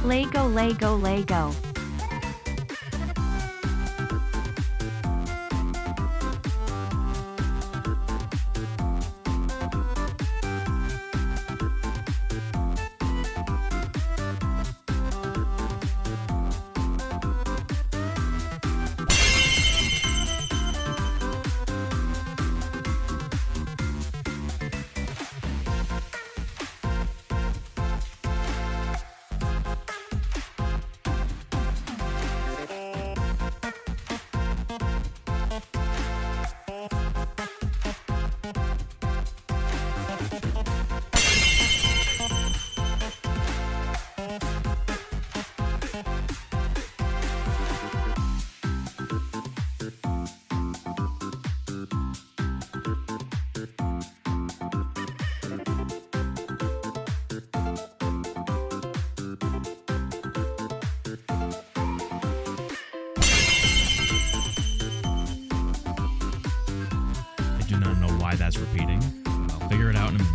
Lego, Lego, Lego. I do not know why that's repeating. I'll figure it out in a minute.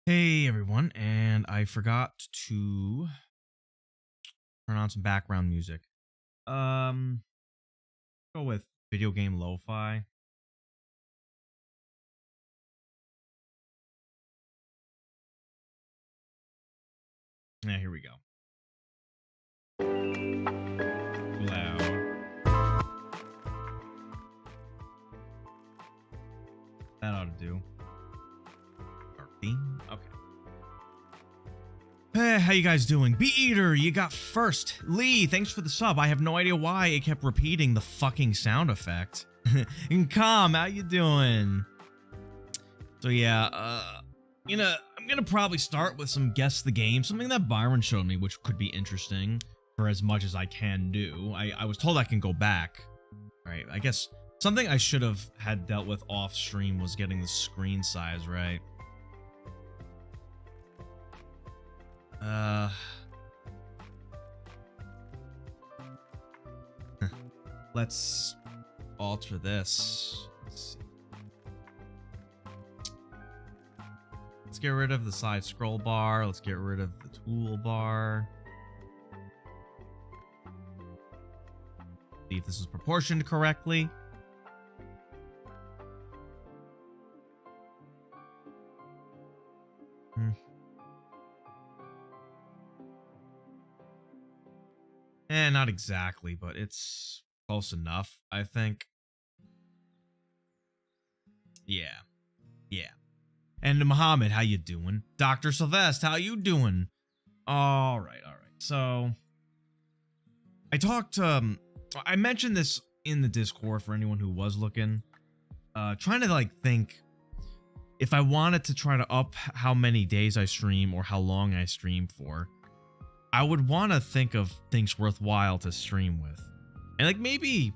Hey everyone, and I forgot to turn on some background music. Go with video game lo-fi. Yeah, here we go. Loud. That ought to do. Dark theme. Okay. Hey, how you guys doing? Beater, you got first. Lee, thanks for the sub. I have no idea why it kept repeating the fucking sound effect. And Calm, how you doing? So yeah, I'm gonna probably start with some guess the game, something that Byron showed me, which could be interesting for as much as I can do. I was told I can go back, right? I guess something I should have had dealt with off stream was getting the screen size right. Let's alter this. Let's see. Let's get rid of the side scroll bar. Let's get rid of the toolbar. See if this is proportioned correctly. Not exactly, but it's close enough, I think. Yeah. And Muhammad, how you doing? Dr. Sylvester, how you doing? All right. So I talked I mentioned this in the Discord for anyone who was looking. Trying to like think if I wanted to try to up how many days I stream or how long I stream for. I would want to think of things worthwhile to stream with. And like maybe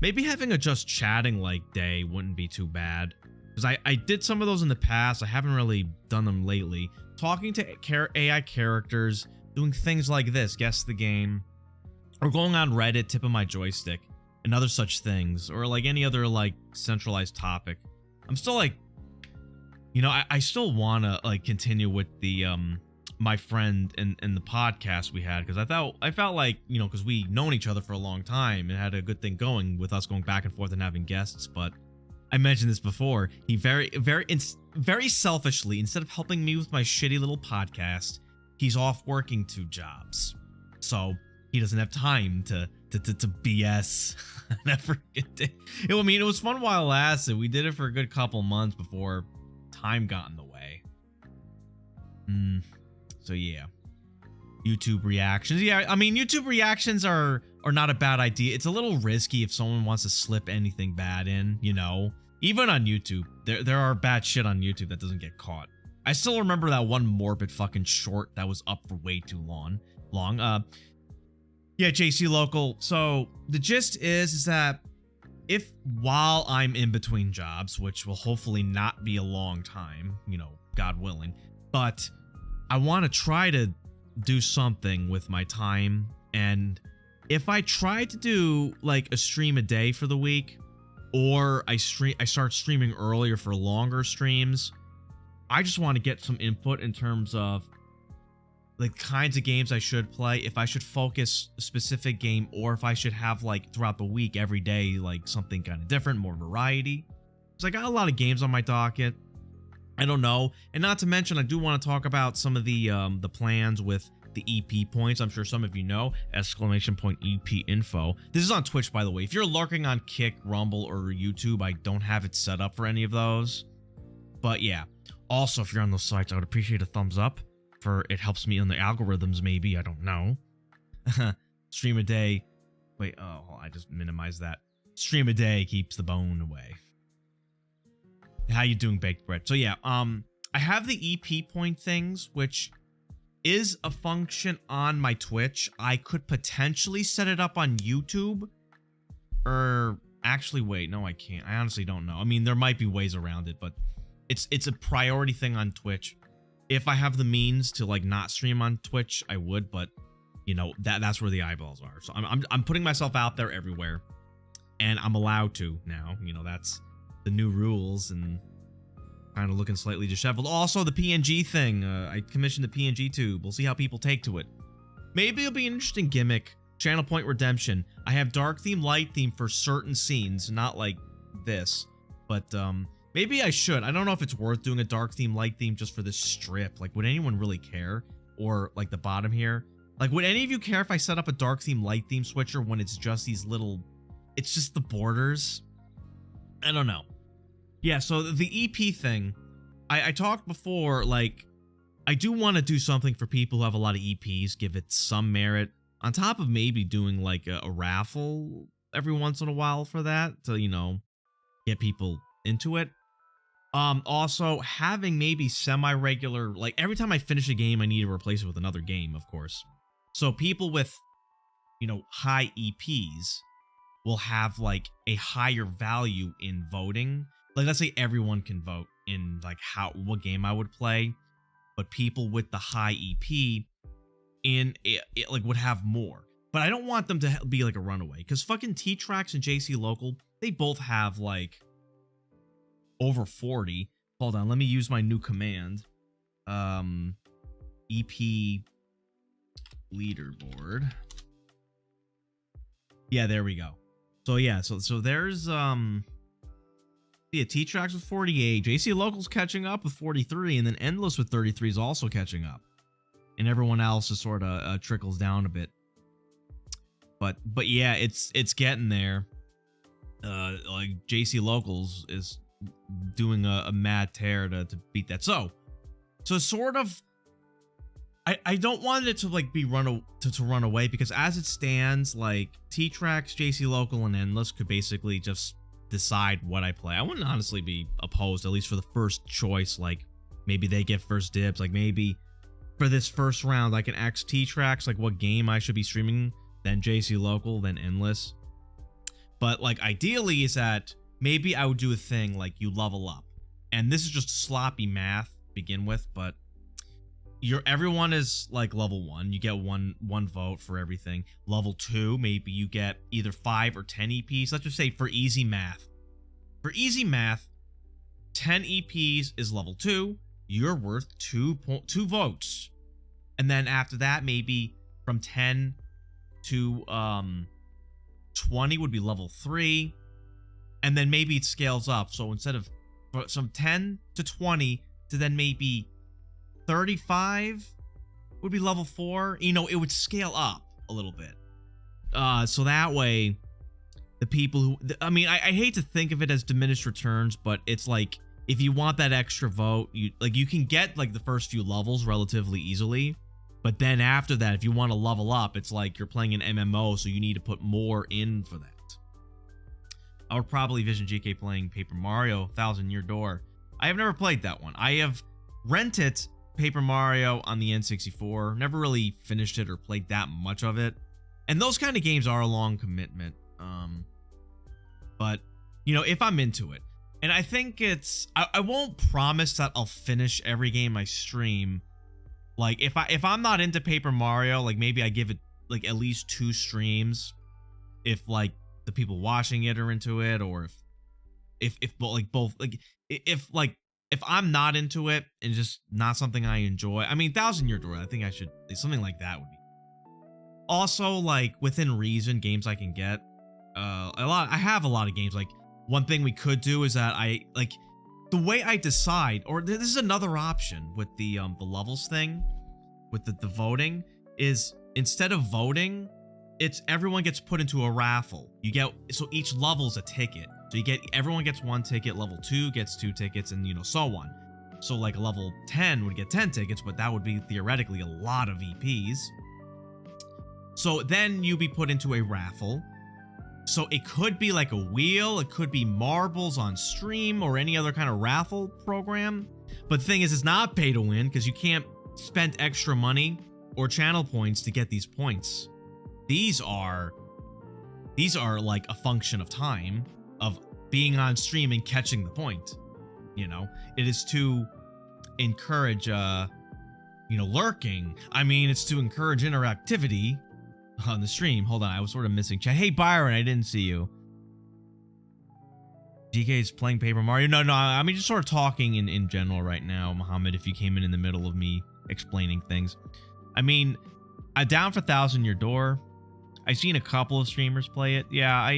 having a just chatting like day wouldn't be too bad. Because I did some of those in the past. I haven't really done them lately. Talking to AI characters, doing things like this, guess the game, or going on Reddit, tip of my joystick, and other such things, or like any other like centralized topic. I'm still like, I still want to like continue with the my friend and the podcast we had, because I felt like, because we known each other for a long time and had a good thing going with us going back and forth and having guests. But I mentioned this before, he very selfishly, instead of helping me with my shitty little podcast, he's off working 2 jobs, so he doesn't have time to BS. It was fun while it lasted. We did it for a good couple months before time got in the way. So yeah, YouTube reactions. Yeah, I mean, YouTube reactions are not a bad idea. It's a little risky if someone wants to slip anything bad in, Even on YouTube, there are bad shit on YouTube that doesn't get caught. I still remember that one morbid fucking short that was up for way too long. Yeah, JC Local. So the gist is that if while I'm in between jobs, which will hopefully not be a long time, God willing, but I want to try to do something with my time. And if I try to do like a stream a day for the week, or I start streaming earlier for longer streams, I just want to get some input in terms of like kinds of games I should play, if I should focus a specific game, or if I should have like throughout the week every day like something kind of different, more variety. Because I got a lot of games on my docket. I don't know. And not to mention, I do want to talk about some of the plans with the EP points. I'm sure some of you know, !EP info. This is on Twitch, by the way. If you're lurking on Kick, Rumble, or YouTube, I don't have it set up for any of those. But yeah. Also, if you're on those sites, I would appreciate a thumbs up. For it helps me in the algorithms, maybe. I don't know. Stream a day. Wait, oh, I just minimized that. Stream a day keeps the bone away. How you doing, Baked Bread? So yeah, I have the EP point things, which is a function on my Twitch. I could potentially set it up on YouTube, or actually, wait, no, I can't. I honestly don't know. I mean, there might be ways around it, but it's a priority thing on Twitch. If I have the means to like not stream on Twitch, I would, but that's where the eyeballs are. So I'm putting myself out there everywhere, and I'm allowed to now. That's the new rules, and kind of looking slightly disheveled. Also, the PNG thing. I commissioned the PNG tube. We'll see how people take to it. Maybe it'll be an interesting gimmick. Channel point redemption. I have dark theme, light theme for certain scenes, not like this. But maybe I should. I don't know if it's worth doing a dark theme, light theme just for this strip. Like, would anyone really care? Or like the bottom here. Like, would any of you care if I set up a dark theme, light theme switcher when it's just these little... It's just the borders? I don't know. Yeah, so the EP thing. I talked before, like, I do want to do something for people who have a lot of EPs, give it some merit. On top of maybe doing, like, a raffle every once in a while for that. To, you know, get people into it. Also, having maybe semi-regular... Like, every time I finish a game, I need to replace it with another game, of course. So people with, you know, high EPs will have like a higher value in voting. Like, let's say everyone can vote in like what game I would play, but people with the high EP in it like would have more. But I don't want them to be like a runaway, because fucking T-Trax and JC Local, they both have like over 40. Hold on, let me use my new command. EP leaderboard. Yeah, there we go. So yeah, so there's yeah, T-Trax with 48, JC Local's catching up with 43, and then Endless with 33 is also catching up, and everyone else is sort of trickles down a bit. But yeah, it's getting there. Like JC Locals is doing a mad tear to beat that. So sort of. I don't want it to like be run away, because as it stands, like T-Trax, JC Local, and Endless could basically just decide what I play. I wouldn't honestly be opposed, at least for the first choice. Like maybe they get first dibs. Like maybe for this first round, I can ask T-Trax like what game I should be streaming, then JC Local, then Endless. But like ideally is that maybe I would do a thing like you level up, and this is just sloppy math to begin with, but everyone is like level 1. You get one vote for everything. Level 2, maybe you get either 5 or 10 EPs. Let's just say for easy math. For easy math, 10 EPs is level 2. You're worth 2 votes. And then after that, maybe from 10 to 20 would be level 3. And then maybe it scales up. So instead of from 10 to 20 to then maybe 35 would be level 4. You know, it would scale up a little bit. So that way, the people who... I mean, I hate to think of it as diminished returns, but it's like, if you want that extra vote, you can get like the first few levels relatively easily. But then after that, if you want to level up, it's like you're playing an MMO, so you need to put more in for that. I would probably vision GK playing Paper Mario Thousand Year Door. I have never played that one. I have rented Paper Mario on the N64, never really finished it or played that much of it, and those kind of games are a long commitment. But you know, if I'm into it, and I think it's, I won't promise that I'll finish every game I stream. Like if I'm not into Paper Mario, like maybe I give it like at least 2 streams, if like the people watching it are into it, or if I'm not into it and just not something I enjoy. I mean, Thousand Year Door, I think I should, something like that would be. Also, like within reason, games I can get. I have a lot of games. Like one thing we could do is that I like the way I decide, or this is another option with the levels thing, with the voting, is instead of voting, it's everyone gets put into a raffle. You get, so each level's a ticket. So everyone gets 1 ticket, level 2 gets 2 tickets, and you know, so on. So like level 10 would get 10 tickets, but that would be theoretically a lot of EPs. So then you'd be put into a raffle. So it could be like a wheel, it could be marbles on stream, or any other kind of raffle program. But the thing is, it's not pay to win, because you can't spend extra money or channel points to get these points. These are like a function of time, of being on stream and catching the point. You know, it is to encourage you know, lurking. I mean, it's to encourage interactivity on the stream. Hold on, I was sort of missing chat. Hey Byron, I didn't see you. DK's playing Paper Mario. No, I mean just sort of talking in general right now, Muhammad, if you came in the middle of me explaining things. I mean, I'm down for Thousand Year Door. I've seen a couple of streamers play it. Yeah,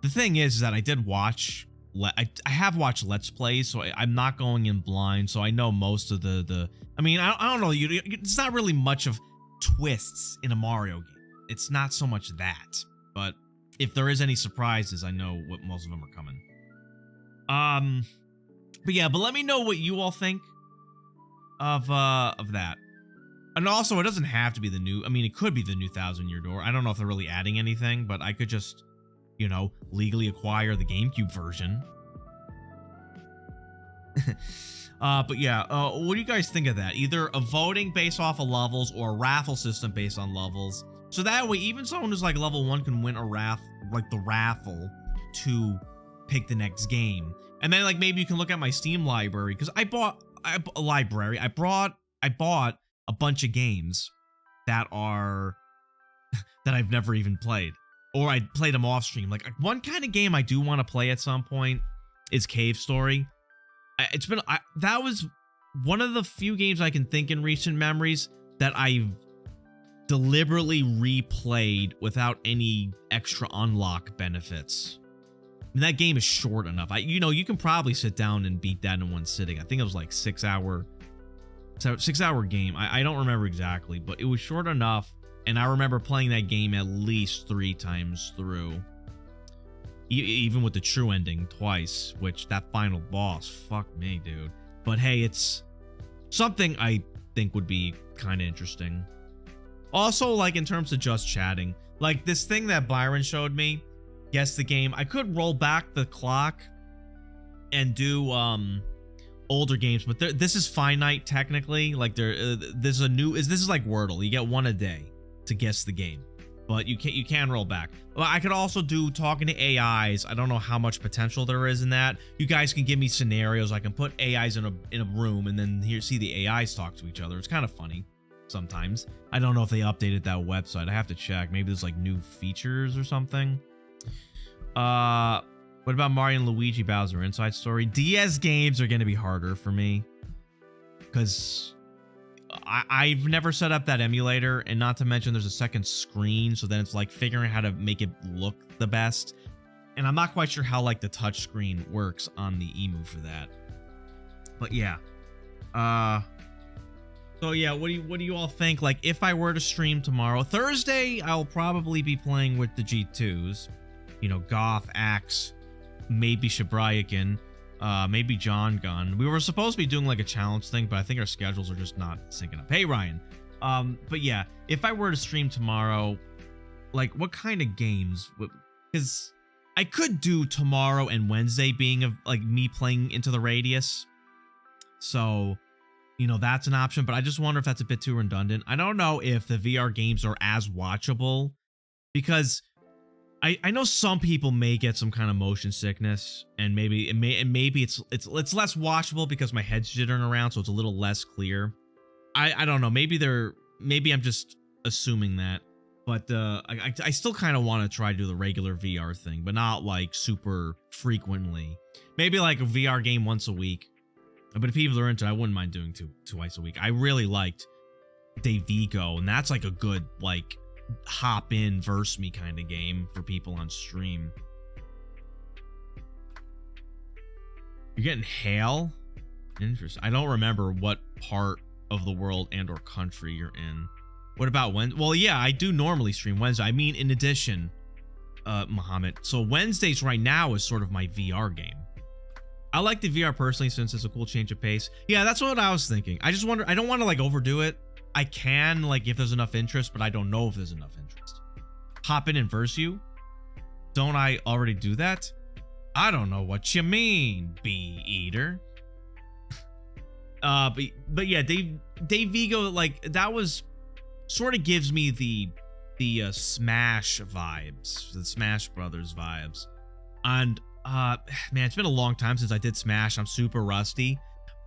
the thing is that I did watch, I have watched Let's Plays, so I'm not going in blind, so I know most of the I mean, I don't know, it's not really much of twists in a Mario game. It's not so much that, but if there is any surprises, I know what most of them are coming. But let me know what you all think of that. And also, it doesn't have to be the new, I mean, it could be the new Thousand Year Door. I don't know if they're really adding anything, but I could just, you know, legally acquire the GameCube version. But yeah, what do you guys think of that? Either a voting based off of levels or a raffle system based on levels. So that way, even someone who's like level 1 can win a the raffle to pick the next game. And then like maybe you can look at my Steam library, because I bought a bunch of games that are that I've never even played, or I played them off stream. Like one kind of game I do want to play at some point is Cave Story. That was one of the few games I can think in recent memories that I've deliberately replayed without any extra unlock benefits. And that game is short enough. You can probably sit down and beat that in one sitting. I think it was like 6 hour game. I don't remember exactly, but it was short enough, and I remember playing that game at least 3 times through. Even with the true ending twice, which that final boss, fuck me, dude. But hey, it's something I think would be kind of interesting. Also, like in terms of just chatting, like this thing that Byron showed me, guess the game, I could roll back the clock and do older games, but this is finite technically. Like this is like Wordle. You get 1 a day to guess the game, but you can roll back. Well, I could also do talking to AIs. I don't know how much potential there is in that. You guys can give me scenarios. I can put AIs in a room and then see the AIs talk to each other. It's kind of funny sometimes. I don't know if they updated that website. I have to check. Maybe there's like new features or something. What about Mario and Luigi Bowser Inside Story? DS games are going to be harder for me because I've never set up that emulator, and not to mention there's a second screen, so then it's like figuring out how to make it look the best. And I'm not quite sure how like the touch screen works on the EMU for that. But yeah. So yeah, what do you all think? Like if I were to stream tomorrow, Thursday, I'll probably be playing with the G2s. You know, Goth, Axe, maybe Shabryakin, maybe John Gunn. We were supposed to be doing like a challenge thing, but I think our schedules are just not syncing up. Hey, Ryan. But yeah, if I were to stream tomorrow, like what kind of games? Because I could do tomorrow and Wednesday being like me playing Into the Radius. So, you know, that's an option, but I just wonder if that's a bit too redundant. I don't know if the VR games are as watchable, because I know some people may get some kind of motion sickness, and maybe it's less watchable because my head's jittering around, so it's a little less clear. I don't know. Maybe I'm just assuming that, but I still kind of want to try to do the regular VR thing, but not like super frequently. Maybe like a VR game once a week. But if people are into it, I wouldn't mind doing twice a week. I really liked Dayvigo, and that's like a good like hop in verse me kind of game for people on stream. You're getting hail? Interesting. I don't remember what part of the world and or country you're in. What about Wednesday? Well, yeah, I do normally stream Wednesday. I mean, in addition, Muhammad. So Wednesdays right now is sort of my VR game. I like the VR personally since it's a cool change of pace. Yeah, that's what I was thinking. I just wonder, I don't want to like overdo it. I can, like, if there's enough interest, but I don't know if there's enough interest. Hop in and verse you? Don't I already do that? I don't know what you mean, Bee Eater. But yeah, Dayvigo, like, that was sort of gives me the Smash vibes, the Smash Brothers vibes. And man, it's been a long time since I did Smash. I'm super rusty,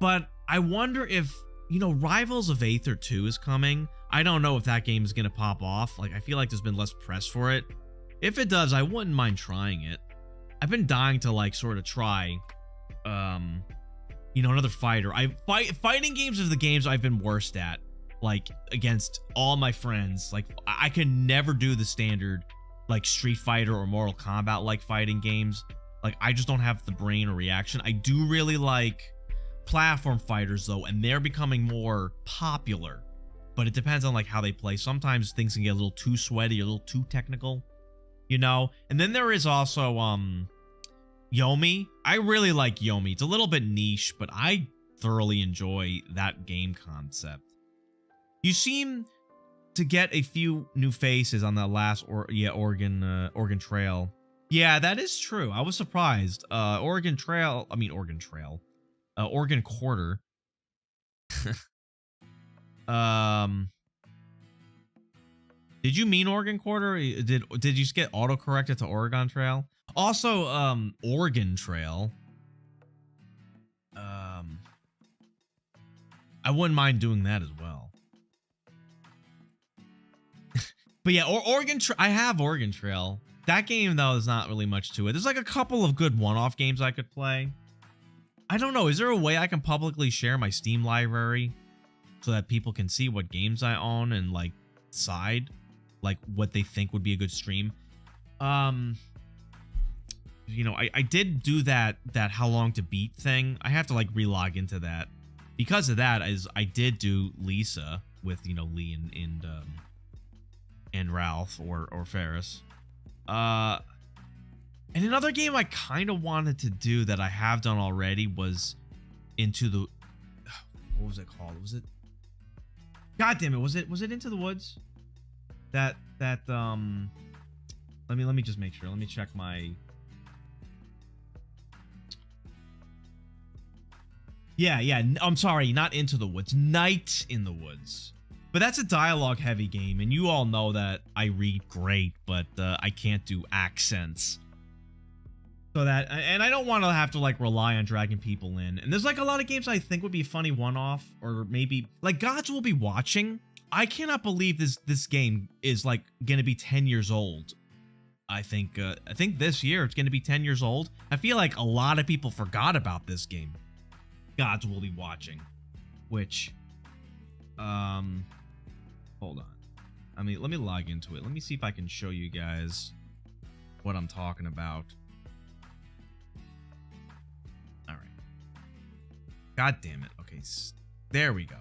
but I wonder if, you know, Rivals of Aether 2 is coming. I don't know if that game is gonna pop off. Like, I feel like there's been less press for it. If it does, I wouldn't mind trying it. I've been dying to like sort of try, you know, another fighter. Fighting games are the games I've been worst at, like against all my friends. Like I can never do the standard like Street Fighter or Mortal Kombat like fighting games. Like I just don't have the brain or reaction. I do really like platform fighters though, and they're becoming more popular. But it depends on like how they play. Sometimes things can get a little too sweaty, a little too technical, you know? And then there is also Yomi. I really like Yomi. It's a little bit niche, but I thoroughly enjoy that game concept. You seem to get a few new faces on that last Oregon Trail. Yeah, that is true. I was surprised. Oregon Quarter. Did you mean Oregon Quarter? Did you just get auto-corrected to Oregon Trail? Also, Oregon Trail. I wouldn't mind doing that as well. But yeah, I have Oregon Trail. That game though is not really much to it. There's like a couple of good one-off games I could play. I don't know. Is there a way I can publicly share my Steam library so that people can see what games I own and like decide like what they think would be a good stream? You know, I did do that how long to beat thing. I have to like relog into that. Because of that, I did do Lisa with, you know, Lee and Ralph or Ferris. And another game I kind of wanted to do that I have done already was Into the, what was it called? Was it? God damn it! Was it Into the Woods? Let me just make sure. Let me check my. Yeah. I'm sorry, not Into the Woods. Night in the Woods. But that's a dialogue heavy game, and you all know that I read great, but I can't do accents. So that, and I don't want to have to like rely on dragging people in. And there's like a lot of games I think would be a funny one-off, or maybe like Gods Will Be Watching. I cannot believe this game is like gonna be 10 years old. I think this year it's gonna be 10 years old. I feel like a lot of people forgot about this game. Gods Will Be Watching, which, hold on. I mean, let me log into it. Let me see if I can show you guys what I'm talking about. All right. God damn it. Okay, there we go.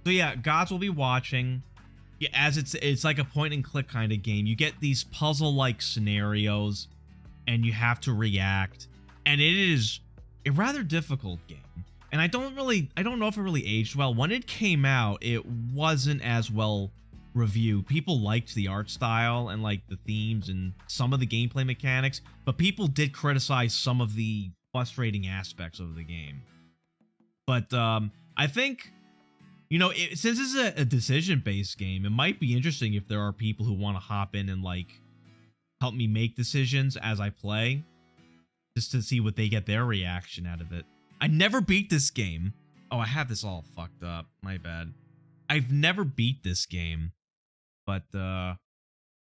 So yeah, Gods Will Be Watching. Yeah, as it's like a point and click kind of game. You get these puzzle-like scenarios, and you have to react, and it is a rather difficult game. And I don't know if it really aged well. When it came out, it wasn't as well reviewed. People liked the art style and like the themes and some of the gameplay mechanics, but people did criticize some of the frustrating aspects of the game. But I think, you know, since this is a decision-based game, it might be interesting if there are people who want to hop in and like help me make decisions as I play, just to see what they get their reaction out of it. I never beat this game. Oh, I have this all fucked up. My bad. I've never beat this game, but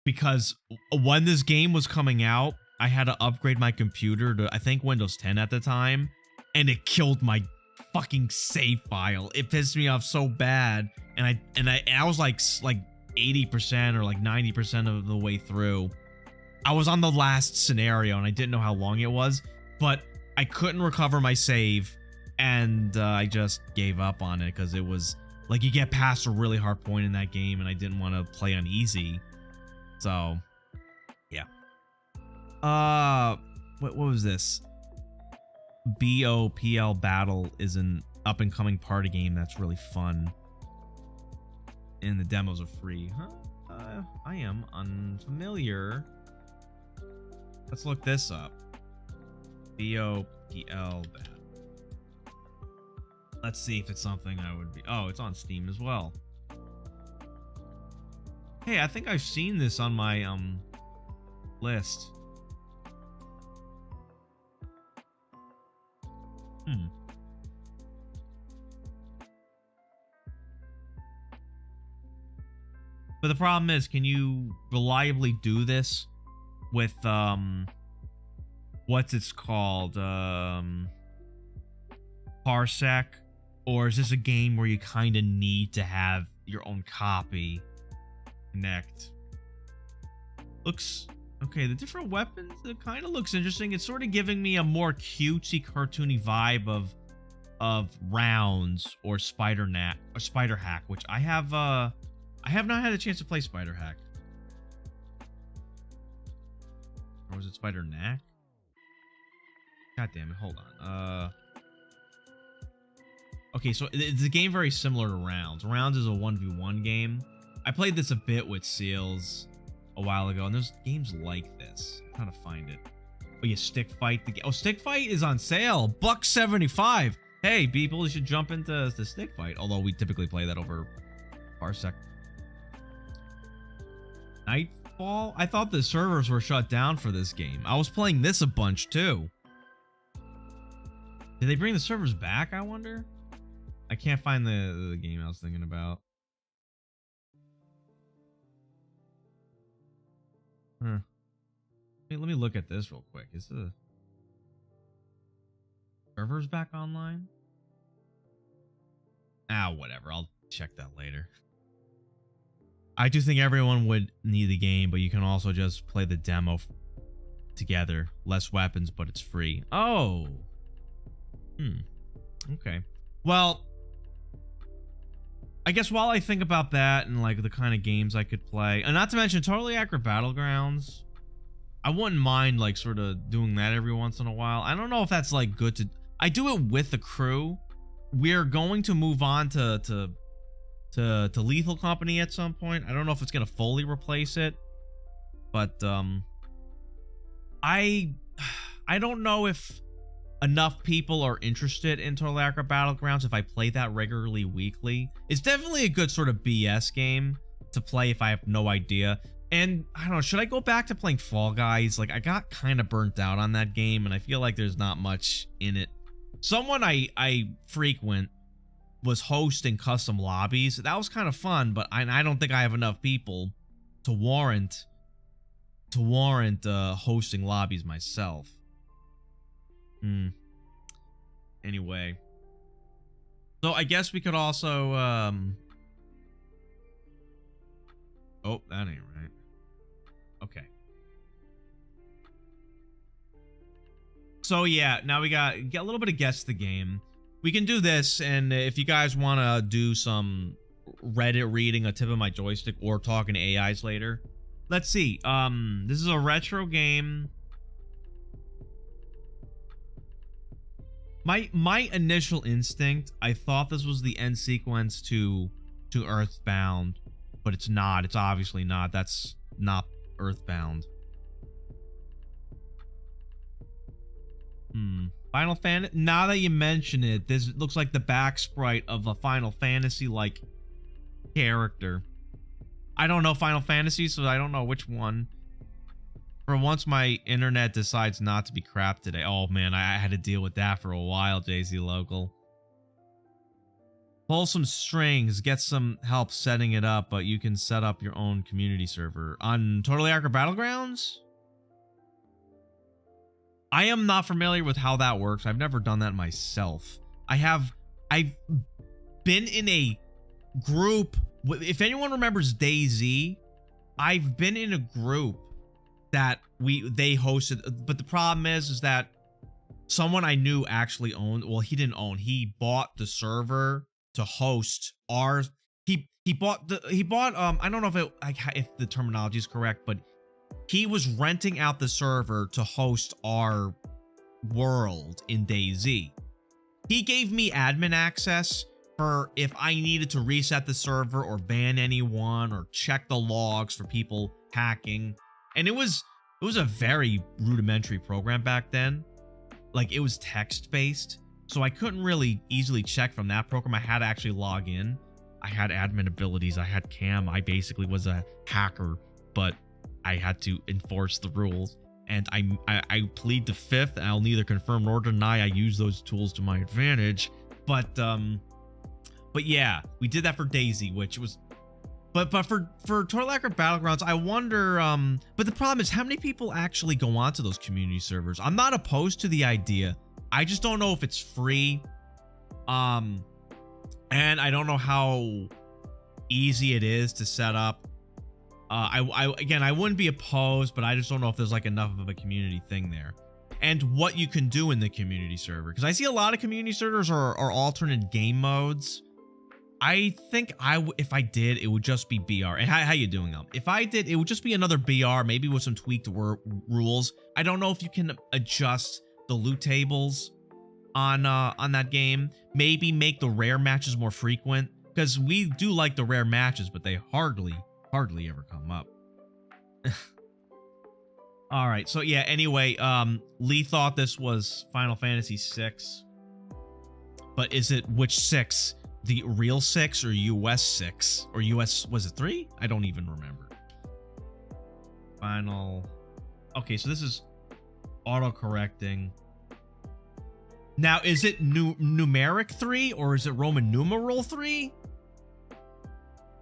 because when this game was coming out, I had to upgrade my computer to, I think, Windows 10 at the time, and it killed my fucking save file. It pissed me off so bad, and I was like 80% or like 90% of the way through. I was on the last scenario, and I didn't know how long it was, but I couldn't recover my save, and I just gave up on it because it was like you get past a really hard point in that game, and I didn't want to play on easy. So, yeah. What was this? BOPL Battle is an up-and-coming party game that's really fun, and the demos are free. Huh? I am unfamiliar. Let's look this up. BOPL Battle. Let's see if it's something I would be. Oh, it's on Steam as well. Hey, I think I've seen this on my list. But the problem is, can you reliably do this with what's it's called? Parsec? Or is this a game where you kind of need to have your own copy connect? Looks okay. The different weapons, it kind of looks interesting. It's sort of giving me a more cutesy, cartoony vibe of Rounds or Spider Hack, which I have not had a chance to play Spider Hack. Or was it Spider Knack? God damn it, hold on. Okay, so it's a game very similar to Rounds. Rounds is a 1v1 game. I played this a bit with Seals a while ago, and there's games like this. I'm trying to find it. Oh yeah, Stick Fight. Oh, Stick Fight is on sale. $1.75. Hey, people, you should jump into the Stick Fight. Although we typically play that over Parsec. Nightfall? I thought the servers were shut down for this game. I was playing this a bunch too. Did they bring the servers back, I wonder? I can't find the game I was thinking about. Huh. Let me look at this real quick. Is the servers back online? Ah, whatever. I'll check that later. I do think everyone would need the game, but you can also just play the demo together. Less weapons, but it's free. Oh. Okay. Well, I guess while I think about that and like the kind of games I could play, and not to mention Totally Accurate Battlegrounds, I wouldn't mind like sort of doing that every once in a while. I don't know if that's like good to. I do it with the crew. We're going to move on to Lethal Company at some point. I don't know if it's gonna fully replace it, but I don't know if enough people are interested in Total Accurate Battlegrounds if I play that regularly weekly. It's definitely a good sort of BS game to play if I have no idea. And I don't know, should I go back to playing Fall Guys? Like, I got kind of burnt out on that game, and I feel like there's not much in it. Someone I frequent was hosting custom lobbies. That was kind of fun, but I don't think I have enough people to warrant hosting lobbies myself. Anyway, so I guess we could also oh, that ain't right. Okay. So yeah, now we get a little bit of guess the game. We can do this, and if you guys want to do some Reddit reading, a tip of my joystick, or talking to AIs later, let's see. This is a retro game. My initial instinct, I thought this was the end sequence to Earthbound, but it's not. It's obviously not. That's not Earthbound. Final Fantasy. Now that you mention it, this looks like the back sprite of a Final Fantasy like character. I don't know Final Fantasy, so I don't know which one. For once my internet decides not to be crap today. Oh man, I had to deal with that for a while, JZ Local. Pull some strings, get some help setting it up, but you can set up your own community server. On Totally Accurate Battlegrounds? I am not familiar with how that works. I've never done that myself. I've been in a group. If anyone remembers DayZ, I've been in a group that they hosted, but the problem is that someone I knew actually owned, well, he didn't own, he bought the server to host ours. He bought I don't know if the terminology is correct, but he was renting out the server to host our world in DayZ. He gave me admin access for if I needed to reset the server or ban anyone or check the logs for people hacking. And it was a very rudimentary program back then. Like, it was text-based, so I couldn't really easily check from that program. I had to actually log in. I had admin abilities. I had cam. I basically was a hacker, but I had to enforce the rules. And I plead the fifth. I'll neither confirm nor deny I use those tools to my advantage. But yeah, we did that for DayZ, which was But for Toilet Lacquer Battlegrounds, I wonder. But the problem is, how many people actually go onto those community servers? I'm not opposed to the idea. I just don't know if it's free. And I don't know how easy it is to set up. Again, I wouldn't be opposed, but I just don't know if there's like enough of a community thing there, and what you can do in the community server. Because I see a lot of community servers are alternate game modes. I think if I did, it would just be BR. And how you doing, If I did, it would just be another BR, maybe with some tweaked rules. I don't know if you can adjust the loot tables on that game. Maybe make the rare matches more frequent, because we do like the rare matches, but they hardly ever come up. All right, so yeah. Anyway, Lee thought this was Final Fantasy VI, but is it which 6? The real 6 or US 6? Or US, was it 3? I don't even remember. Final. Okay, so this is auto-correcting. Now, is it numeric 3 or is it Roman numeral 3?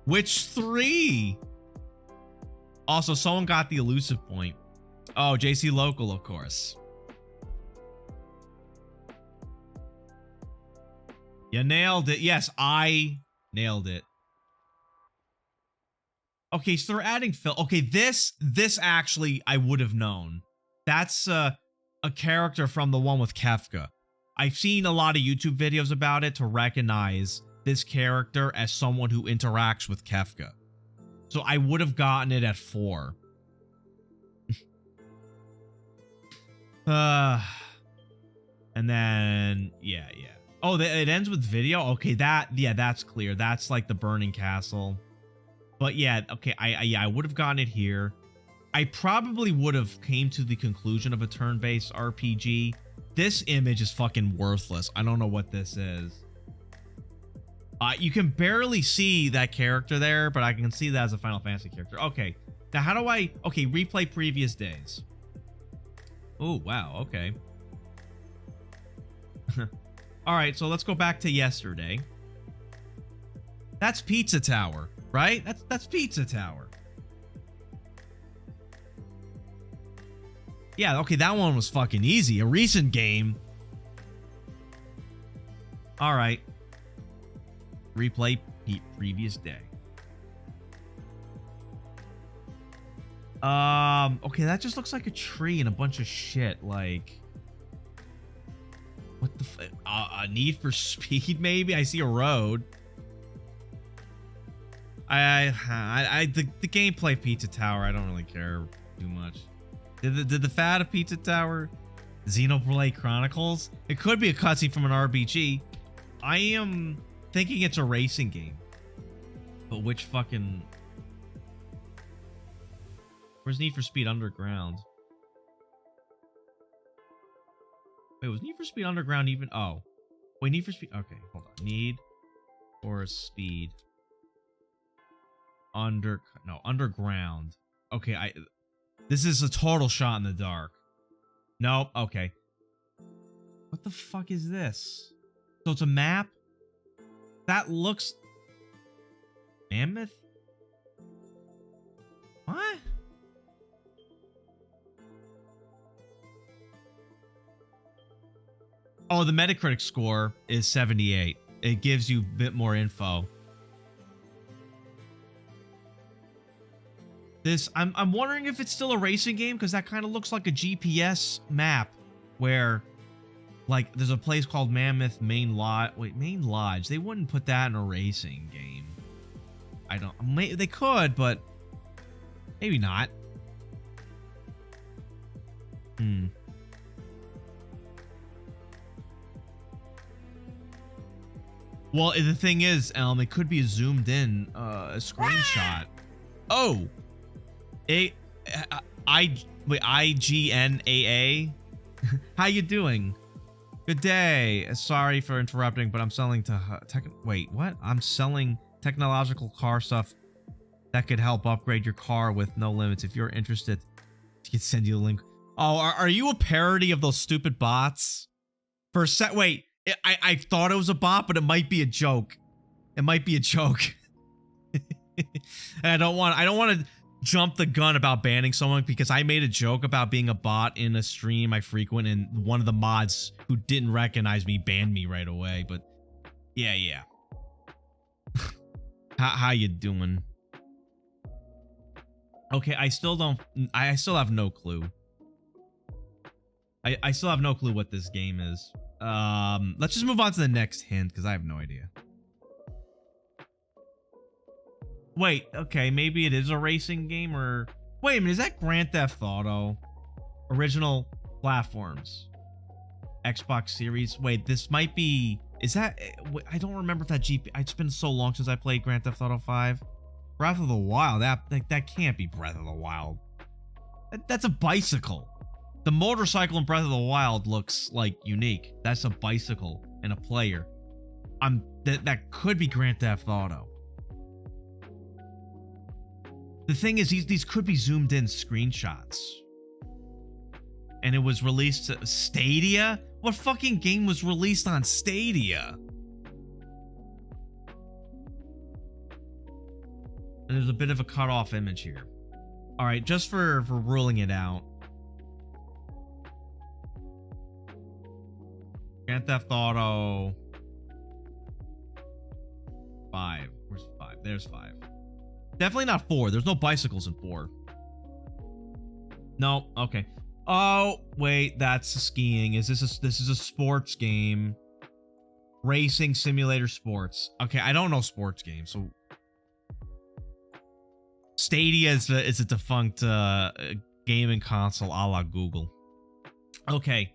Which 3? Also, someone got the elusive point. Oh, JC Local, of course. You nailed it. Yes, I nailed it. Okay, so they're adding Phil. Okay, this actually I would have known. That's a character from the one with Kefka. I've seen a lot of YouTube videos about it to recognize this character as someone who interacts with Kefka. So I would have gotten it at 4. And then yeah. Oh, it ends with video. Okay, that's clear. That's like the burning castle. But yeah, okay, I would have gotten it here. I probably would have came to the conclusion of a turn-based RPG. This image is fucking worthless. I don't know what this is. You can barely see that character there, but I can see that as a Final Fantasy character. Okay, now how do I... Okay, replay previous days. Oh, wow, okay. All right, so let's go back to yesterday. That's Pizza Tower, right? That's Pizza Tower. Yeah, okay, that one was fucking easy. A recent game. All right. Replay previous day. Okay, that just looks like a tree and a bunch of shit. Like, what the a Need for Speed? Maybe I see a road. The gameplay Pizza Tower, I don't really care too much. Did the fad of Pizza Tower, Xenoblade Chronicles? It could be a cutscene from an RPG. I am thinking it's a racing game, but which fucking... Where's Need for Speed Underground? Wait, was Need for Speed Underground even... Oh. Wait, Need for Speed... Okay, hold on. Need for Speed... Underground. Okay, This is a total shot in the dark. Nope, okay. What the fuck is this? So it's a map? That looks... Mammoth? What? Oh, the Metacritic score is 78. It gives you a bit more info. This, I'm wondering if it's still a racing game, because that kind of looks like a GPS map where, like, there's a place called Mammoth Main Lodge. Wait, Main Lodge. They wouldn't put that in a racing game. I don't... They could, but maybe not. Well, the thing is, it could be a zoomed in a screenshot. Oh! IGNAA? How you doing? Good day. Sorry for interrupting, but I'm selling wait, what? I'm selling technological car stuff that could help upgrade your car with no limits. If you're interested, I can send you a link. Oh, are you a parody of those stupid bots? For a sec, wait. I thought it was a bot, but it might be a joke. It might be a joke. And I don't want to jump the gun about banning someone because I made a joke about being a bot in a stream I frequent, and one of the mods who didn't recognize me banned me right away. But yeah. How you doing? Okay, I still have no clue. I still have no clue what this game is. Let's just move on to the next hint because I have no idea. Wait, okay, maybe it is a racing game, or wait a minute, is that Grand Theft Auto? Original platforms. Xbox Series. Wait, this might be, is that, I don't remember if that it's been so long since I played Grand Theft Auto 5. Breath of the Wild, that can't be Breath of the Wild. That's a bicycle. The motorcycle in Breath of the Wild looks like unique. That's a bicycle and a player. That could be Grand Theft Auto. The thing is, these could be zoomed in screenshots. And it was released to Stadia? What fucking game was released on Stadia? And there's a bit of a cut-off image here. All right, just for ruling it out. Grand Theft Auto 5. Where's 5? There's 5. Definitely not 4. There's no bicycles in 4. No, okay. Oh, wait, that's skiing. This is a sports game. Racing simulator sports. Okay, I don't know sports games, so Stadia is a defunct gaming console a la Google. Okay.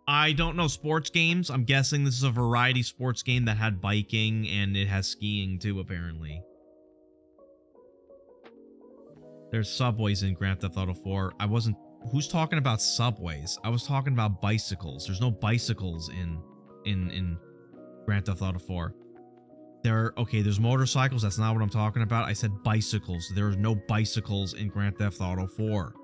I don't know sports games. I'm guessing this is a variety sports game that had biking and it has skiing too, apparently. There's subways in Grand Theft Auto 4. Who's talking about subways? I was talking about bicycles. There's no bicycles in Grand Theft Auto 4. There's motorcycles. That's not what I'm talking about. I said bicycles. There are no bicycles in Grand Theft Auto 4.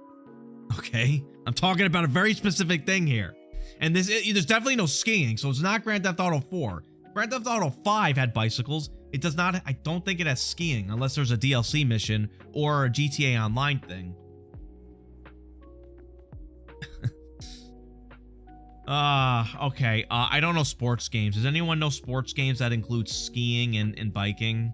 Okay? I'm talking about a very specific thing here. And there's definitely no skiing, so it's not Grand Theft Auto 4. Grand Theft Auto 5 had bicycles. It does not, I don't think it has skiing unless there's a DLC mission or a GTA Online thing. Okay. I don't know sports games. Does anyone know sports games that include skiing and biking?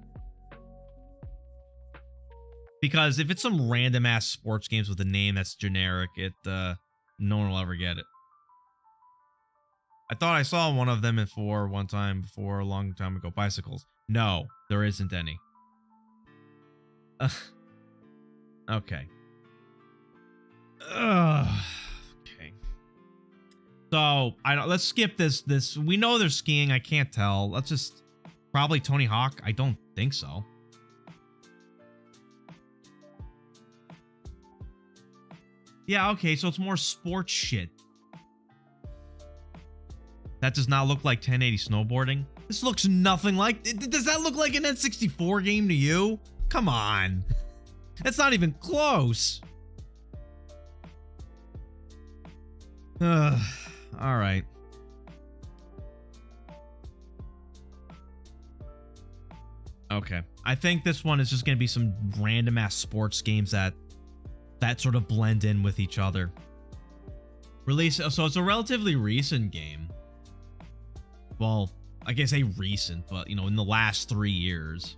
Because if it's some random ass sports games with a name that's generic, no one will ever get it. I thought I saw one of them in 4 one time before, a long time ago. Bicycles. No, there isn't any. Okay. Okay. So let's skip this. We know there's skiing. I can't tell. Let's just probably Tony Hawk. I don't think so. Yeah. Okay. So it's more sports shit. That does not look like 1080 snowboarding. This looks nothing like... Does that look like an N64 game to you? Come on. That's not even close. All right. Okay. I think this one is just going to be some random ass sports games that sort of blend in with each other. Release... So it's a relatively recent game. Well, I guess recent, but, in the last 3 years.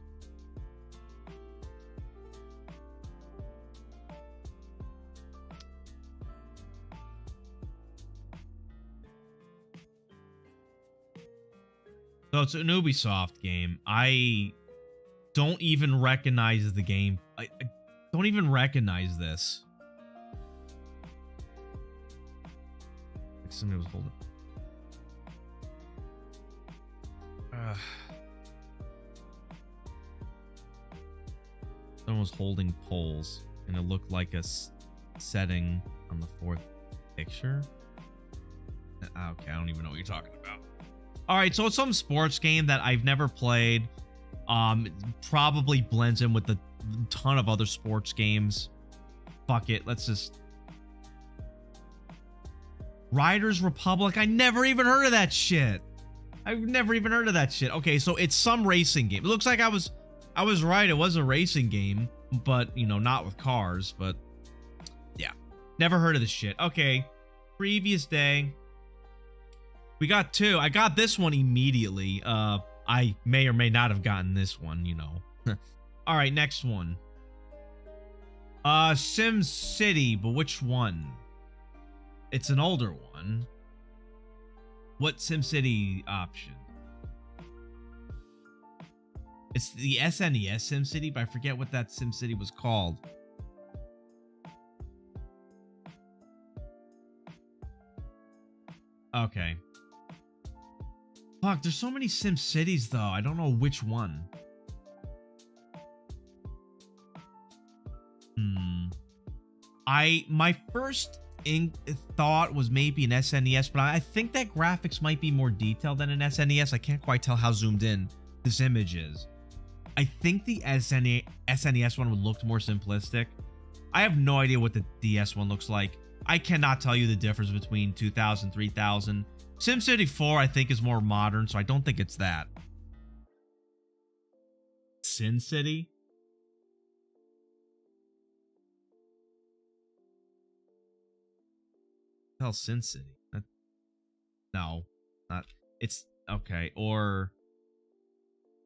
So it's an Ubisoft game. I don't even recognize the game. I don't even recognize this. Like somebody was holding... Someone was holding poles, and it looked like a setting on the 4th picture. Okay, I don't even know what you're talking about. All right, so it's some sports game that I've never played. It probably blends in with a ton of other sports games. Fuck it, let's just... Riders Republic? I never even heard of that shit. I've never even heard of that shit. Okay, so it's some racing game. It looks like I was I was right. It was a racing game, but, you know, not with cars. But, yeah. Never heard of this shit. Okay. Previous day. We got 2. I got this one immediately. I may or may not have gotten this one, you know. All right, next one. Sim City, but which one? It's an older one. What Sim City option? It's the SNES Sim City, but I forget what that Sim City was called. Okay. Fuck, there's so many Sim Cities though. I don't know which one. My first thought was maybe an SNES, but I think that graphics might be more detailed than an SNES. I can't quite tell how zoomed in this image is. I think the SNES one would look more simplistic. I have no idea what the DS one looks like. I cannot tell you the difference between 2000, 3000. SimCity 4 I think is more modern, so I don't think it's that. Sin City? Hell, Sin City. No, not. It's okay. Or,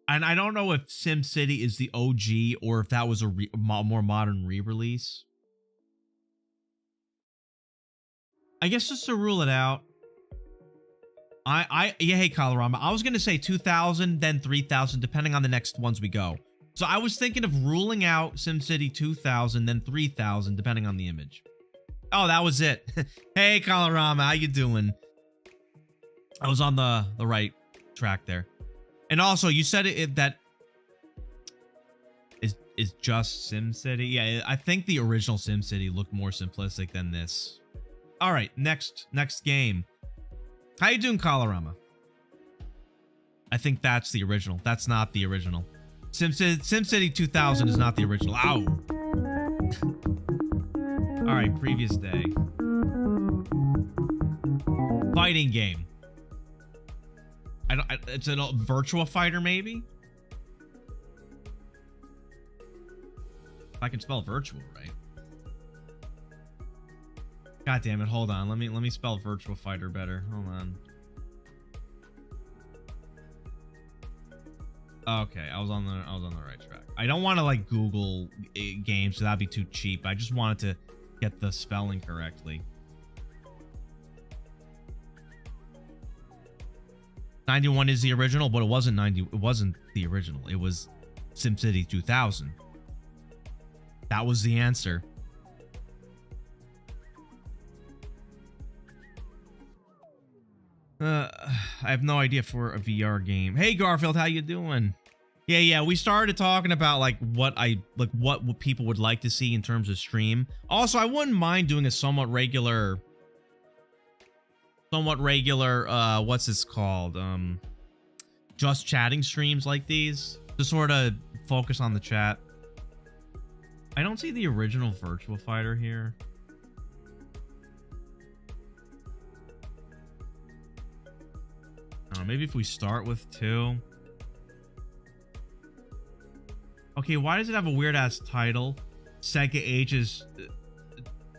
and I don't know if Sim City is the OG or if that was a more modern re-release. I guess just to rule it out. Yeah, hey Colorama. I was gonna say 2000, then 3000, depending on the next ones we go. So I was thinking of ruling out SimCity 2000, then 3000, depending on the image. Oh, that was it. Hey, Colorama, how you doing? I was on the right track there. And also, you said that is just SimCity. Yeah, I think the original SimCity looked more simplistic than this. All right, next game. How you doing, Colorama? I think that's the original. That's not the original. SimCity 2000 is not the original. Ow. All right, previous day. Fighting game. It's a Virtua Fighter, maybe? If I can spell virtual right. God damn it, hold on. Let me spell Virtua Fighter better. Hold on. Okay, I was on the right track. I don't want to like Google games, so that'd be too cheap. I just wanted to get the spelling correctly. 91 is the original, but it wasn't the original. It was SimCity 2000. That was the answer. I have no idea for a VR game. Hey Garfield, how you doing? Yeah, we started talking about like what people would like to see in terms of stream. Also, I wouldn't mind doing a somewhat regular what's this called? Just chatting streams like these to sort of focus on the chat. I don't see the original Virtua Fighter here. Maybe if we start with 2. Okay, why does it have a weird ass title? Sega Ages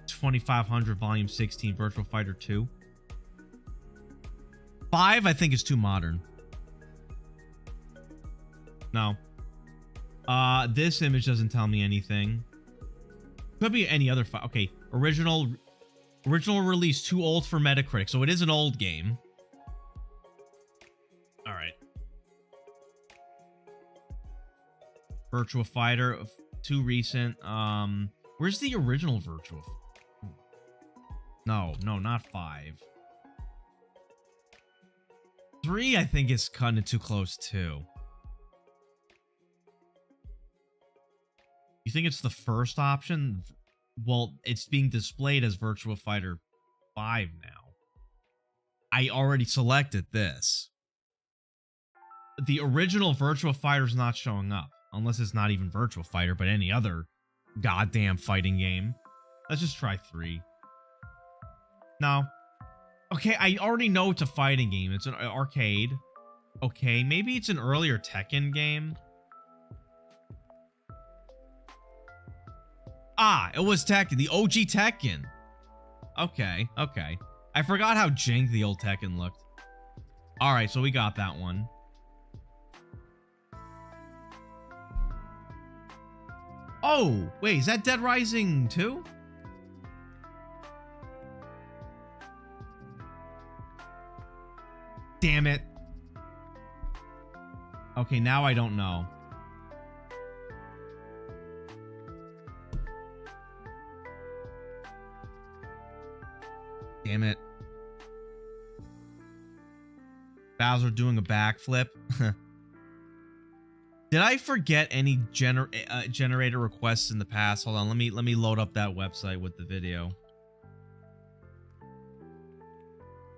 2500 Volume 16 Virtua Fighter 2. 5 I think is too modern. No. This image doesn't tell me anything. Could be any other file. Okay, original release too old for Metacritic, so it is an old game. All right. Virtua Fighter, too recent. Where's the original Virtua? No, not 5. 3, I think, is kind of too close too. You think it's the first option? Well, it's being displayed as Virtua Fighter 5 now. I already selected this. The original Virtua Fighter's not showing up. Unless it's not even Virtua Fighter, but any other goddamn fighting game. Let's just try 3. No. Okay, I already know it's a fighting game. It's an arcade. Okay, maybe it's an earlier Tekken game. Ah, it was Tekken, the OG Tekken. Okay, okay. I forgot how jank the old Tekken looked. All right, so we got that one. Oh, wait, is that Dead Rising 2? Damn it. Okay, now I don't know. Damn it. Bowser doing a backflip. Did I forget any generator requests in the past? Hold on, let me load up that website with the video.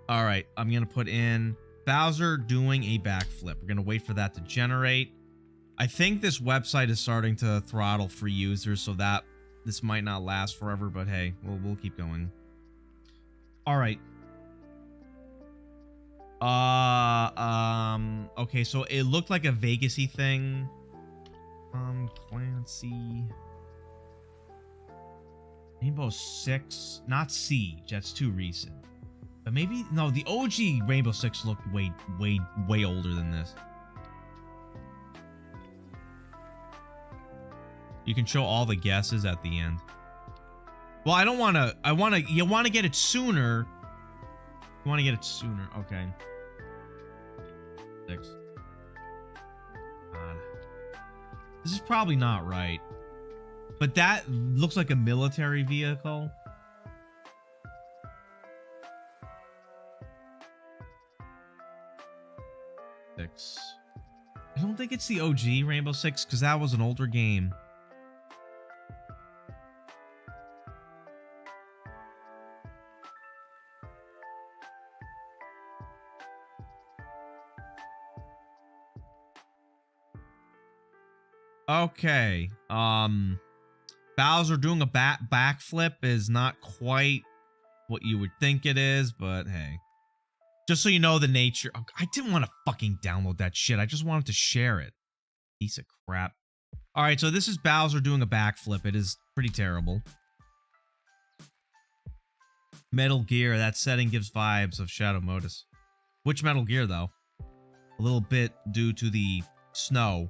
All right, I'm gonna put in Bowser doing a backflip. We're gonna wait for that to generate. I think this website is starting to throttle free users, so that this might not last forever. But hey, we'll keep going. All right. Okay, so it looked like a Vegas-y thing. Clancy. Rainbow Six, not Siege. That's too recent. But maybe no, the OG Rainbow Six looked way older than this. You can show all the guesses at the end. Well, I don't want to. You want to get it sooner. You want to get it sooner. Okay. 6. God. This is probably not right. But that looks like a military vehicle. I don't think it's the OG Rainbow Six because that was an older game. Okay. Bowser doing a backflip is not quite what you would think it is, but hey. Just so you know the nature. I didn't want to fucking download that shit. I just wanted to share it. Piece of crap. All right, so this is Bowser doing a backflip. It is pretty terrible. Metal Gear. That setting gives vibes of Shadow Modus. Which Metal Gear, though? A little bit due to the snow.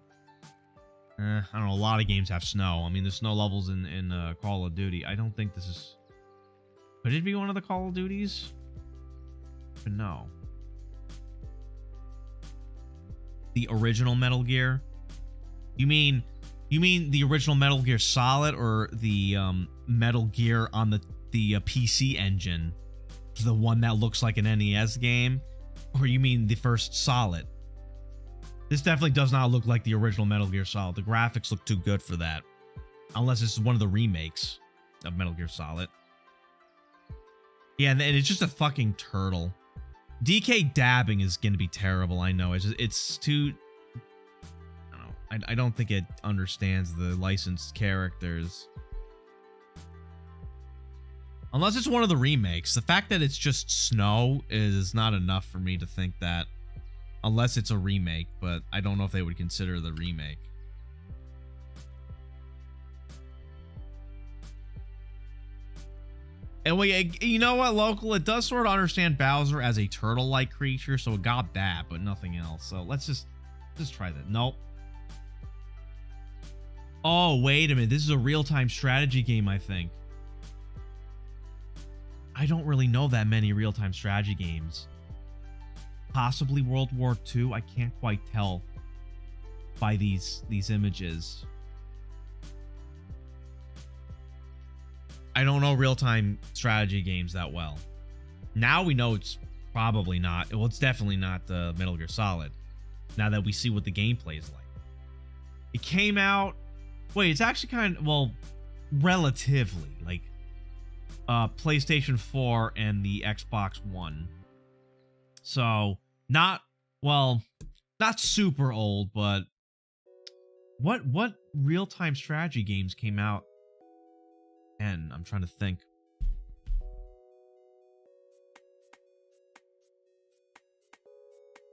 I don't know. A lot of games have snow. I mean, the snow levels in Call of Duty. I don't think this is... Could it be one of the Call of Duties? But no. The original Metal Gear? You mean the original Metal Gear Solid or the Metal Gear on the PC engine? The one that looks like an NES game? Or you mean the first Solid? This definitely does not look like the original Metal Gear Solid. The graphics look too good for that. Unless this is one of the remakes of Metal Gear Solid. Yeah, and it's just a fucking turtle. DK dabbing is going to be terrible, I know. It's too... I don't know. I don't think it understands the licensed characters. Unless it's one of the remakes. The fact that it's just snow is not enough for me to think that. Unless it's a remake, but I don't know if they would consider the remake. And you know what, Local? It does sort of understand Bowser as a turtle-like creature, so it got that, but nothing else. So let's just try that. Nope. Oh, wait a minute. This is a real-time strategy game, I think. I don't really know that many real-time strategy games. Possibly World War II. I can't quite tell by these images. I don't know real-time strategy games that well. Now we know it's probably not. Well, it's definitely not Metal Gear Solid. Now that we see what the gameplay is like. It came out... Wait, it's actually kind of... Well, relatively. Like, PlayStation 4 and the Xbox One. So, not... Well, not super old, but... What real-time strategy games came out? And I'm trying to think.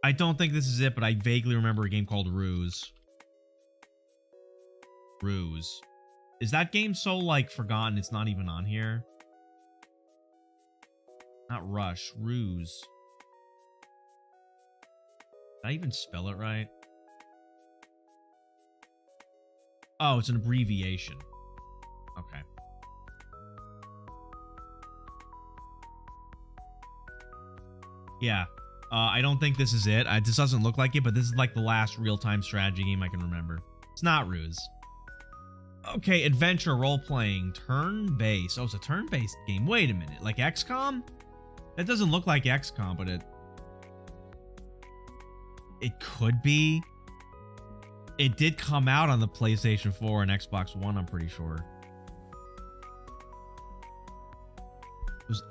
I don't think this is it, but I vaguely remember a game called Ruse. Ruse. Is that game so like forgotten it's not even on here? Not Rush, Ruse. Did I even spell it right? Oh, it's an abbreviation. Okay. Yeah. I don't think this is it. This doesn't look like it, but this is like the last real-time strategy game I can remember. It's not Ruse. Okay, adventure role-playing, turn-based. Oh, it's a turn-based game. Wait a minute, like XCOM? That doesn't look like XCOM, but it could be. It did come out on the PlayStation 4 and Xbox One, I'm pretty sure. Was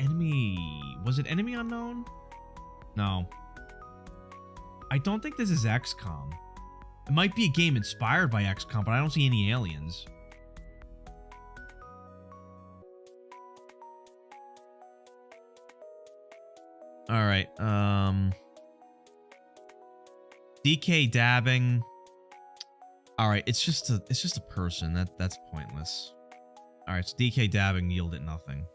it Enemy Unknown? No. I don't think this is XCOM. It might be a game inspired by XCOM, but I don't see any aliens. All right. DK dabbing. All right, it's just a person. That's pointless. All right, so DK dabbing yielded nothing.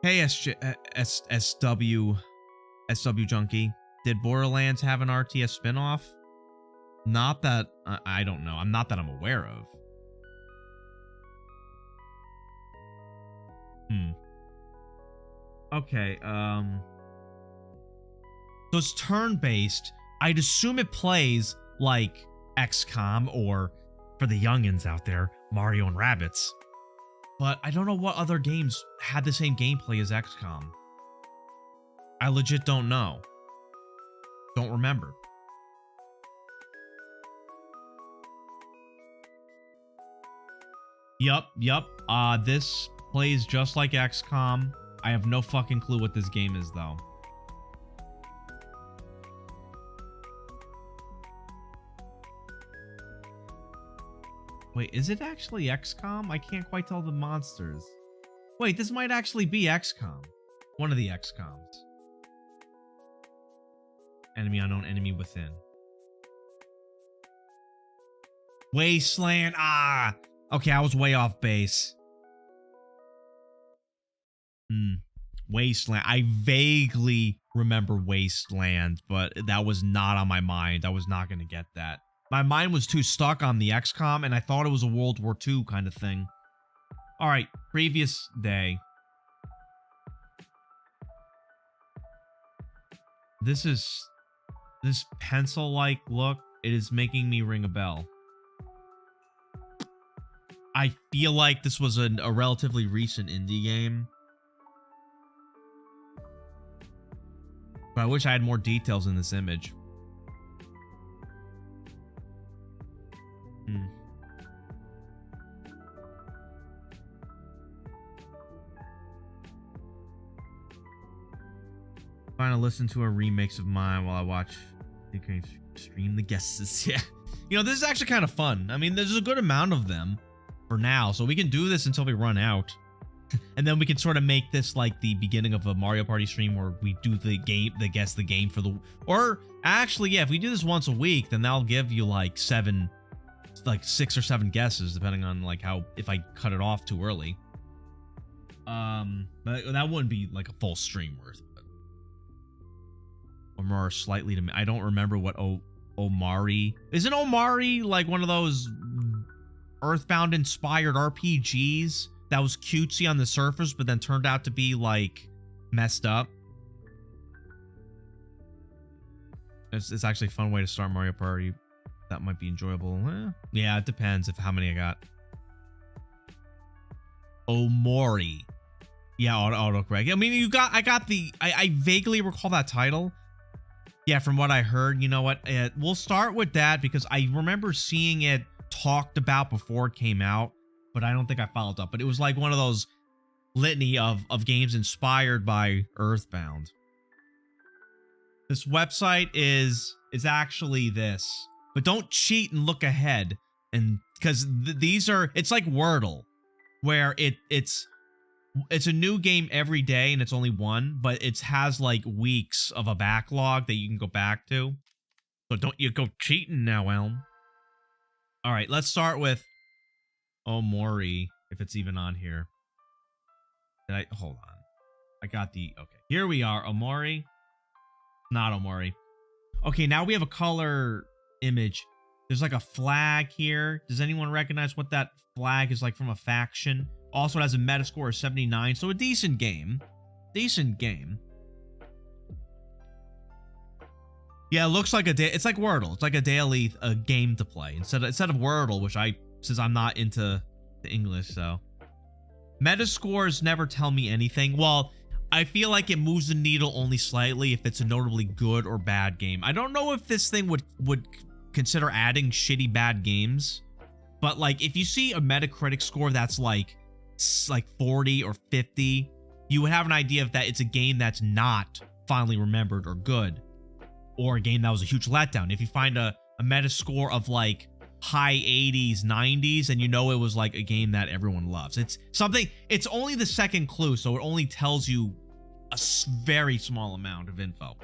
Hey, SW Junkie. Did Borderlands have an RTS spinoff? Not that I don't know. Not that I'm aware of. Okay, so it's turn-based. I'd assume it plays like XCOM or, for the youngins out there, Mario and Rabbids. But I don't know what other games had the same gameplay as XCOM. I legit don't know. Don't remember. Yup. This plays just like XCOM. I have no fucking clue what this game is, though. Wait, is it actually XCOM? I can't quite tell the monsters. Wait, this might actually be XCOM. One of the XCOMs. Enemy unknown, enemy within. Wasteland. Ah! Okay, I was way off base. Wasteland. I vaguely remember Wasteland, but that was not on my mind. I was not going to get that. My mind was too stuck on the XCOM, and I thought it was a World War II kind of thing. All right, previous day. This pencil-like look, it is making me ring a bell. I feel like this was a relatively recent indie game. But I wish I had more details in this image. Trying to listen to a remix of mine while I watch stream the guesses. Yeah. You know, this is actually kind of fun. I mean, there's a good amount of them for now, so we can do this until we run out. And then we can sort of make this like the beginning of a Mario Party stream where we do the guess the game for the, or actually, yeah, if we do this once a week, then that'll give you like 6 or 7 guesses, depending on like how, if I cut it off too early. But that wouldn't be like a full stream worth. Or more slightly to me. I don't remember what Omari. Isn't Omari like one of those Earthbound inspired RPGs that was cutesy on the surface, but then turned out to be like messed up? It's actually a fun way to start Mario Party. That might be enjoyable. Yeah, it depends if how many I got. Omori. Yeah, autocorrect. I mean, I vaguely recall that title. Yeah, from what I heard, you know what? We'll start with that because I remember seeing it talked about before it came out, but I don't think I followed up. But it was like one of those litany of games inspired by Earthbound. This website is actually this, but don't cheat and look ahead, and because these are, it's like Wordle, where it's a new game every day and it's only one, but it has like weeks of a backlog that you can go back to. So don't you go cheating now, Elm. All right, let's start with Omori, if it's even on here. Hold on. I got the, okay. Here we are, Omori. Not Omori. Okay, now we have a color image. There's like a flag here. Does anyone recognize what that flag is like from a faction? Also, it has a Metascore of 79, so a decent game. Decent game. Yeah, it looks like it's like Wordle. It's like a daily game to play instead of Wordle, which since I'm not into the English, so. Metascores never tell me anything. Well, I feel like it moves the needle only slightly if it's a notably good or bad game. I don't know if this thing would consider adding shitty bad games, but like if you see a Metacritic score that's like 40 or 50, you would have an idea of that it's a game that's not fondly remembered or good, or a game that was a huge letdown. If you find a Metascore of like high 80s, 90s, and you know it was like a game that everyone loves. It's only the second clue, so it only tells you a very small amount of info.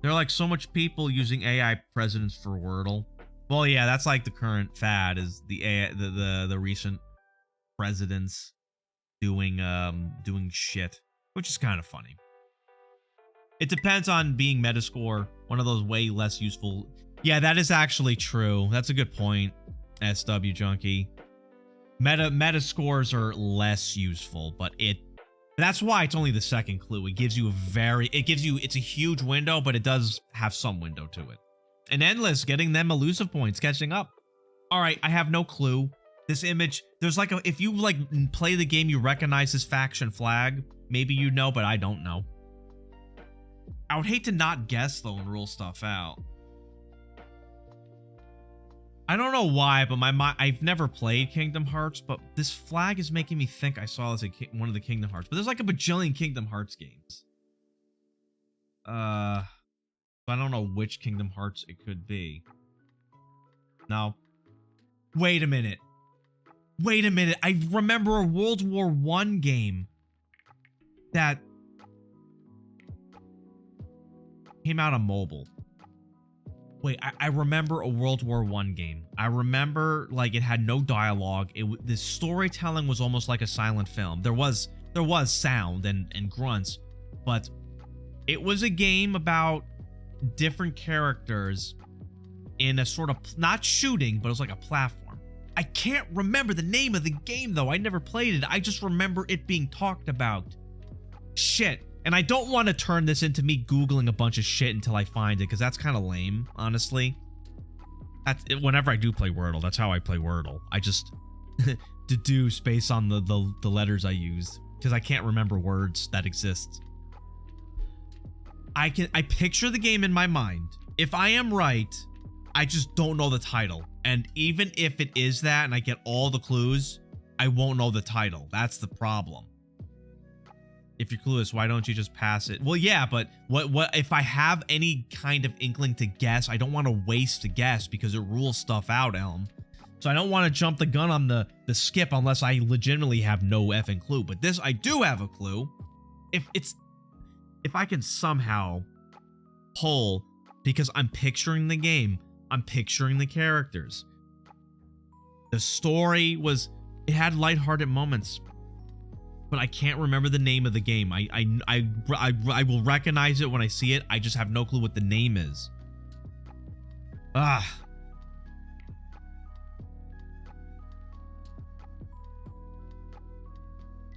There are like so much people using AI presidents for Wordle. Well, yeah, that's like the current fad is the AI, the recent presidents doing shit, which is kind of funny. It depends on being Metascore, one of those way less useful. Yeah, that is actually true. That's a good point, SW Junkie. Metascores are less useful, but that's why it's only the second clue. It gives you it's a huge window, but it does have some window to it. And Endless getting them elusive points, catching up. All right, I have no clue. This image, there's like if you like play the game, you recognize this faction flag. Maybe you know, but I don't know. I would hate to not guess though and rule stuff out. I don't know why, but I've never played Kingdom Hearts, but this flag is making me think I saw this at one of the Kingdom Hearts. But there's like a bajillion Kingdom Hearts games. I don't know which Kingdom Hearts it could be. No. Wait a minute. Wait a minute. I remember a World War I game that came out on mobile. Wait, I remember a World War I game. I remember like it had no dialogue. The storytelling was almost like a silent film. There was sound and grunts, but it was a game about different characters in a sort of not shooting, but it was like a platform. I can't remember the name of the game though. I never played it. I just remember it being talked about. Shit. And I don't want to turn this into me Googling a bunch of shit until I find it, because that's kind of lame, honestly. Whenever I do play Wordle, that's how I play Wordle. I just deduce based on the letters I used, because I can't remember words that exist. I picture the game in my mind. If I am right, I just don't know the title. And even if it is that and I get all the clues, I won't know the title. That's the problem. If you're clueless, why don't you just pass it? Well, yeah, but what if I have any kind of inkling to guess? I don't want to waste a guess because it rules stuff out, Elm. So I don't want to jump the gun on the skip unless I legitimately have no effing clue. But this, I do have a clue. If I can somehow pull, because I'm picturing the game, I'm picturing the characters. The story it had lighthearted moments, but I can't remember the name of the game. I will recognize it when I see it. I just have no clue what the name is. Ah.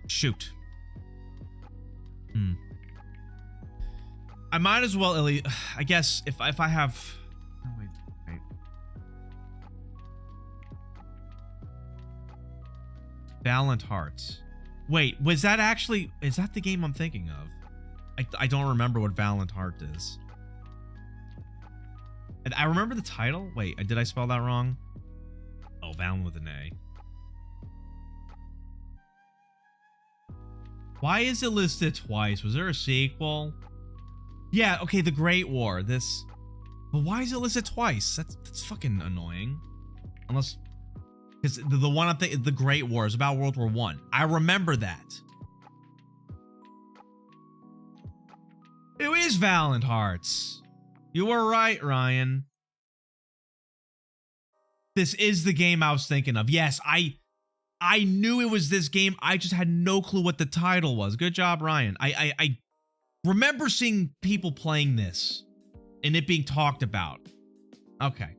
Shoot. I might as well, I guess, if I have... Oh, wait. Valiant Hearts. Wait, is that the game I'm thinking of? I don't remember what Valiant Heart is. And I remember the title. Wait, did I spell that wrong? Oh, Valiant with an A. Why is it listed twice? Was there a sequel? Yeah, okay, The Great War. But why is it listed twice? That's fucking annoying. Unless... Because the one I'm thinking, The Great War, is about World War I. I remember that. It is Valiant Hearts. You were right, Ryan. This is the game I was thinking of. Yes, I knew it was this game. I just had no clue what the title was. Good job, Ryan. I remember seeing people playing this and it being talked about. Okay.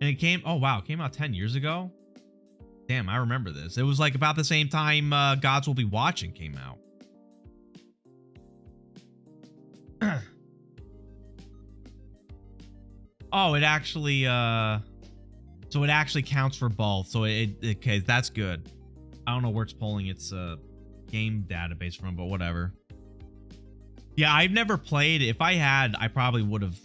And it came, oh wow, it came out 10 years ago? Damn, I remember this. It was like about the same time Gods Will Be Watching came out. Oh, it actually, so it actually counts for both. So okay, that's good. I don't know where it's pulling its game database from, but whatever. Yeah, I've never played. If I had, I probably would have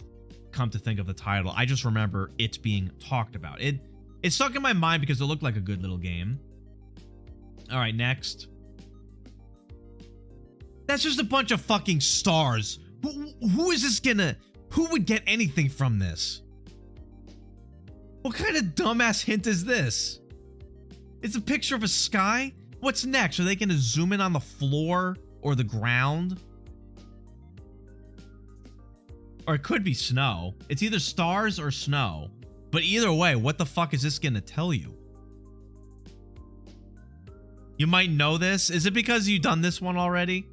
come to think of the title. I just remember it being talked about. It stuck in my mind because it looked like a good little game. All right, next. That's just a bunch of fucking stars. Who is this gonna... Who would get anything from this? What kind of dumbass hint is this? It's a picture of a sky? What's next? Are they gonna zoom in on the floor or the ground? Or it could be snow. It's either stars or snow. But either way, what the fuck is this gonna tell you? You might know this. Is it because you've done this one already?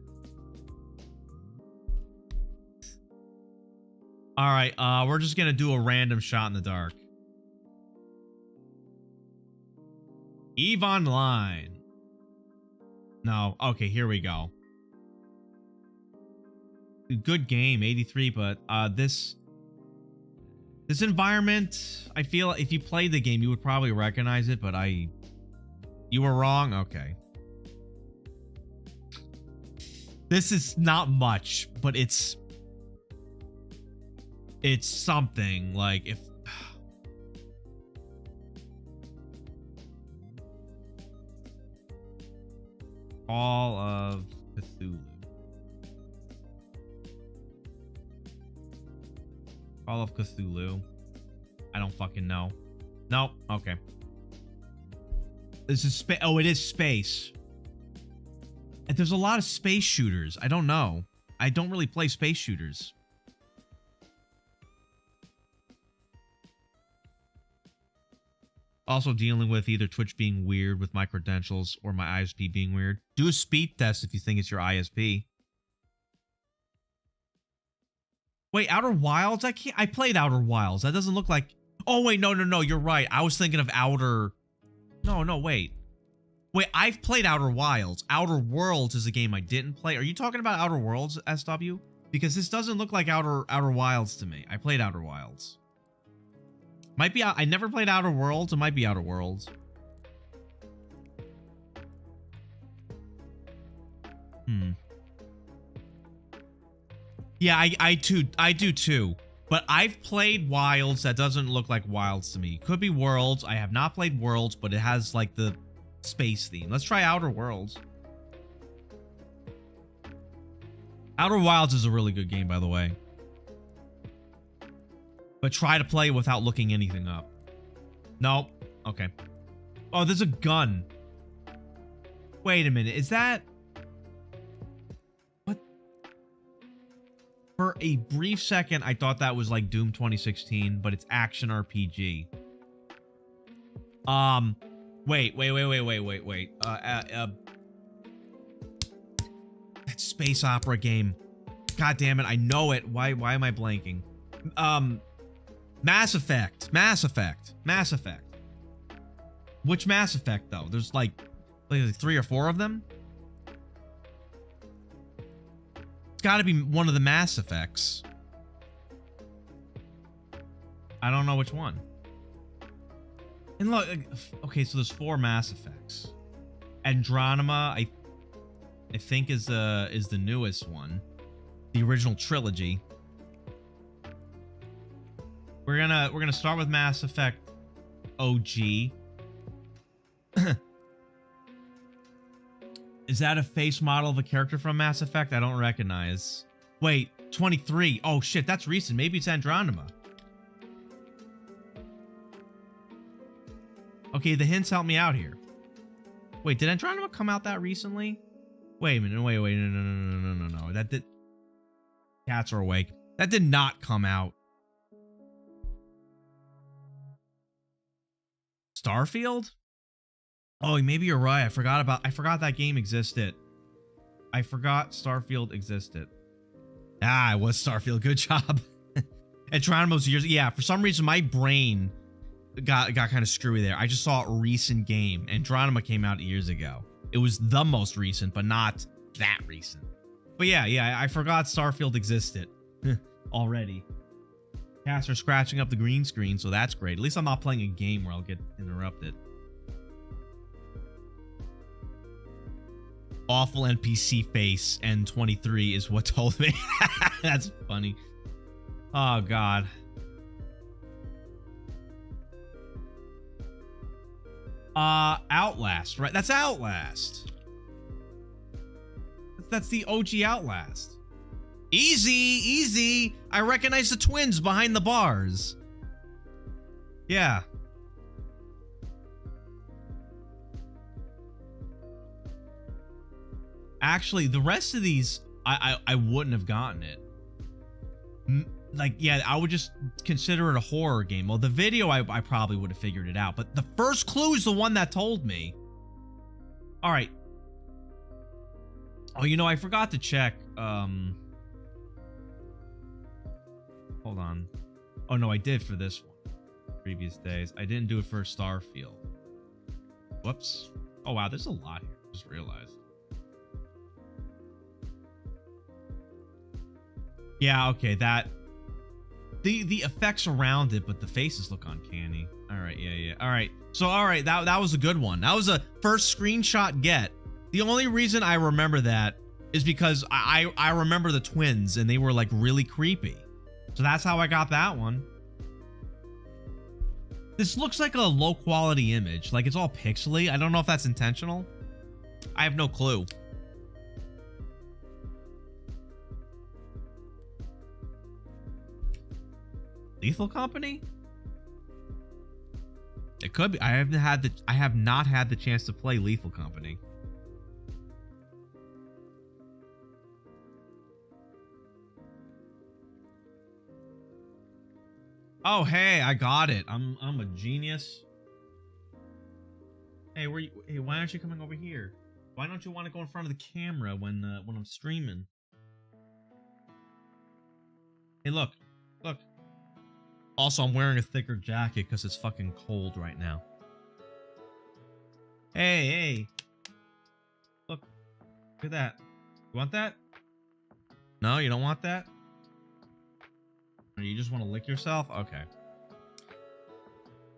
All right, we're just gonna do a random shot in the dark. EVE Online. No, okay, here we go. Good game, 83, but this environment, I feel if you played the game, you would probably recognize it, but you were wrong. Okay. This is not much, but it's something. Like if Call of Cthulhu. Call of Cthulhu. I don't fucking know. Nope. Okay. This is space. Oh, it is space. And there's a lot of space shooters. I don't know. I don't really play space shooters. Also dealing with either Twitch being weird with my credentials or my ISP being weird. Do a speed test if you think it's your ISP. Wait, Outer Wilds? I played Outer Wilds. That doesn't look like... Oh, wait, no. You're right. I was thinking of Outer... No, wait. Wait, I've played Outer Wilds. Outer Worlds is a game I didn't play. Are you talking about Outer Worlds, SW? Because this doesn't look like Outer Wilds to me. I played Outer Wilds. Might be... I never played Outer Worlds. It might be Outer Worlds. Yeah, I do too. But I've played Wilds. That doesn't look like Wilds to me. Could be Worlds. I have not played Worlds, but it has like the space theme. Let's try Outer Worlds. Outer Wilds is a really good game, by the way. But try to play without looking anything up. Nope. Okay. Oh, there's a gun. Wait a minute. Is that... What? For a brief second, I thought that was like Doom 2016, but it's action RPG. Wait. That space opera game. God damn it. I know it. Why am I blanking? Mass Effect. Which Mass Effect though? There's like 3 or 4 of them. It's got to be one of the Mass Effects. I don't know which one. And look, okay, so there's 4 Mass Effects. Andromeda, I think is the newest one. The original trilogy. We're gonna start with Mass Effect OG. Is that a face model of a character from Mass Effect? I don't recognize. Wait, 23. Oh shit, that's recent. Maybe it's Andromeda. Okay, the hints help me out here. Wait, did Andromeda come out that recently? Wait a minute. Wait. No. That did. Cats are awake. That did not come out. Starfield? Oh, maybe you're right. I forgot that game existed. I forgot Starfield existed. Ah, it was Starfield. Good job. And Geronimo's years. Yeah, for some reason my brain got kind of screwy there. I just saw a recent game, and Geronimo came out years ago. It was the most recent, but not that recent. But yeah, I forgot Starfield existed already. Cats are scratching up the green screen, so that's great. At least I'm not playing a game where I'll get interrupted. Awful NPC face N23 is what told me. That's funny. Oh, God. Outlast, right? That's Outlast. That's the OG Outlast. Easy. I recognize the twins behind the bars. Yeah. Actually, the rest of these, I wouldn't have gotten it. Like, yeah, I would just consider it a horror game. Well, the video, I probably would have figured it out. But the first clue is the one that told me. All right. Oh, you know, I forgot to check. Hold on. Oh, no, I did for this one. Previous days. I didn't do it for Starfield. Whoops. Oh, wow, there's a lot here. Just realized. Yeah, okay, that... The effects around it, but the faces look uncanny. All right, yeah. All right. So, all right, that was a good one. That was a first screenshot get. The only reason I remember that is because I remember the twins, and they were, like, really creepy. So that's how I got that one. This looks like a low-quality image. Like, it's all pixely. I don't know if that's intentional. I have no clue. Lethal Company? It could be. I have not had the chance to play Lethal Company. Oh, hey, I got it. I'm a genius. Hey, why aren't you coming over here? Why don't you want to go in front of the camera when I'm streaming? Hey, look. Also, I'm wearing a thicker jacket because it's fucking cold right now. Hey. Look at that. You want that? No, you don't want that? Or you just want to lick yourself? Okay.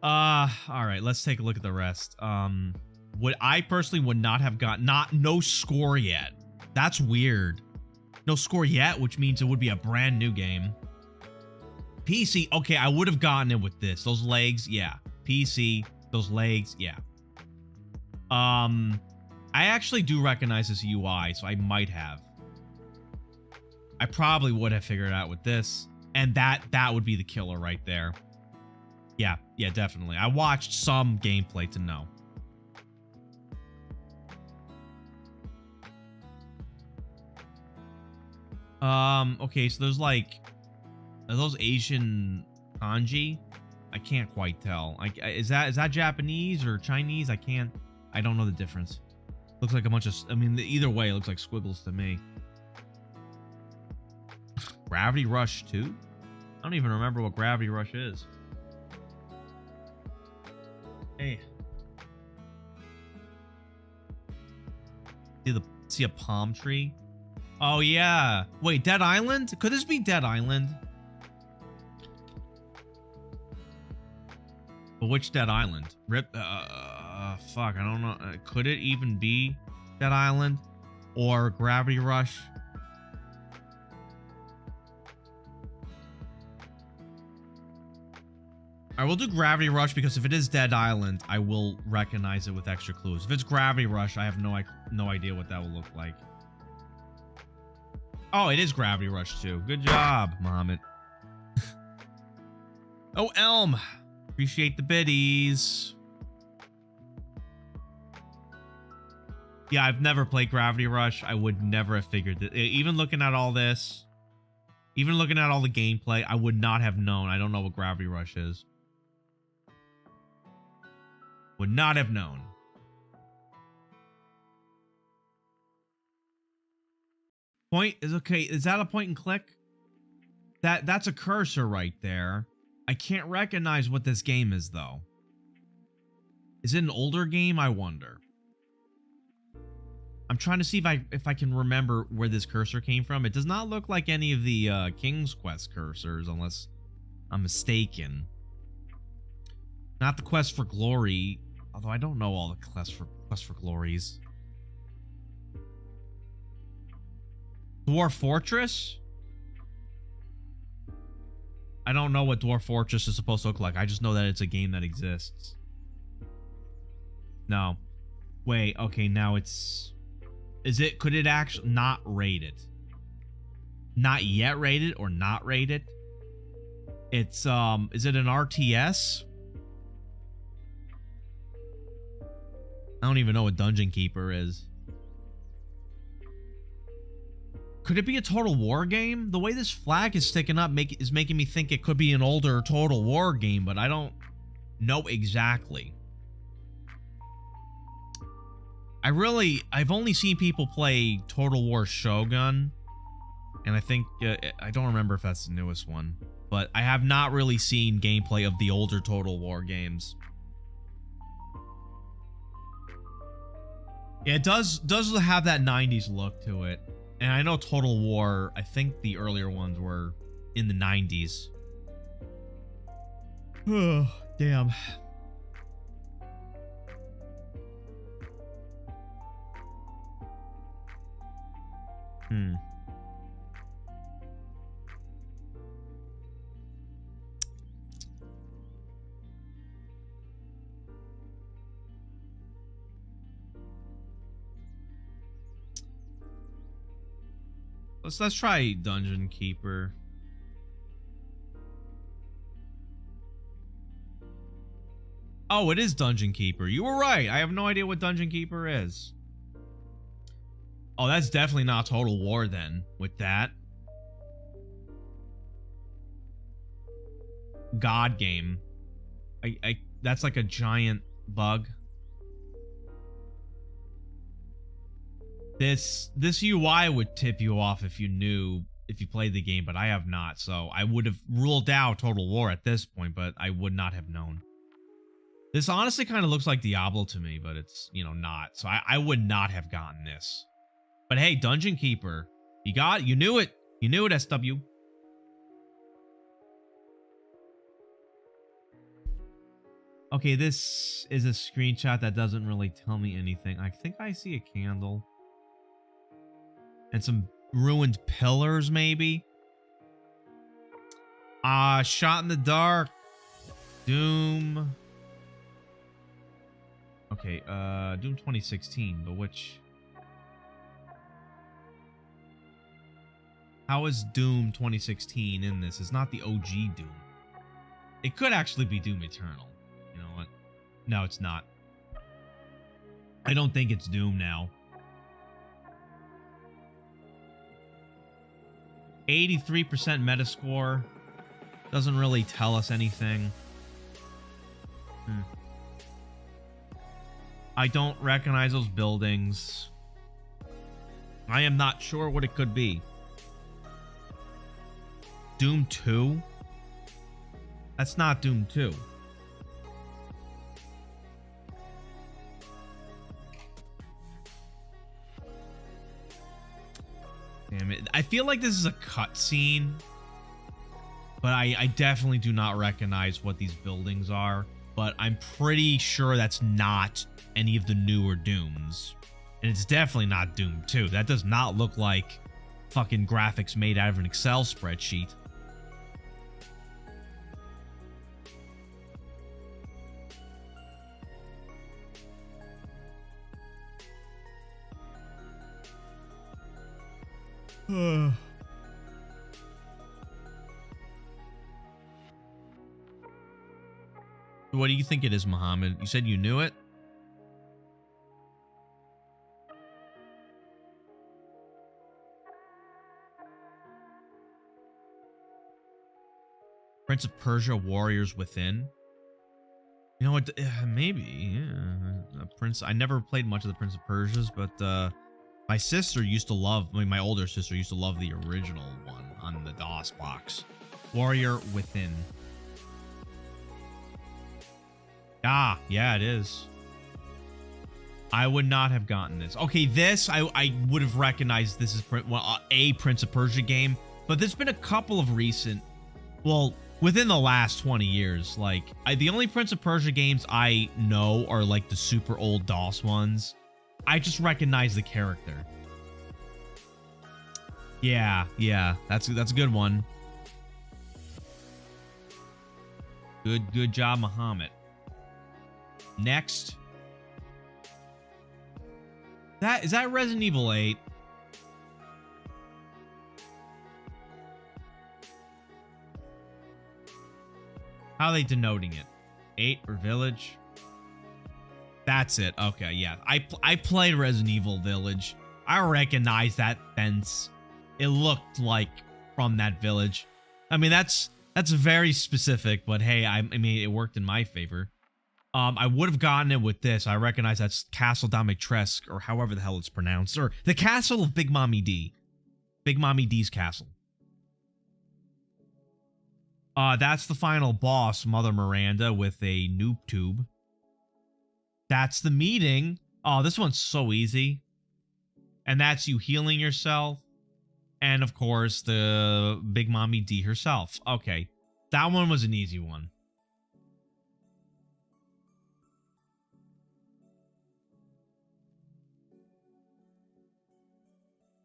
All right, let's take a look at the rest. I personally would not have got no score yet. That's weird. No score yet, which means it would be a brand new game. PC, okay, I would have gotten it with this. Those legs, yeah. PC, those legs, yeah. I actually do recognize this UI, so I might have. I probably would have figured it out with this. And that would be the killer right there. Yeah, definitely. I watched some gameplay to know. Okay, so there's like... Are those Asian kanji? I can't quite tell. Is that Japanese or Chinese? I don't know the difference. Looks like a bunch of... I mean, either way, it looks like squiggles to me. Gravity Rush 2? I don't even remember what Gravity Rush is. Hey. See a palm tree? Oh, yeah. Wait, Dead Island? Could this be Dead Island? But which Dead Island? Fuck, I don't know. Could it even be Dead Island? Or Gravity Rush? I will do Gravity Rush because if it is Dead Island, I will recognize it with extra clues. If it's Gravity Rush, I have no idea what that will look like. Oh, it is Gravity Rush 2. Good job, Mohammed. Oh, Elm. Appreciate the biddies. Yeah, I've never played Gravity Rush. I would never have figured that. Even looking at all this, even looking at all the gameplay, I would not have known. I don't know what Gravity Rush is. Would not have known. Point is okay. Is that a point and click? That's a cursor right there. I can't recognize what this game is though. Is it an older game? I wonder. I'm trying to see if I can remember where this cursor came from. It does not look like any of the King's Quest cursors, unless I'm mistaken. Not the Quest for Glory, although I don't know all the Quest for Glories. Dwarf Fortress? I don't know what Dwarf Fortress is supposed to look like. I just know that it's a game that exists. No. Wait, okay, now it's... could it actually not rate it? Not yet rated or not rated? It's, is it an RTS? I don't even know what Dungeon Keeper is. Could it be a Total War game? The way this flag is sticking up is making me think it could be an older Total War game, but I don't know exactly. I've only seen people play Total War Shogun, and I think, I don't remember if that's the newest one, but I have not really seen gameplay of the older Total War games. Yeah, it does have that 90s look to it. And I know Total War, I think the earlier ones were in the 90s. Oh, damn. Let's try Dungeon Keeper. Oh, it is Dungeon Keeper. You were right. I have no idea what Dungeon Keeper is. Oh, that's definitely not Total War then, with that. God game. That's like a giant bug. This UI would tip you off if you played the game, but I have not, so I would have ruled out Total War at this point, but I would not have known. This honestly kind of looks like Diablo to me, but it's, you know, not. So I would not have gotten this. But hey, Dungeon Keeper, you knew it. You knew it, SW. Okay, this is a screenshot that doesn't really tell me anything. I think I see a candle. And some ruined pillars, maybe? Shot in the Dark. Doom. Okay, Doom 2016, but which... How is Doom 2016 in this? It's not the OG Doom. It could actually be Doom Eternal. You know what? No, it's not. I don't think it's Doom now. 83% Metascore. Doesn't really tell us anything. I don't recognize those buildings. I am not sure what it could be. Doom 2? That's not Doom 2. Damn it. I feel like this is a cutscene, but I definitely do not recognize what these buildings are, but I'm pretty sure that's not any of the newer Dooms. And it's definitely not Doom 2. That does not look like fucking graphics made out of an Excel spreadsheet. What do you think it is, Muhammad? You said you knew it? Prince of Persia: Warriors Within. You know what? Maybe. Yeah. Prince. I never played much of the Prince of Persias, but my sister used to love. I mean, my older sister used to love the original one on the DOS box. Warrior Within. Ah, yeah, it is. I would not have gotten this. Okay, this I would have recognized. This is a Prince of Persia game, but there's been a couple of recent. Well, within the last 20 years, like the only Prince of Persia games I know are like the super old DOS ones. I just recognize the character. Yeah, that's a good one. Good job, Muhammad. Next. Is that Resident Evil 8? How are they denoting it? 8 or Village? That's it. Okay, yeah. I played Resident Evil Village. I recognize that fence. It looked like from that village. I mean, that's very specific, but hey, I mean, it worked in my favor. I would have gotten it with this. I recognize that's Castle Dimitrescu, or however the hell it's pronounced, or the Castle of Big Mommy D. Big Mommy D's castle. That's the final boss, Mother Miranda, with a noob tube. That's the meeting. Oh, this one's so easy. And that's you healing yourself. And of course, the Big Mommy D herself. Okay, that one was an easy one.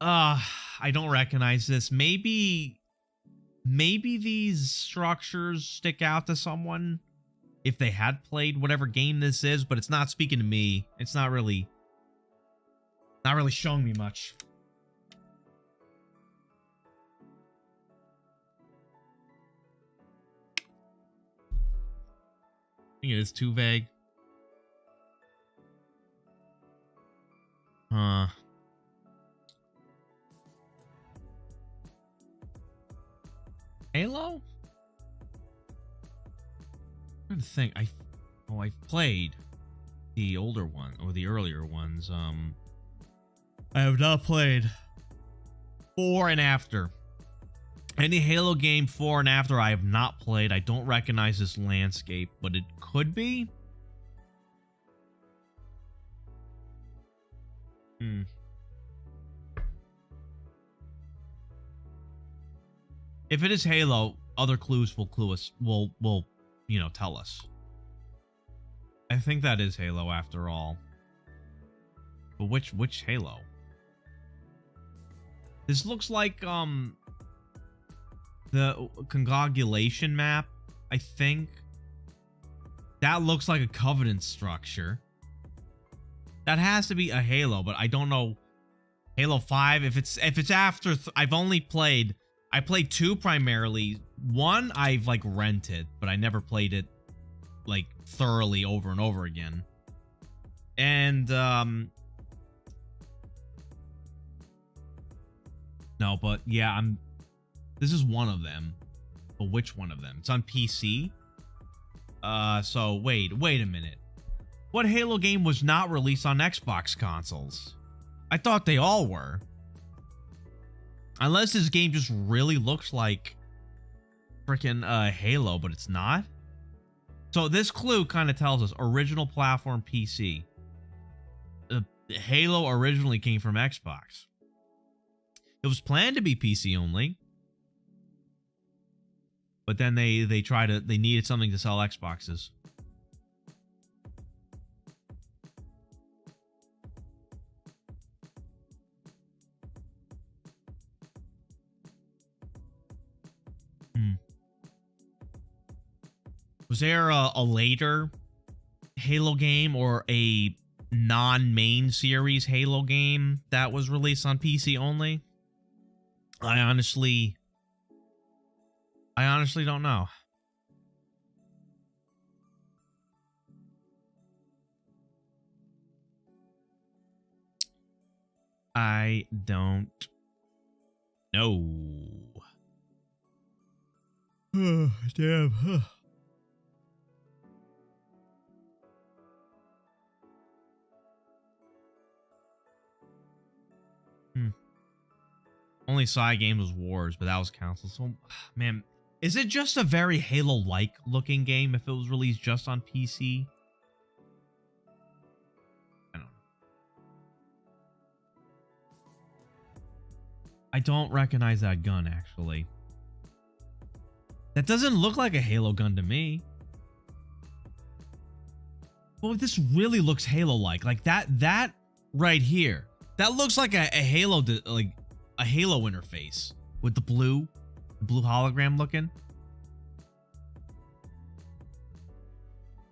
I don't recognize this. Maybe these structures stick out to someone if they had played whatever game this is, but it's not speaking to me. It's not really showing me much. I think it is too vague. Halo? I'm trying to think. I played the older one or the earlier ones. I have not played 4 and after. Any Halo game 4 and after I have not played. I don't recognize this landscape, but it could be. If it is Halo, other clues will clue us. Will you know, tell us. I think that is Halo after all. But which Halo? This looks like the Congratulation map, I think. That looks like a Covenant structure. That has to be a Halo, but I don't know. Halo 5, if it's after I've only played. I played 2 primarily. 1 I've like rented, but I never played it like thoroughly over and over again. And no, but yeah, this is one of them. But which one of them? It's on PC. So wait a minute. What Halo game was not released on Xbox consoles? I thought they all were. Unless this game just really looks like freaking Halo, but it's not. So this clue kind of tells us original platform PC. Halo originally came from Xbox. It was planned to be PC only. But then they needed something to sell Xboxes. Was there a later Halo game or a non-main series Halo game that was released on PC only? I honestly don't know. I don't know. Damn. Only side game was Wars, but that was canceled. So, man, is it just a very Halo-like looking game if it was released just on PC? I don't know. I don't recognize that gun, actually. That doesn't look like a Halo gun to me. Well, this really looks Halo-like. Like that right here. That looks like a Halo, like a Halo interface with the blue hologram looking.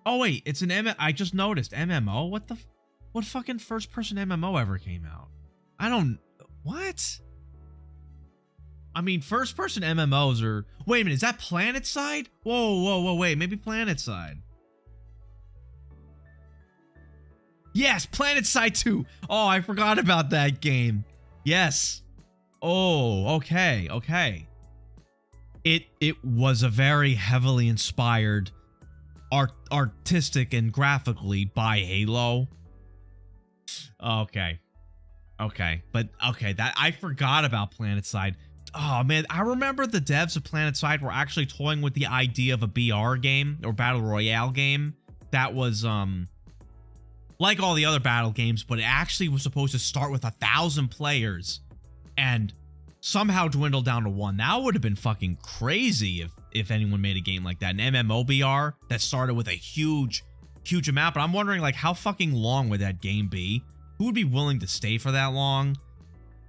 Oh wait, it's an I just noticed MMO. What fucking first-person MMO ever came out? I don't. What? I mean, first-person MMOs are. Wait a minute, is that PlanetSide? Whoa, wait, maybe PlanetSide. Yes, PlanetSide 2. Oh, I forgot about that game. Yes. Oh, okay. It was a very heavily inspired, artistic and graphically by Halo. Okay, but that I forgot about PlanetSide. Oh man, I remember the devs of PlanetSide were actually toying with the idea of a BR game or battle royale game that was like all the other battle games, but it actually was supposed to start with 1,000 players and somehow dwindle down to 1. That would have been fucking crazy if anyone made a game like that. An MMOBR that started with a huge amount. But I'm wondering, like, how fucking long would that game be? Who would be willing to stay for that long?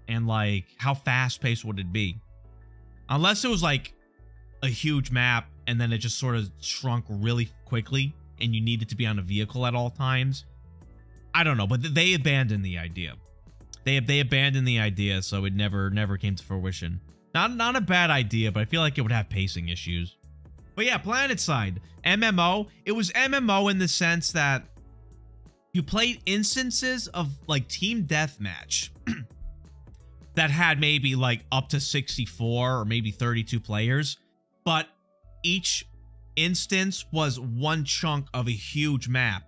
And, like, how fast-paced would it be? Unless it was, like, a huge map and then it just sort of shrunk really quickly and you needed to be on a vehicle at all times. I don't know, but they abandoned the idea. They abandoned the idea, so it never came to fruition. Not a bad idea, but I feel like it would have pacing issues. But yeah, PlanetSide, MMO. It was MMO in the sense that you played instances of like team deathmatch that had maybe like up to 64 or maybe 32 players, but each instance was one chunk of a huge map.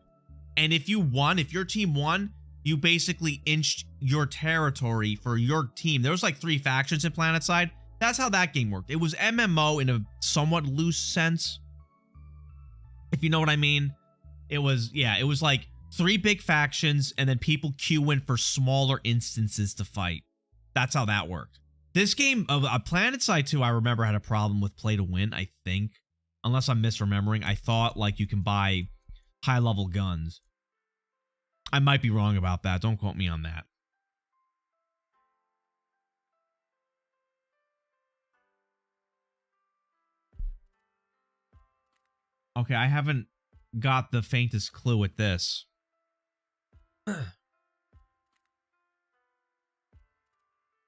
And if your team won, you basically inched your territory for your team. There was like 3 factions in PlanetSide. That's how that game worked. It was MMO in a somewhat loose sense, if you know what I mean. It was like 3 big factions and then people queue in for smaller instances to fight. That's how that worked. This game of PlanetSide 2, I remember, had a problem with play to win, I think. Unless I'm misremembering. I thought like you can buy high-level guns. I might be wrong about that. Don't quote me on that. Okay, I haven't got the faintest clue with this.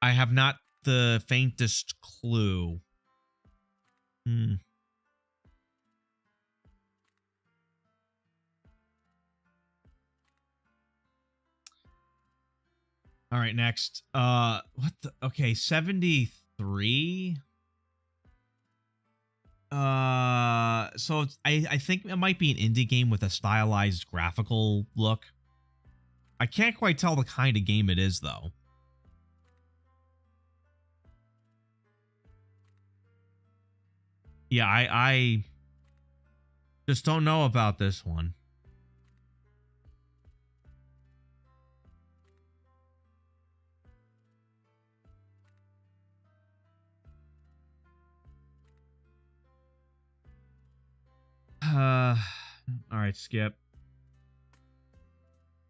I have not the faintest clue. All right, next. What the? Okay, 73. So I think it might be an indie game with a stylized graphical look. I can't quite tell the kind of game it is, though. Yeah, I just don't know about this one. All right, skip.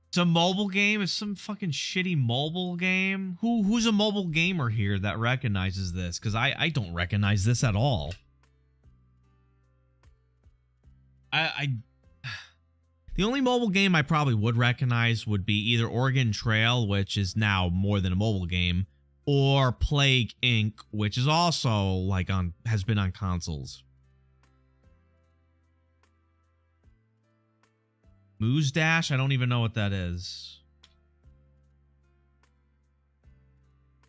It's a mobile game. It's some fucking shitty mobile game. Who's a mobile gamer here that recognizes this? Because I don't recognize this at all. The only mobile game I probably would recognize would be either Oregon Trail, which is now more than a mobile game, or Plague Inc., which is also like has been on consoles. Moose Dash? I don't even know what that is.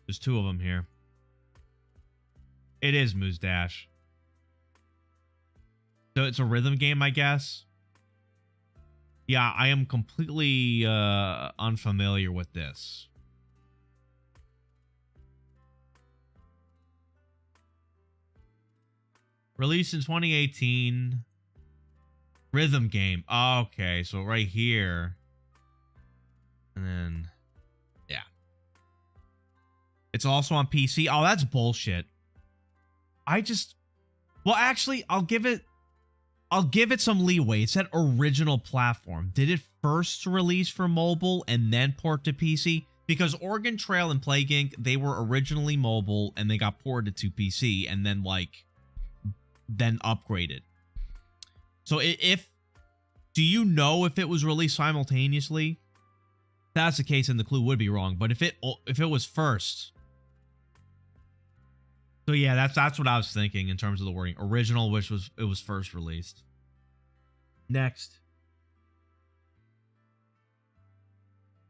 There's 2 of them here. It is Moose Dash. So it's a rhythm game, I guess. Yeah, I am completely unfamiliar with this. Released in 2018. Rhythm game. Okay, so right here. And then, yeah. It's also on PC. Oh, that's bullshit. Well, actually, I'll give it some leeway. It said original platform. Did it first release for mobile and then port to PC? Because Oregon Trail and Plague Inc., they were originally mobile and they got ported to PC and then then upgraded. So do you know if it was released simultaneously? If that's the case, then the clue would be wrong. But if it was first. So yeah, that's what I was thinking in terms of the wording. Original, which it was first released. Next.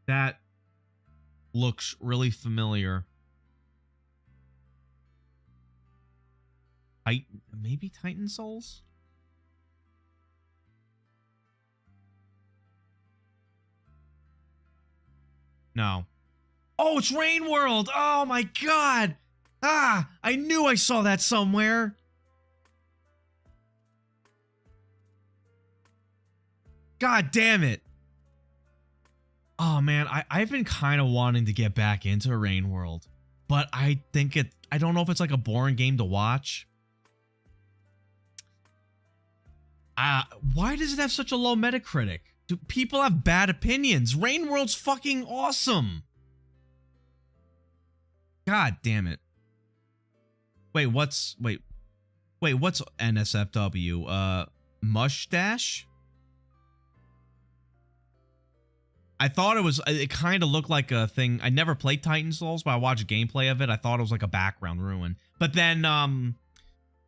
That looks really familiar. Maybe Titan Souls? No. Oh, it's Rain World! Oh my god! Ah, I knew I saw that somewhere. God damn it. Oh man, I've been kind of wanting to get back into Rain World, but I don't know if it's like a boring game to watch. Why does it have such a low Metacritic? Do people have bad opinions? Rain World's fucking awesome. God damn it. Wait, what's NSFW? Mustache? I thought it kind of looked like a thing. I never played Titan Souls, but I watched gameplay of it. I thought it was like a background ruin. But then,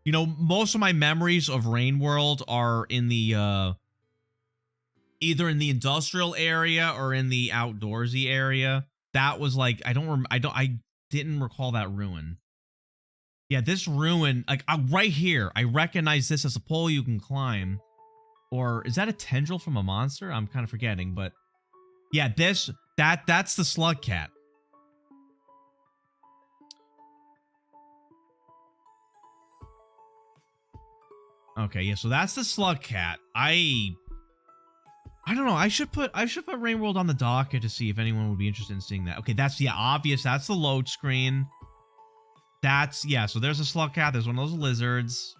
you know, most of my memories of Rain World are in the, either in the industrial area or in the outdoorsy area. That was like, I didn't recall that ruin. Yeah, this ruin, like right here, I recognize this as a pole you can climb. Or is that a tendril from a monster? I'm kind of forgetting, but yeah, that's the slug cat. Okay, yeah, so that's the slug cat. I don't know. I should put Rain World on the docket to see if anyone would be interested in seeing that. Okay, that's obvious. That's the load screen. So there's a slug cat. There's one of those lizards.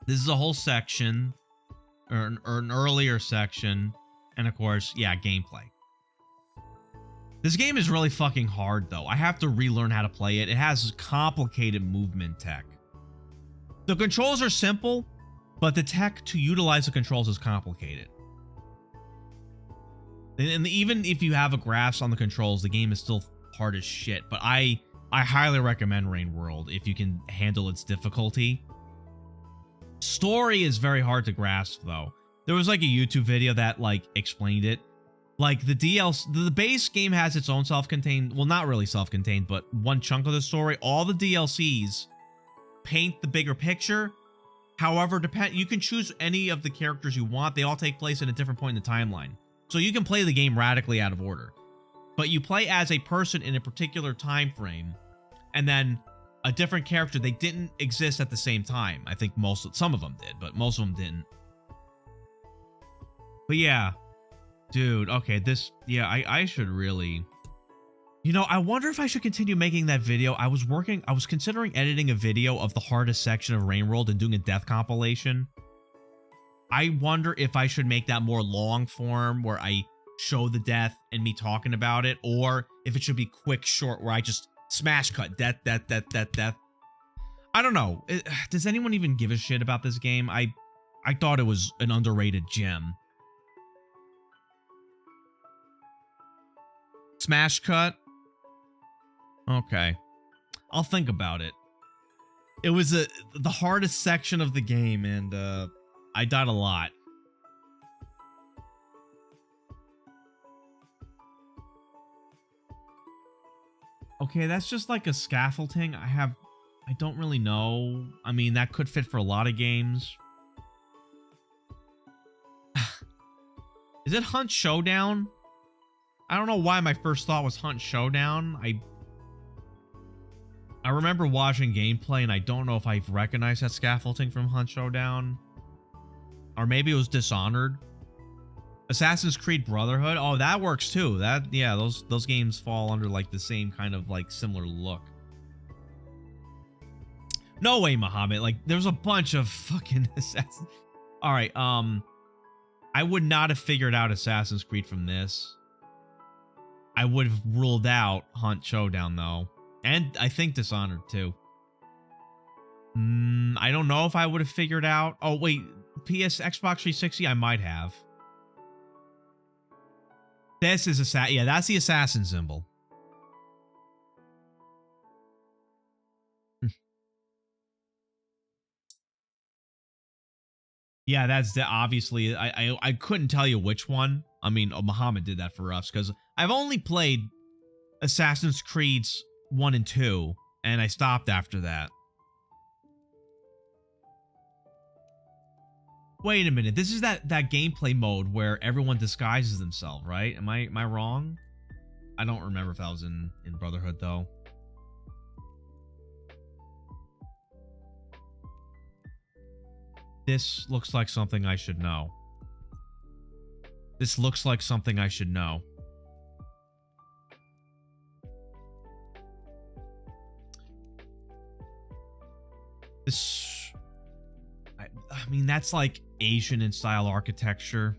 This is a whole section, or an earlier section, and of course, yeah, gameplay. This game is really fucking hard, though. I have to relearn how to play it. It has complicated movement tech. The controls are simple, but the tech to utilize the controls is complicated. And even if you have a grasp on the controls, the game is still hard as shit. But I highly recommend Rain World if you can handle its difficulty. Story is very hard to grasp, though. There was like a YouTube video that like explained it. Like the DLC, the base game has its own self-contained, well, not really self-contained, but one chunk of the story. All the DLCs paint the bigger picture. However, you can choose any of the characters you want. They all take place at a different point in the timeline. So you can play the game radically out of order. But you play as a person in a particular time frame, and then a different character. They didn't exist at the same time. I think some of them did, but most of them didn't. But yeah, dude, okay, I should really, you know, I wonder if I should continue making that video. I was considering editing a video of the hardest section of Rain World and doing a death compilation. I wonder if I should make that more long form where I show the death and me talking about it, or if it should be quick, short, where I just smash cut death. I don't know. Does anyone even give a shit about this game? I thought it was an underrated gem. Smash cut? Okay. I'll think about it. It was the hardest section of the game, and I died a lot. Okay, that's just like a scaffolding. I don't really know. I mean, that could fit for a lot of games. Is it Hunt Showdown? I don't know why my first thought was Hunt Showdown. I remember watching gameplay and I don't know if I recognized that scaffolding from Hunt Showdown. Or maybe it was Dishonored. Assassin's Creed Brotherhood. Oh, that works too. Yeah, those games fall under like the same kind of like similar look. No way, Muhammad. Like there's a bunch of fucking Assassins. All right, I would not have figured out Assassin's Creed from this. I would have ruled out Hunt Showdown though. And I think Dishonored too. I don't know if I would have figured out. Oh wait, Xbox 360 I might have. This is yeah, that's the assassin symbol. Yeah, that's obviously I couldn't tell you which one. I mean, Muhammad did that for us because I've only played Assassin's Creeds 1 and 2, and I stopped after that. Wait a minute, this is that gameplay mode where everyone disguises themselves, right? Am I wrong? I don't remember if that was in Brotherhood though. This looks like something I should know. This looks like something I should know. This, I mean, that's like Asian in style architecture.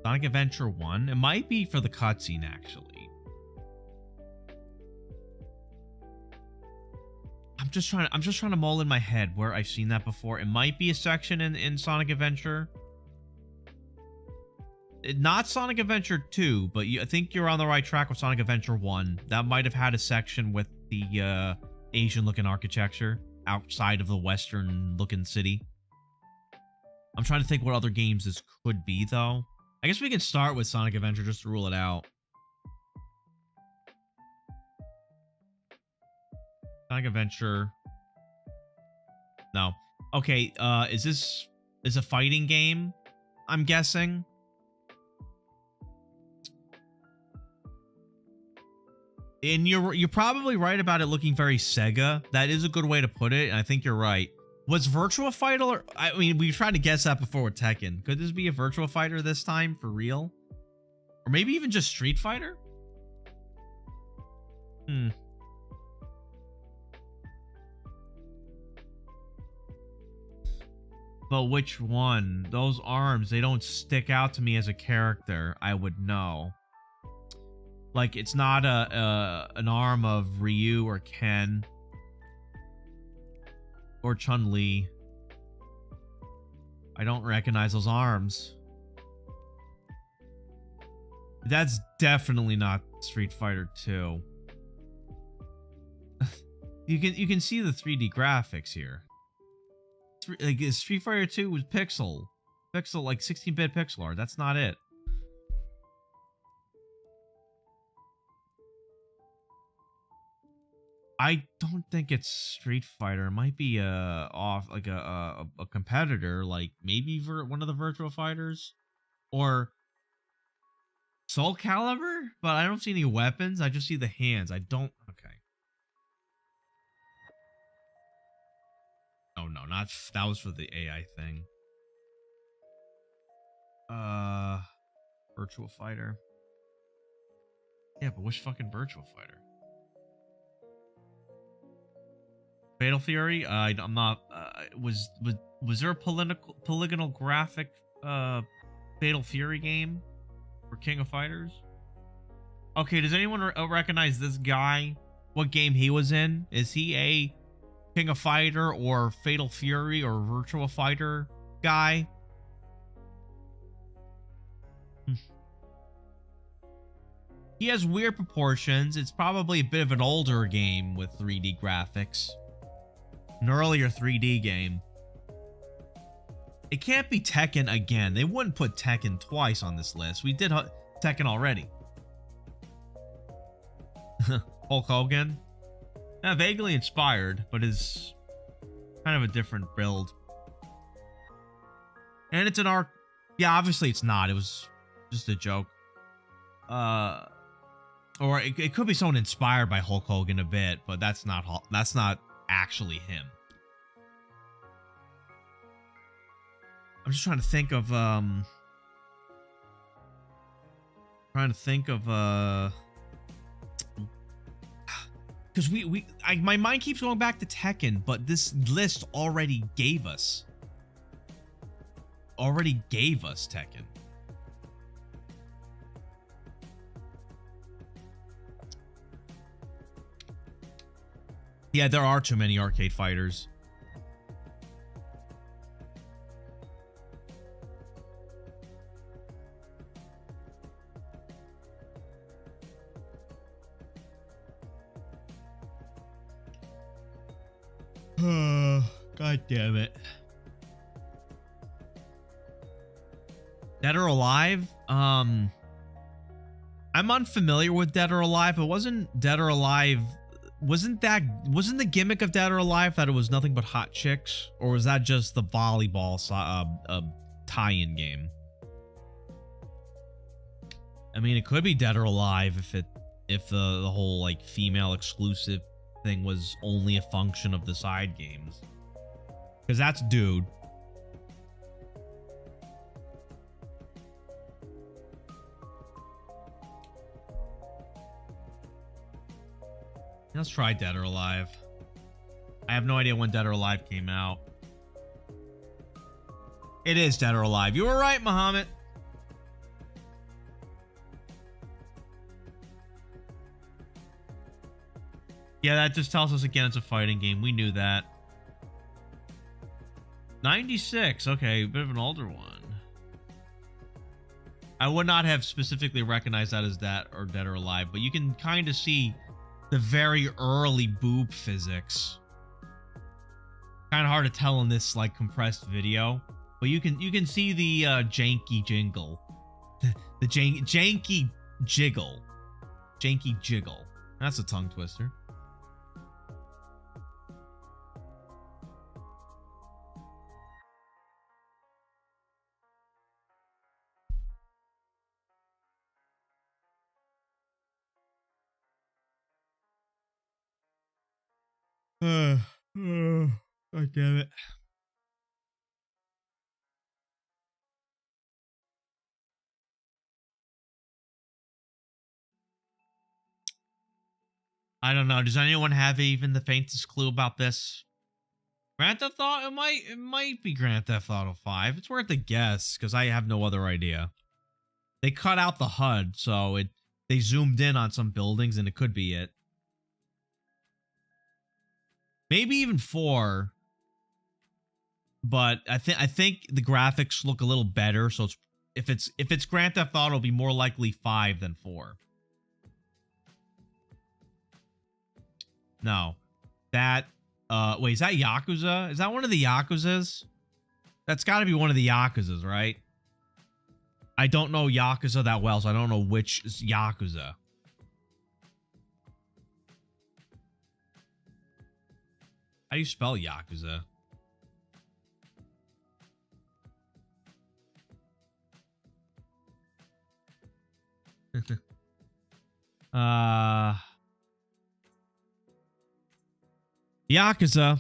Sonic Adventure 1. It might be for the cutscene, actually. I'm just trying to mull in my head where I've seen that before. It might be a section in Sonic Adventure. Not Sonic Adventure 2, but I think you're on the right track with Sonic Adventure 1. That might have had a section with the Asian-looking architecture outside of the Western-looking city. I'm trying to think what other games this could be, though. I guess we can start with Sonic Adventure just to rule it out. Sonic Adventure. No. Okay, is this a fighting game? I'm guessing. And you're probably right about it looking very Sega. That is a good way to put it, and I think you're right. Was Virtua Fighter? I mean, we tried to guess that before with Tekken. Could this be a Virtua Fighter this time for real? Or maybe even just Street Fighter? But which one? Those arms, they don't stick out to me as a character. I would know. Like, it's not an arm of Ryu or Ken. Or Chun-Li. I don't recognize those arms. That's definitely not Street Fighter 2. You can see the 3D graphics here. Like Street Fighter 2 was pixel like 16-bit pixel art. That's not it. I don't think it's Street Fighter. It might be a competitor, like maybe one of the Virtua Fighters or Soul Calibur, but I don't see any weapons. I just see the hands. I don't. Okay. Oh no, not that was for the AI thing. Virtua Fighter. Yeah, but which fucking Virtua Fighter? Fatal Fury? I'm not. Was there a polygonal graphic Fatal Fury game for King of Fighters? Okay, does anyone recognize this guy? What game he was in? Is he a King of Fighter or Fatal Fury or Virtua Fighter guy? He has weird proportions. It's probably a bit of an older game with 3D graphics. An earlier 3D game. It can't be Tekken again. They wouldn't put Tekken twice on this list. We did Tekken already. Hulk Hogan? Vaguely inspired, but is kind of a different build. And it's an Yeah, obviously it's not. It was just a joke. Or it could be someone inspired by Hulk Hogan a bit, but that's not actually him. I'm just trying to think of because my mind keeps going back to Tekken, but this list already gave us Tekken. Yeah, there are too many arcade fighters. God damn it. Dead or Alive? I'm unfamiliar with Dead or Alive, but wasn't Dead or Alive... Wasn't the gimmick of Dead or Alive that it was nothing but hot chicks? Or was that just the volleyball tie-in game? I mean, it could be Dead or Alive if the whole like female exclusive thing was only a function of the side games. Because that's dude. Let's try Dead or Alive. I have no idea when Dead or Alive came out. It is Dead or Alive. You were right, Muhammad. Yeah, that just tells us again it's a fighting game. We knew that. 96. Okay, a bit of an older one. I would not have specifically recognized that as that or Dead or Alive, but you can kind of see the very early boob physics. Kind of hard to tell in this like compressed video, but you can see the janky jingle, the janky jiggle, janky jiggle. That's a tongue twister. God damn it. I don't know. Does anyone have even the faintest clue about this? Grand Theft Auto? It might be Grand Theft Auto 5. It's worth a guess because I have no other idea. They cut out the HUD, so they zoomed in on some buildings, and it could be it. Maybe even 4. But I think the graphics look a little better, so if it's Grand Theft Auto, it'll be more likely 5 than 4. No. That wait, is that Yakuza? Is that one of the Yakuzas? That's got to be one of the Yakuzas, right? I don't know Yakuza that well, so I don't know which is Yakuza. How do you spell Yakuza? Yakuza.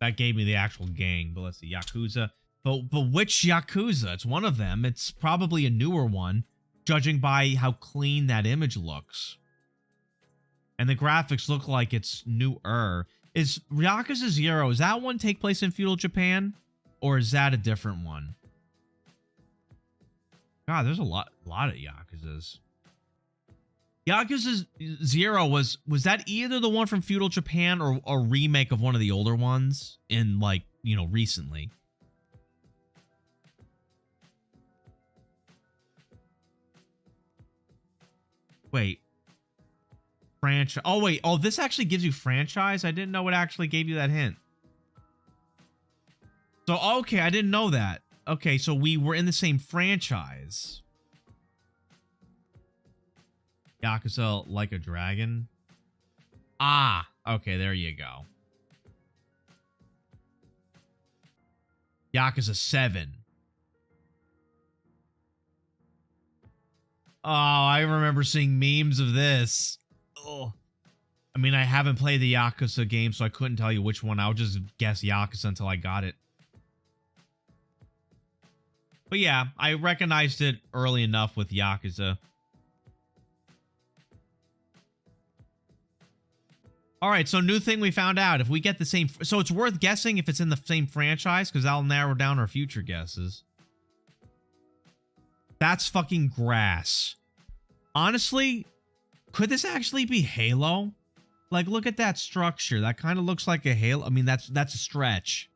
That gave me the actual gang, but let's see, Yakuza. But which Yakuza? It's one of them. It's probably a newer one, judging by how clean that image looks. And the graphics look like it's newer. Is Yakuza 0, does that one take place in feudal Japan? Or is that a different one? God, there's a lot of Yakuzas. Yakuza 0 was that either the one from feudal Japan or a remake of one of the older ones in, like, you know, recently? Wait. Franchise. Oh, wait. Oh, this actually gives you franchise? I didn't know it actually gave you that hint. So, okay, I didn't know that. Okay, so we were in the same franchise. Yakuza Like a Dragon. Ah, okay, there you go. Yakuza 7. Oh, I remember seeing memes of this. Oh. I mean, I haven't played the Yakuza game, so I couldn't tell you which one. I'll just guess Yakuza until I got it. But yeah, I recognized it early enough with Yakuza. All right, so new thing we found out. If we get the same... So it's worth guessing if it's in the same franchise, because that'll narrow down our future guesses. That's fucking grass. Honestly, could this actually be Halo? Like, look at that structure. That kind of looks like a Halo. I mean, that's a stretch.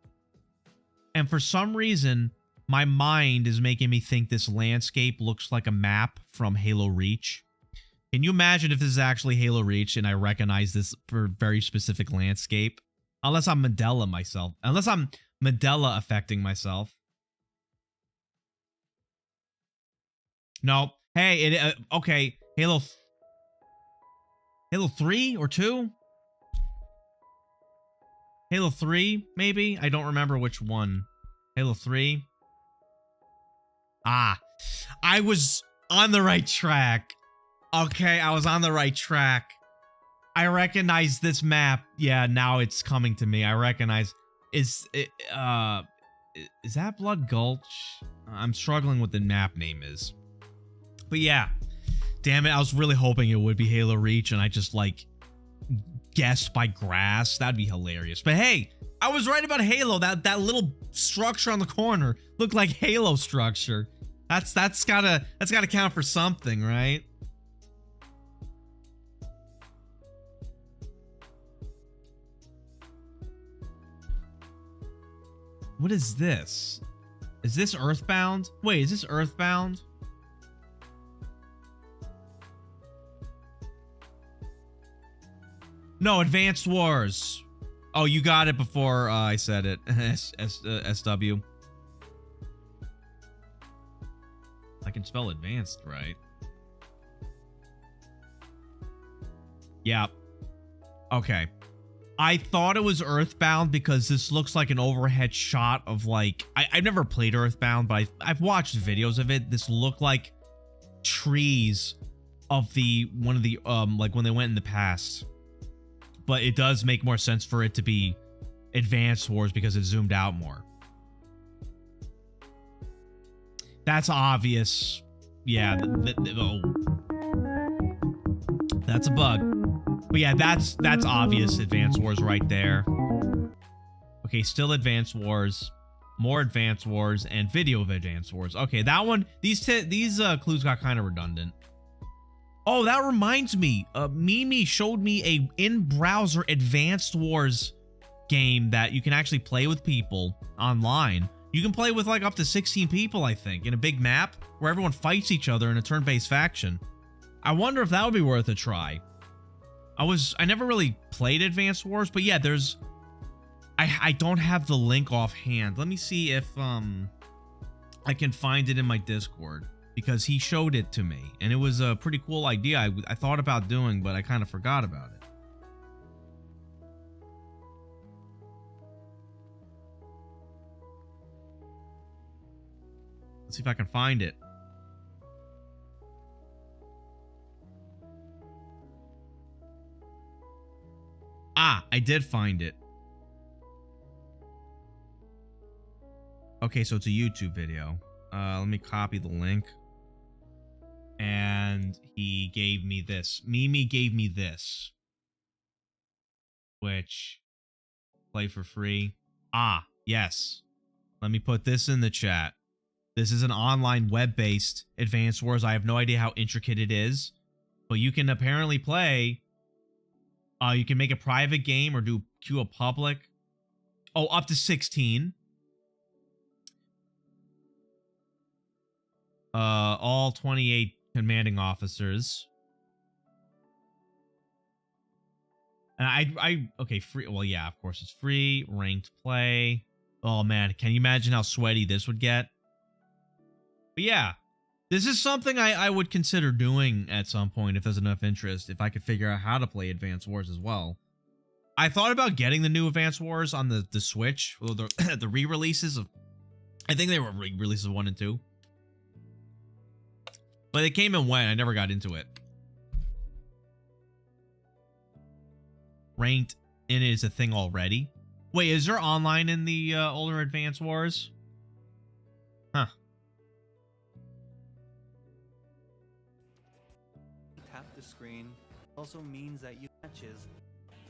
And for some reason, my mind is making me think this landscape looks like a map from Halo Reach. Can you imagine if this is actually Halo Reach and I recognize this for a very specific landscape? Unless I'm Mandela myself. Unless I'm Mandela affecting myself. No. Hey, okay. Halo 3 or 2? Halo 3, maybe? I don't remember which one. Halo 3? Ah. I was on the right track. Okay, I was on the right track. I recognize this map. Yeah, now it's coming to me. I recognize... Is that Blood Gulch? I'm struggling with the map name is. But yeah. Damn it, I was really hoping it would be Halo Reach and I just like guessed by grass. That'd be hilarious. But hey, I was right about Halo. That little structure on the corner looked like Halo structure. That's gotta count for something, right? What is this? Is this Earthbound? Wait, is this Earthbound? No, Advanced Wars. Oh, you got it before I said it. SW. I can spell advanced, right? Yeah. Okay. I thought it was Earthbound because this looks like an overhead shot of like... I've never played Earthbound, but I've watched videos of it. This looked like trees of one of the like when they went in the past. But it does make more sense for it to be Advanced Wars because it zoomed out more. That's obvious. Yeah, oh. That's a bug. But yeah, that's obvious Advanced Wars right there. Okay, still Advanced Wars, more Advanced Wars, and video of Advanced Wars. Okay, that one, these clues got kind of redundant. Oh, that reminds me. Mimi showed me a in-browser Advanced Wars game that you can actually play with people online. You can play with like up to 16 people, I think, in a big map where everyone fights each other in a turn-based faction. I wonder if that would be worth a try. I never really played Advanced Wars, but yeah, I don't have the link offhand. Let me see if I can find it in my Discord because he showed it to me and it was a pretty cool idea I thought about doing, but I kind of forgot about it. Let's see if I can find it. Ah, I did find it. Okay, so it's a YouTube video. Let me copy the link. And he gave me this. Mimi gave me this. Which, play for free. Ah, yes. Let me put this in the chat. This is an online web-based Advanced Wars. I have no idea how intricate it is. But you can apparently play... you can make a private game or do queue a public. Oh, up to 16. All 28 commanding officers. And okay, free. Well, yeah, of course it's free. Ranked play. Oh man, can you imagine how sweaty this would get? But yeah, this is something I would consider doing at some point if there's enough interest, if I could figure out how to play Advanced Wars as well. I thought about getting the new Advanced Wars on the Switch, or the re-releases of I think they were releases 1 and 2. But they came and went. I never got into it. Ranked in is a thing already. Wait, is there online in the older Advance Wars? Huh. Tap the screen also means that you matches,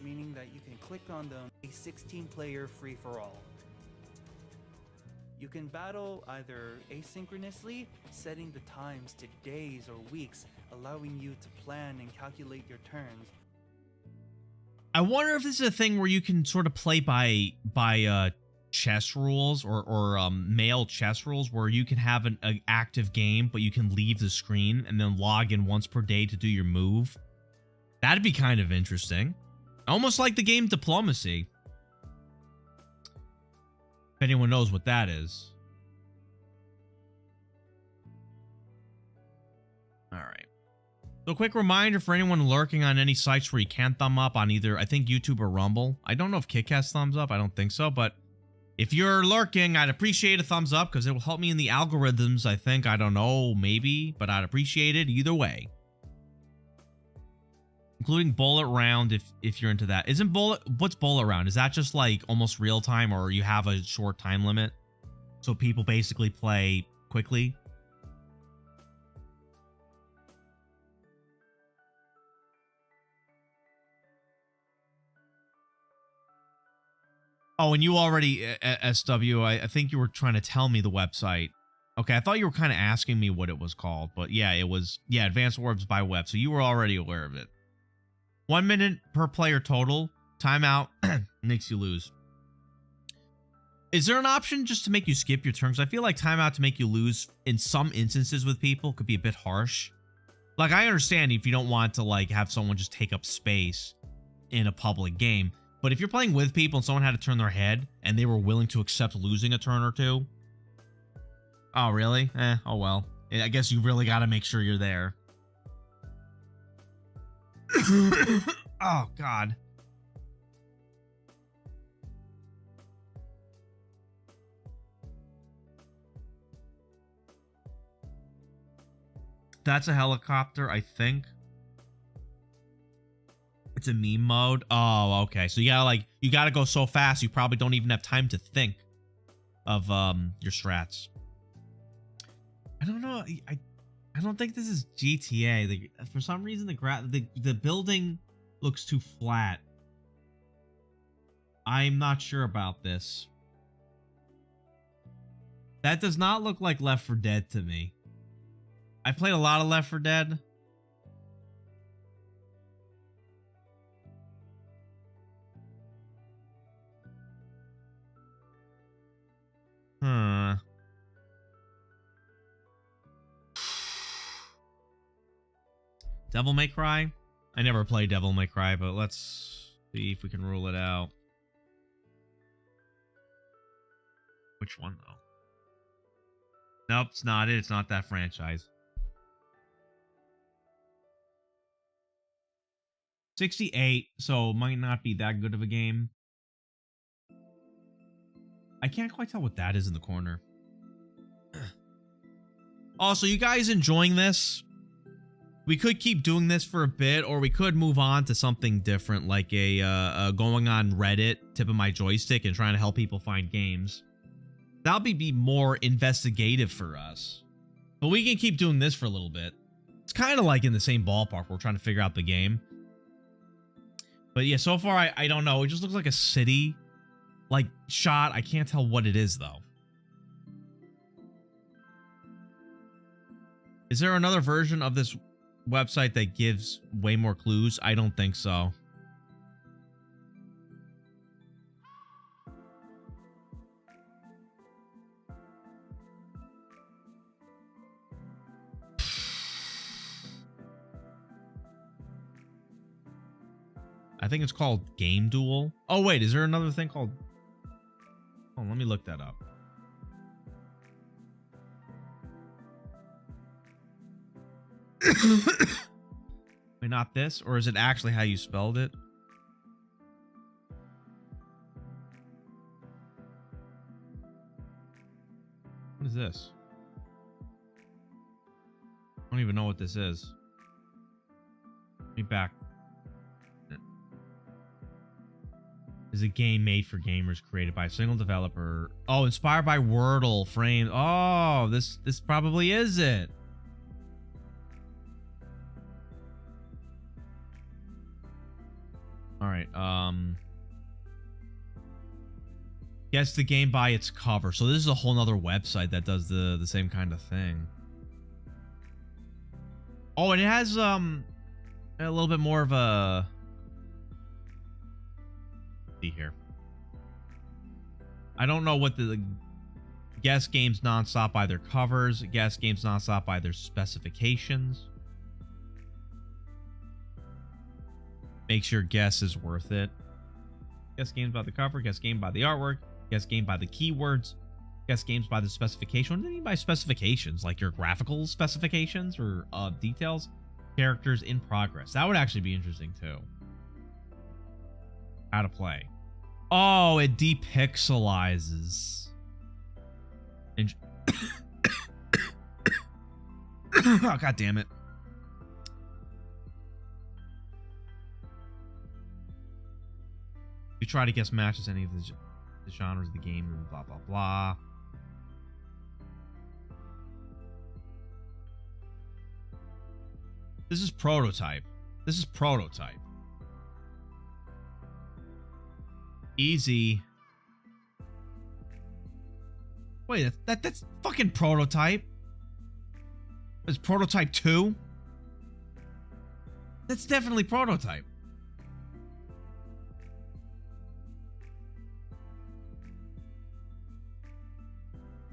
meaning that you can click on them. A 16-player free-for-all. You can battle either asynchronously, setting the times to days or weeks, allowing you to plan and calculate your turns. I wonder if this is a thing where you can sort of play by chess rules or male chess rules, where you can have an active game, but you can leave the screen and then log in once per day to do your move. That'd be kind of interesting. Almost like the game Diplomacy. If anyone knows what that is. All right. So, a quick reminder for anyone lurking on any sites where you can't thumb up on either, I think, YouTube or Rumble. I don't know if Kick has thumbs up. I don't think so. But if you're lurking, I'd appreciate a thumbs up because it will help me in the algorithms, I think. I don't know, maybe. But I'd appreciate it either way. Including Bullet Round if you're into that. What's Bullet Round? Is that just like almost real time, or you have a short time limit? So people basically play quickly? Oh, and you already, SW, I think you were trying to tell me the website. Okay, I thought you were kind of asking me what it was called, but yeah, it was, Advanced Orbs by Web, so you were already aware of it. 1 minute per player total. Timeout makes you lose. Is there an option just to make you skip your turn? Because I feel like timeout to make you lose in some instances with people could be a bit harsh. Like, I understand if you don't want to, like, have someone just take up space in a public game. But if you're playing with people and someone had to turn their head and they were willing to accept losing a turn or two. Oh, really? Oh, well. I guess you really got to make sure you're there. Oh, God. That's a helicopter, I think. It's a meme mode. Oh, okay. So you gotta go so fast you probably don't even have time to think of your strats. I don't know. I don't think this is GTA. For some reason the building looks too flat. I'm not sure about this. That does not look like Left 4 Dead to me. I played a lot of Left 4 Dead. Huh. Devil May Cry? I never played Devil May Cry, but let's see if we can rule it out. Which one, though? Nope, it's not it. It's not that franchise. 68, so it might not be that good of a game. I can't quite tell what that is in the corner. Also, you guys enjoying this? We could keep doing this for a bit, or we could move on to something different, like a going on Reddit, tipping my joystick and trying to help people find games. That'll be more investigative for us. But we can keep doing this for a little bit. It's kind of like in the same ballpark. We're trying to figure out the game. But yeah, so far, I don't know. It just looks like a city, like, shot. I can't tell what it is, though. Is there another version of this website that gives way more clues? I don't think so. I think it's called Game Duel. Oh, wait, is there another thing called... Oh, let me look that up. Wait, not this? Or is it actually how you spelled it? this? I don't even know what this is. Be back. Is a game made for gamers, created by a single developer. Oh, inspired by Wordle frames. Oh, this probably is it. All right. Guess the game by its cover. So this is a whole nother website that does the same kind of thing. Oh, and it has a little bit more of a. See here. I don't know what the guess games nonstop by their covers. Guess games nonstop by their specifications. Makes your guess is worth it. Guess games by the cover. Guess game by the artwork. Guess game by the keywords. Guess games by the specification. What do you mean by specifications? Like your graphical specifications or details? Characters in progress. That would actually be interesting too. How to play. Oh, it depixelizes. Oh, God damn it. You try to guess matches any of the genres of the game and blah, blah, blah. This is prototype. This is prototype. Easy. Wait, that's fucking prototype. It's prototype 2? That's definitely prototype.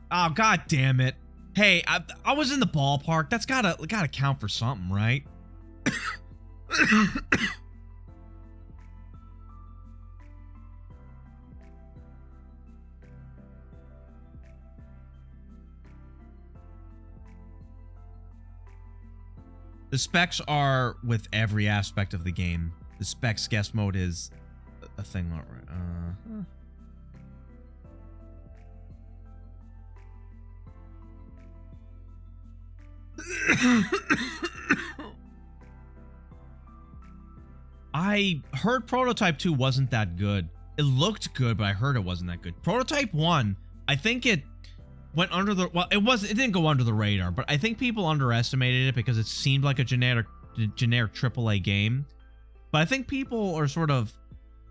Oh, God damn it. Hey, I was in the ballpark. That's gotta count for something, right? The specs are with every aspect of the game. The specs guess mode is a thing. I heard Prototype 2 wasn't that good. It looked good, but I heard it wasn't that good. Prototype 1, I think it went under the, well, it didn't go under the radar, but I think people underestimated it because it seemed like a generic AAA game. But I think people are sort of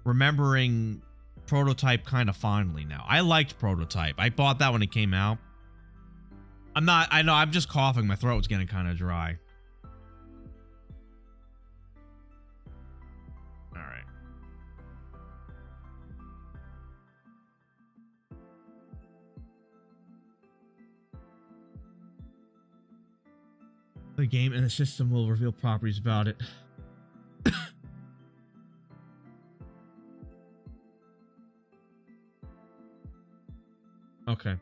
remembering Prototype kind of fondly now. I liked Prototype. I bought that when it came out. I know, I'm just coughing. My throat's getting kind of dry. All right. The game and the system will reveal properties about it. Okay.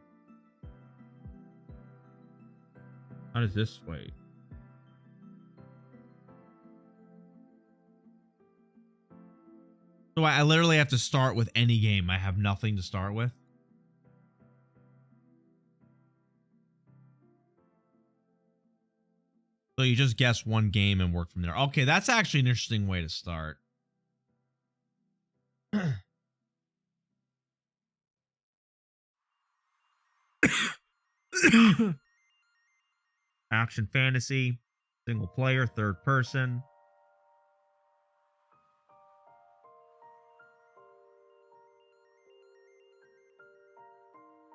How does this wait? So I literally have to start with any game. I have nothing to start with. So you just guess one game and work from there. Okay, that's actually an interesting way to start. Action fantasy, single player, third person.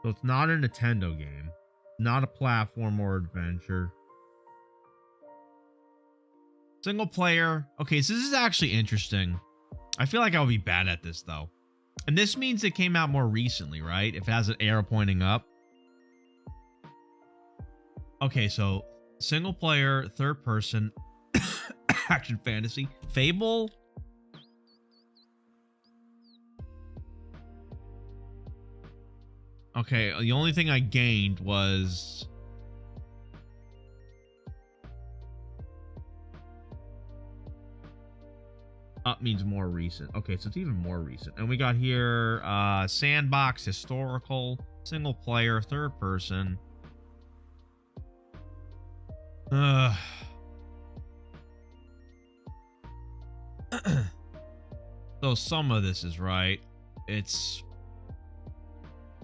So it's not a Nintendo game, not a platform or adventure. Single player. Okay, so this is actually interesting. I feel like I would be bad at this though. And this means it came out more recently, right? If it has an arrow pointing up. Okay, so single player, third person, action fantasy, Fable. Okay, the only thing I gained was up means more recent. Okay, so it's even more recent. And we got here sandbox, historical, single player, third person. Uh, so some of this is right. It's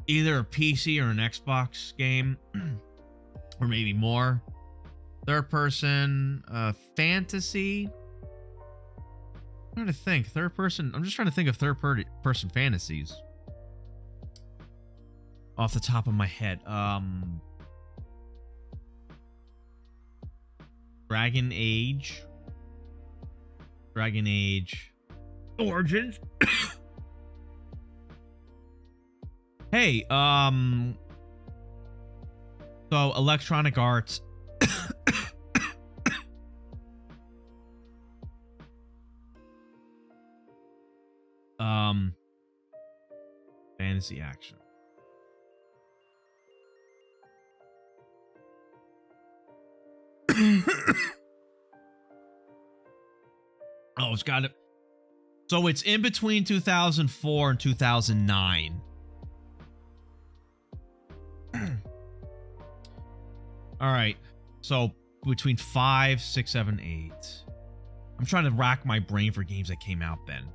either a PC or an Xbox game, or maybe more. Third person fantasy. I'm trying to think. Third person. I'm just trying to think of third person fantasies off the top of my head. Dragon Age Origins. Hey, so Electronic Arts fantasy action. Oh, it's got it. So it's in between 2004 and 2009. All right. So between 5, 6, 7, 8. I'm trying to rack my brain for games that came out then.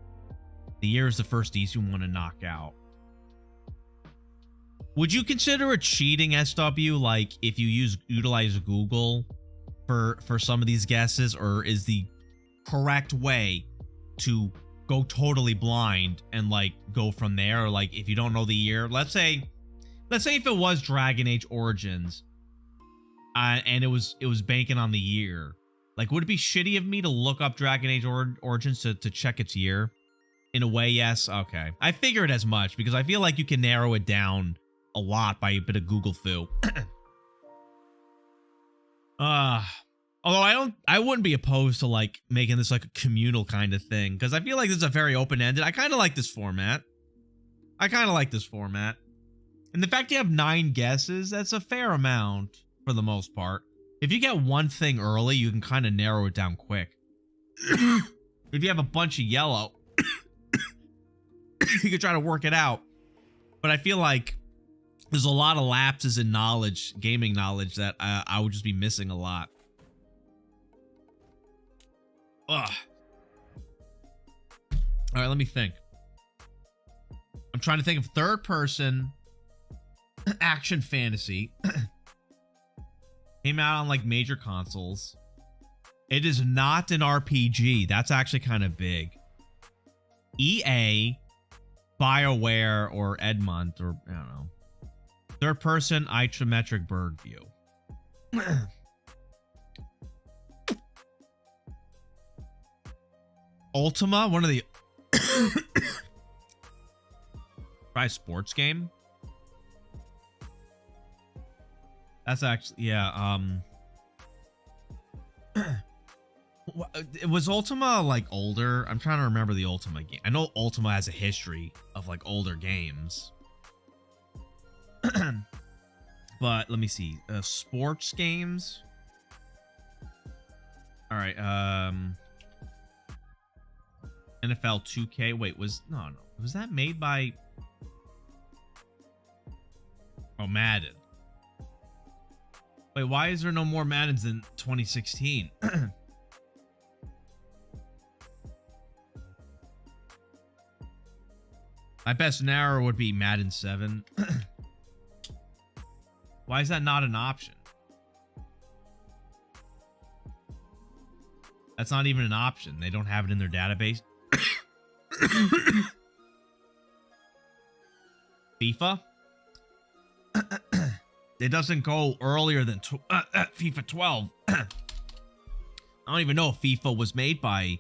The year is the first easy one to knock out. Would you consider it cheating, SW, like if you utilize Google for some of these guesses, or is the correct way to go totally blind and like go from there? Or like if you don't know the year, let's say if it was Dragon Age Origins and it was banking on the year, like would it be shitty of me to look up Dragon Age Origins to check its year? In a way, yes. Okay, I figured as much because I feel like you can narrow it down a lot by a bit of Google foo. Although I wouldn't be opposed to like making this like a communal kind of thing, because I feel like this is a very open-ended. I kind of like this format. And the fact you have 9 guesses, that's a fair amount for the most part. If you get one thing early, you can kind of narrow it down quick. If you have a bunch of yellow, you can try to work it out. But I feel like there's a lot of lapses in knowledge, gaming knowledge, that I would just be missing a lot. Ugh. All right, let me think. I'm trying to think of third person action fantasy. Came out on like major consoles. It is not an RPG. That's actually kind of big. EA, BioWare, or Edmont, or I don't know. Third person isometric bird view. Ultima, one of the try sports game. That's actually, yeah, was Ultima like older? I'm trying to remember the Ultima game. I know Ultima has a history of like older games. But let me see. Sports games. All right, NFL 2K. Wait, was that made by Madden? Wait, why is there no more Maddens than 2016? My best narrow would be Madden 7. Why is that not an option? That's not even an option. They don't have it in their database. FIFA? It doesn't go earlier than FIFA 12. I don't even know if FIFA was made by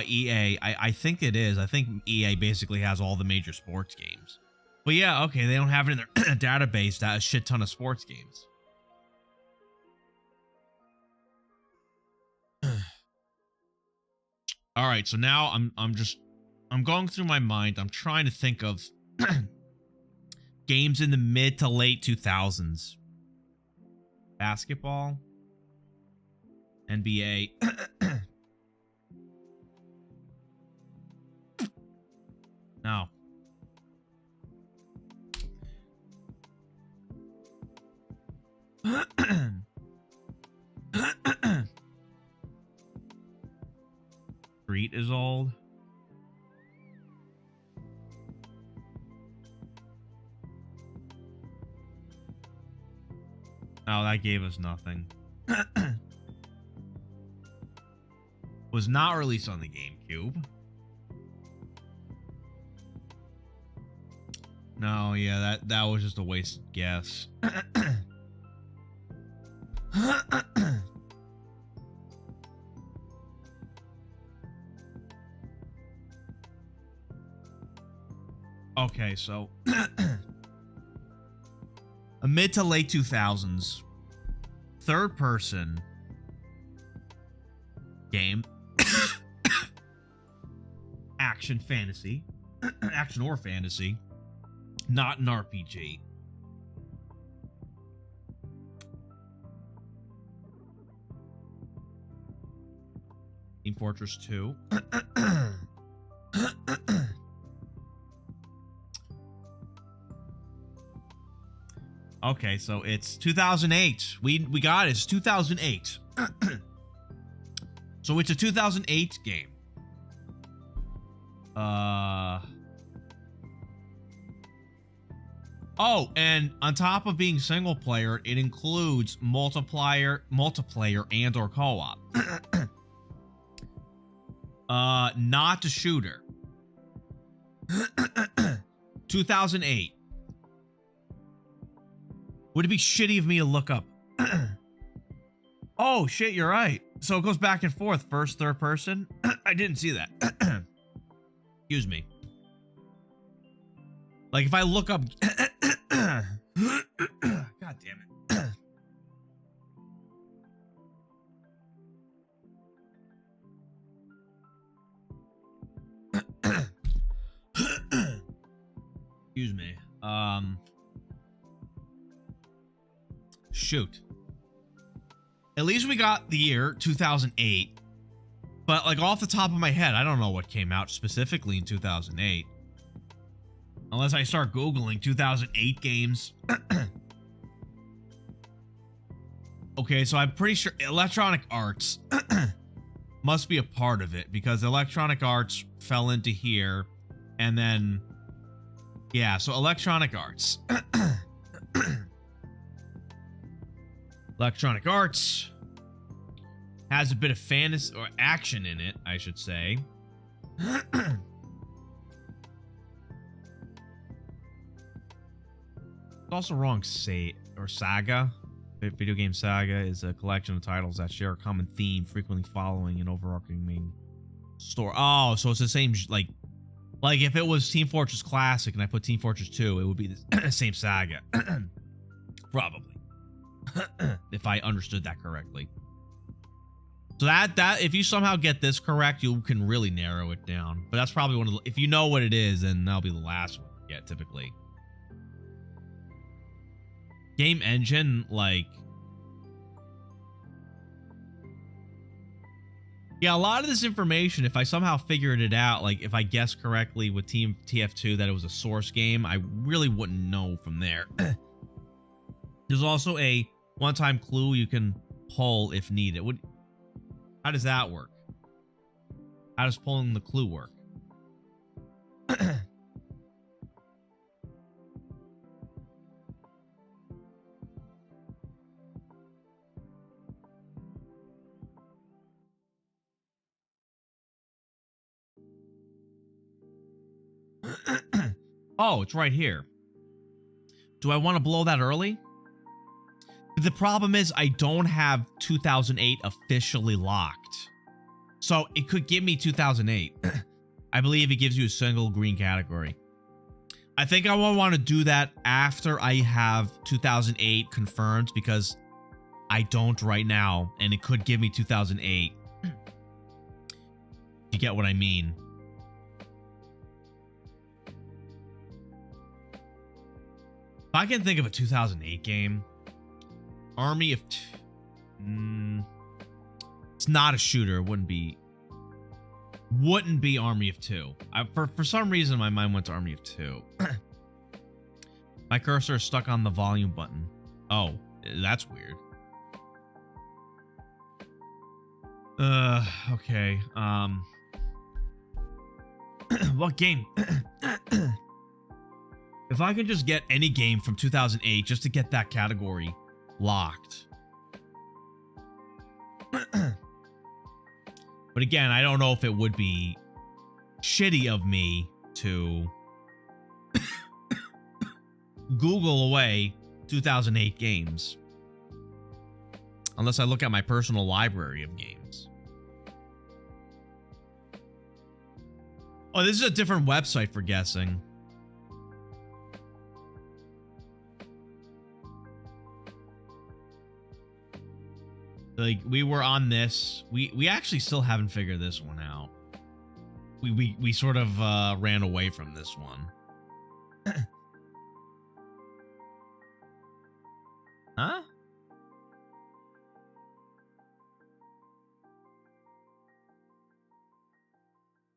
EA. I think it is. I think EA basically has all the major sports games. But yeah, okay, they don't have it in their database. That a shit ton of sports games. All right, so now I'm going through my mind. I'm trying to think of games in the mid to late 2000s. Basketball, NBA. No. Street is old. Oh, that gave us nothing. Was not released on the GameCube. No, yeah, that was just a wasted guess. Okay, so a mid to late 2000s third person game. Action fantasy. Action or fantasy. Not an RPG. Team Fortress 2. Okay, so it's 2008. We got it. It's 2008. So it's a 2008 game. Oh, and on top of being single player, it includes multiplayer and or co-op. Not a shooter. 2008. Would it be shitty of me to look up? Oh shit, you're right. So it goes back and forth, first, third person. I didn't see that. Excuse me. Like if I look up God damn it. Excuse me. Shoot. At least we got the year 2008. But like off the top of my head, I don't know what came out specifically in 2008. Unless I start Googling 2008 games. Okay, so I'm pretty sure Electronic Arts must be a part of it because Electronic Arts fell into here and then yeah, so Electronic Arts. Electronic Arts has a bit of fantasy or action in it, I should say. It's also wrong. Saga. Video game saga is a collection of titles that share a common theme, frequently following an overarching main story. Oh, so it's the same, like if it was Team Fortress Classic and I put Team Fortress 2, it would be the same saga. Probably. If I understood that correctly. So that if you somehow get this correct, you can really narrow it down. But that's probably one of the, if you know what it is, then that'll be the last one you get typically. Game engine, like yeah, a lot of this information, if I somehow figured it out, like if I guessed correctly with Team TF2 that it was a source game, I really wouldn't know from there. There's also a one-time clue you can pull if needed. How does that work? How does pulling the clue work? Oh, it's right here. Do I want to blow that early? The problem is I don't have 2008 officially locked. So it could give me 2008. I believe it gives you a single green category. I think I will want to do that after I have 2008 confirmed because I don't right now and it could give me 2008. You get what I mean? If I can think of a 2008 game, Army of it's not a shooter. It wouldn't be Army of Two. For some reason my mind went to Army of Two. My cursor is stuck on the volume button. Oh, that's weird. Okay. What game? If I could just get any game from 2008 just to get that category locked. But again, I don't know if it would be shitty of me to Google away 2008 games. Unless I look at my personal library of games. Oh, this is a different website for guessing. Like, we were on this. We actually still haven't figured this one out. We sort of ran away from this one. Huh?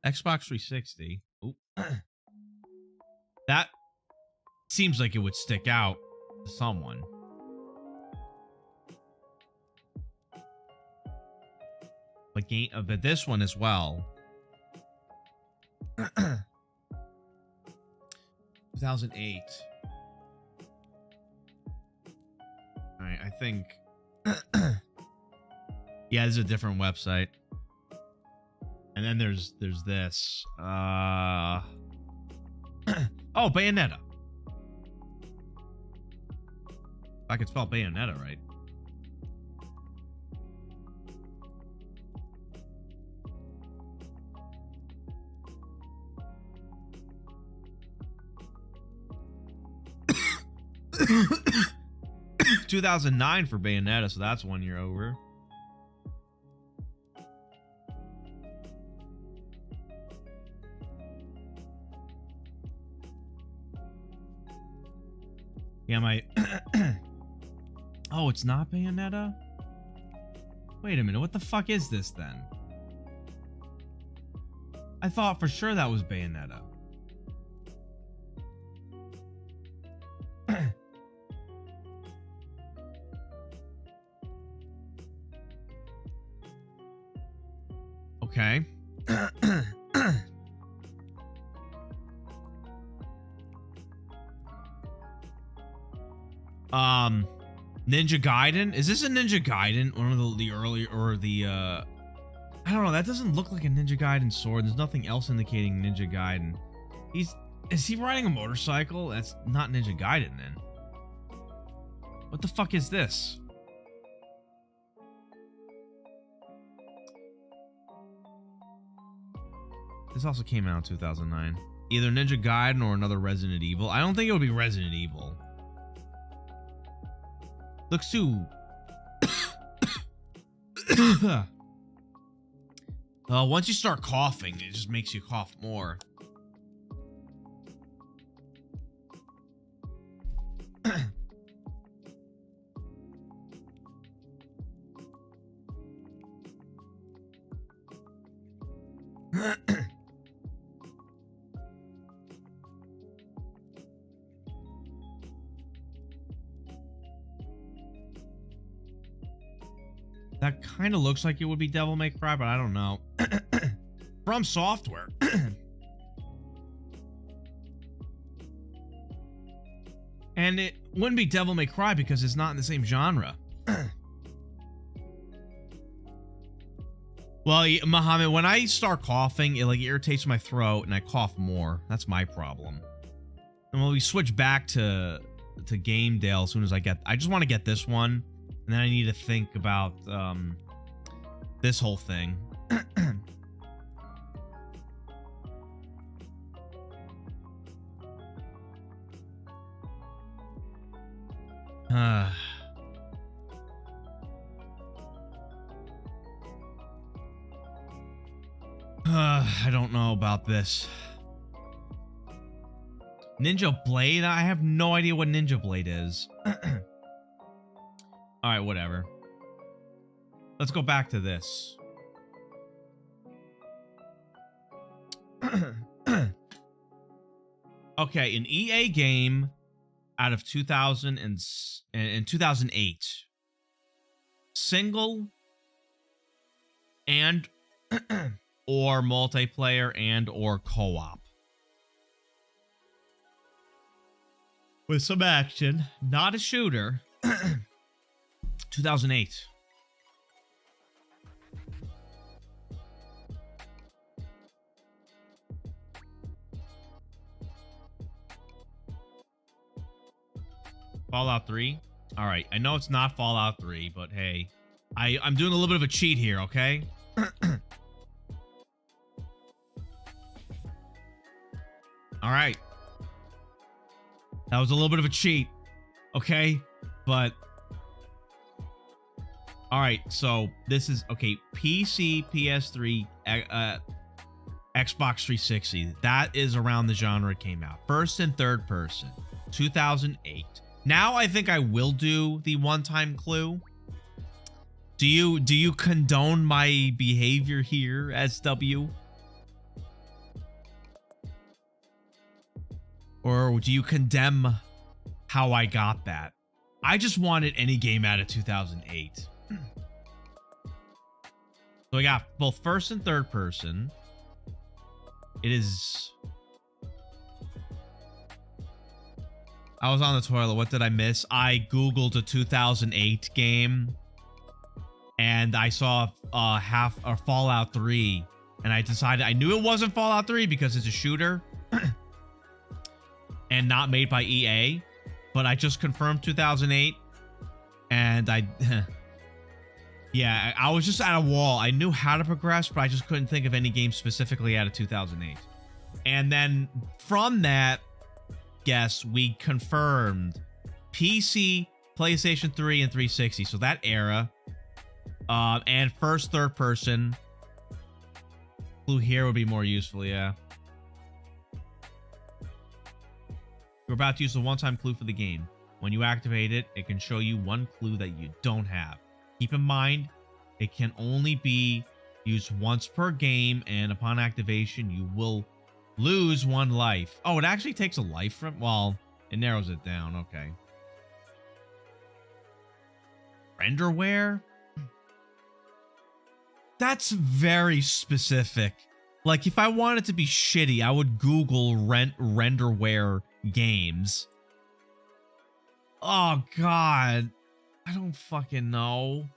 Xbox 360. Oop. That seems like it would stick out to someone. But this one as well. 2008. All right, I think. Yeah, this is a different website. And then there's this. Oh, Bayonetta. I could spell Bayonetta right. (2009) for Bayonetta, so that's 1 year over. Yeah, my... Oh, it's not Bayonetta? Wait a minute, what the fuck is this then? I thought for sure that was Bayonetta. Okay. Ninja Gaiden? Is this a Ninja Gaiden? One of the early, or the I don't know, that doesn't look like a Ninja Gaiden sword. There's nothing else indicating Ninja Gaiden. Is he riding a motorcycle? That's not Ninja Gaiden then. What the fuck is this? This also came out in 2009. Either Ninja Gaiden or another Resident Evil. I don't think it would be Resident Evil. Looks too... once you start coughing, it just makes you cough more. That kind of looks like it would be Devil May Cry, but I don't know. From Software. And it wouldn't be Devil May Cry because it's not in the same genre. Well, Muhammad, when I start coughing, it like irritates my throat and I cough more. That's my problem. And when we switch back to Gamedale as soon as I just want to get this one. And then I need to think about this whole thing. I don't know about this. Ninja Blade? I have no idea what Ninja Blade is. Alright, whatever. Let's go back to this. Okay, an EA game out of 2008. Single and or multiplayer and or co-op. with some action, not a shooter. 2008. Fallout 3. All right, I know it's not Fallout 3, but hey, I'm doing a little bit of a cheat here, okay? All right. That was a little bit of a cheat, okay? But all right, so this is okay, PC, PS3, Xbox 360. That is around the genre it came out. First and third person, 2008. Now I think I will do the one-time clue. Do you condone my behavior here, SW? Or do you condemn how I got that? I just wanted any game out of 2008. So I got both first and third person. It is... I was on the toilet. What did I miss? I Googled a 2008 game. And I saw Fallout 3. And I decided... I knew it wasn't Fallout 3 because it's a shooter. And not made by EA. But I just confirmed 2008. And I... Yeah, I was just at a wall. I knew how to progress, but I just couldn't think of any game specifically out of 2008. And then from that guess, we confirmed PC, PlayStation 3, and 360. So that era. And first, third person. Clue here would be more useful, yeah. We're about to use the one-time clue for the game. When you activate it, it can show you one clue that you don't have. Keep in mind, it can only be used once per game, and upon activation, you will lose one life. Oh, it actually takes a life from... Well, it narrows it down. Okay. Renderware? That's very specific. Like, if I wanted to be shitty, I would Google renderware games. Oh, God. I don't fucking know.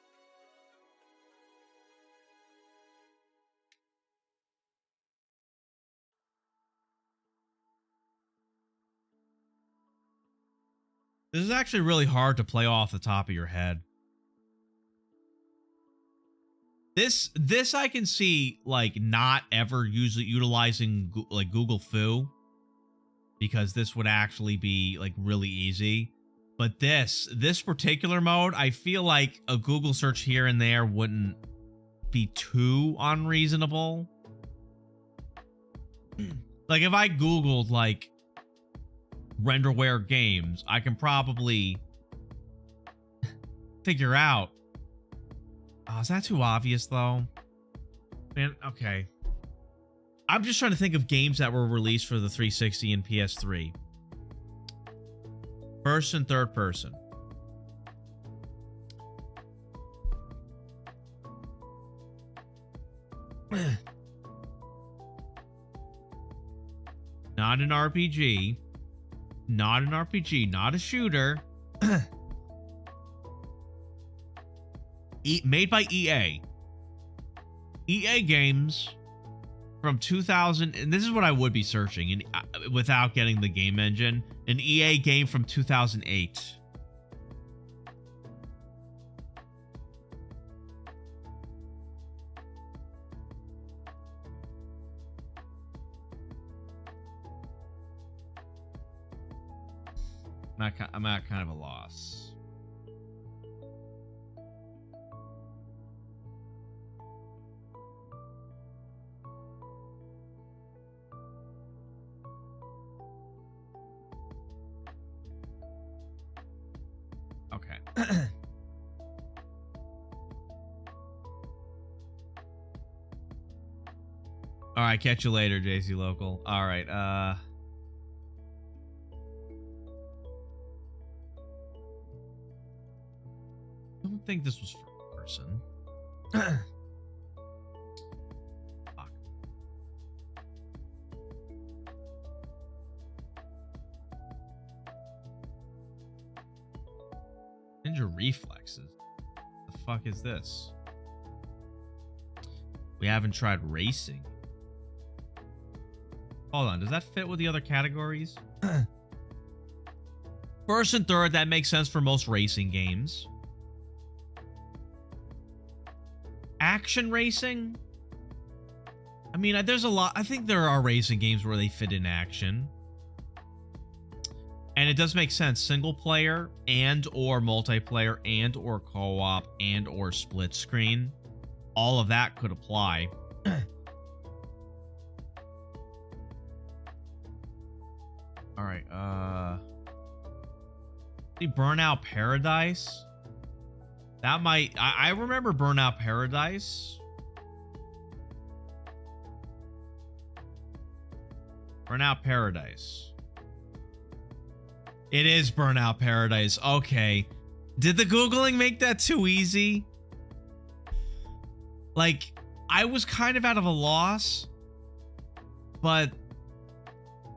This is actually really hard to play off the top of your head. This I can see, like, not ever utilizing like Google Foo, because this would actually be like really easy. But this particular mode, I feel like a Google search here and there wouldn't be too unreasonable. Like, if I Googled, like, renderware games, I can probably figure out. Oh, is that too obvious, though? Man, okay. I'm just trying to think of games that were released for the 360 and PS3. First and third person. Not an RPG. Not an RPG. Not a shooter. Made by EA. EA games from 2000, and this is what I would be searching, and without getting the game engine, an EA game from 2008. I'm at kind of a loss. Okay. All right, catch you later, JC Local. All right, I don't think this was first person. Fuck. Ninja reflexes. The fuck is this? We haven't tried racing. Hold on, does that fit with the other categories? First and third, that makes sense for most racing games. Action racing? I mean, there's a lot. I think there are racing games where they fit in action. And it does make sense. Single player and or multiplayer and or co-op and or split screen. All of that could apply. All right. The Burnout Paradise. That might... I remember Burnout Paradise. Burnout Paradise. It is Burnout Paradise. Okay. Did the Googling make that too easy? Like, I was kind of out of a loss, but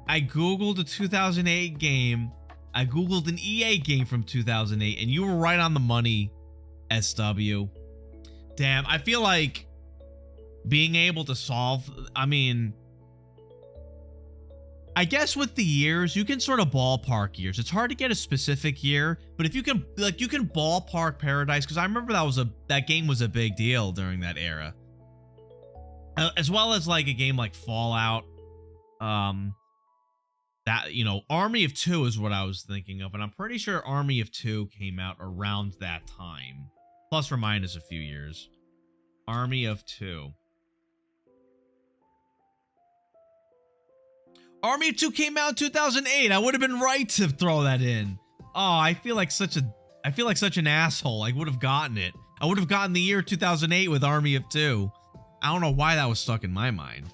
I Googled a 2008 game. I Googled an EA game from 2008, and you were right on the money, SW. Damn, I feel like being able to solve... I mean... I guess with the years, you can sort of ballpark years. It's hard to get a specific year, but if you can, like, you can ballpark Paradise, because I remember that game was a big deal during that era, as well as like a game like Fallout. That, you know, Army of Two is what I was thinking of, and I'm pretty sure Army of Two came out around that time, plus or minus a few years. Army of Two. Army of Two came out in 2008. I would have been right to throw that in. Oh, I feel like such an asshole. I would have gotten it. I would have gotten the year 2008 with Army of Two. I don't know why that was stuck in my mind.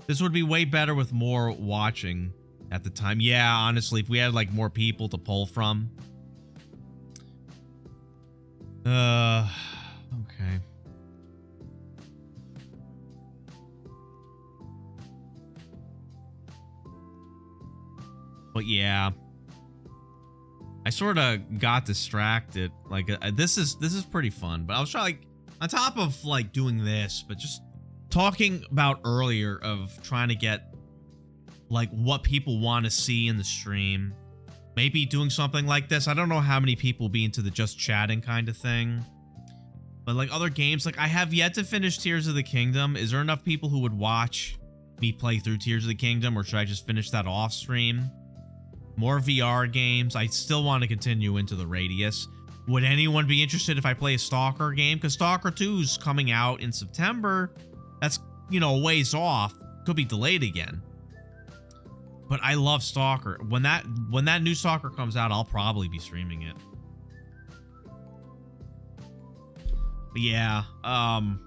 This would be way better with more watching at the time. Yeah, honestly, if we had like more people to pull from. Okay. But yeah, I sort of got distracted. Like, this is pretty fun. But I was trying, like, on top of like doing this, but just talking about earlier of trying to get like what people want to see in the stream. Maybe doing something like this. I don't know how many people be into the just chatting kind of thing. But like other games, like I have yet to finish Tears of the Kingdom. Is there enough people who would watch me play through Tears of the Kingdom, or should I just finish that off stream? More VR games. I still want to continue into the Radius. Would anyone be interested if I play a Stalker game? Because Stalker 2's coming out in September. That's, you know, a ways off. Could be delayed again. But I love Stalker. When that new Stalker comes out, I'll probably be streaming it. But yeah, and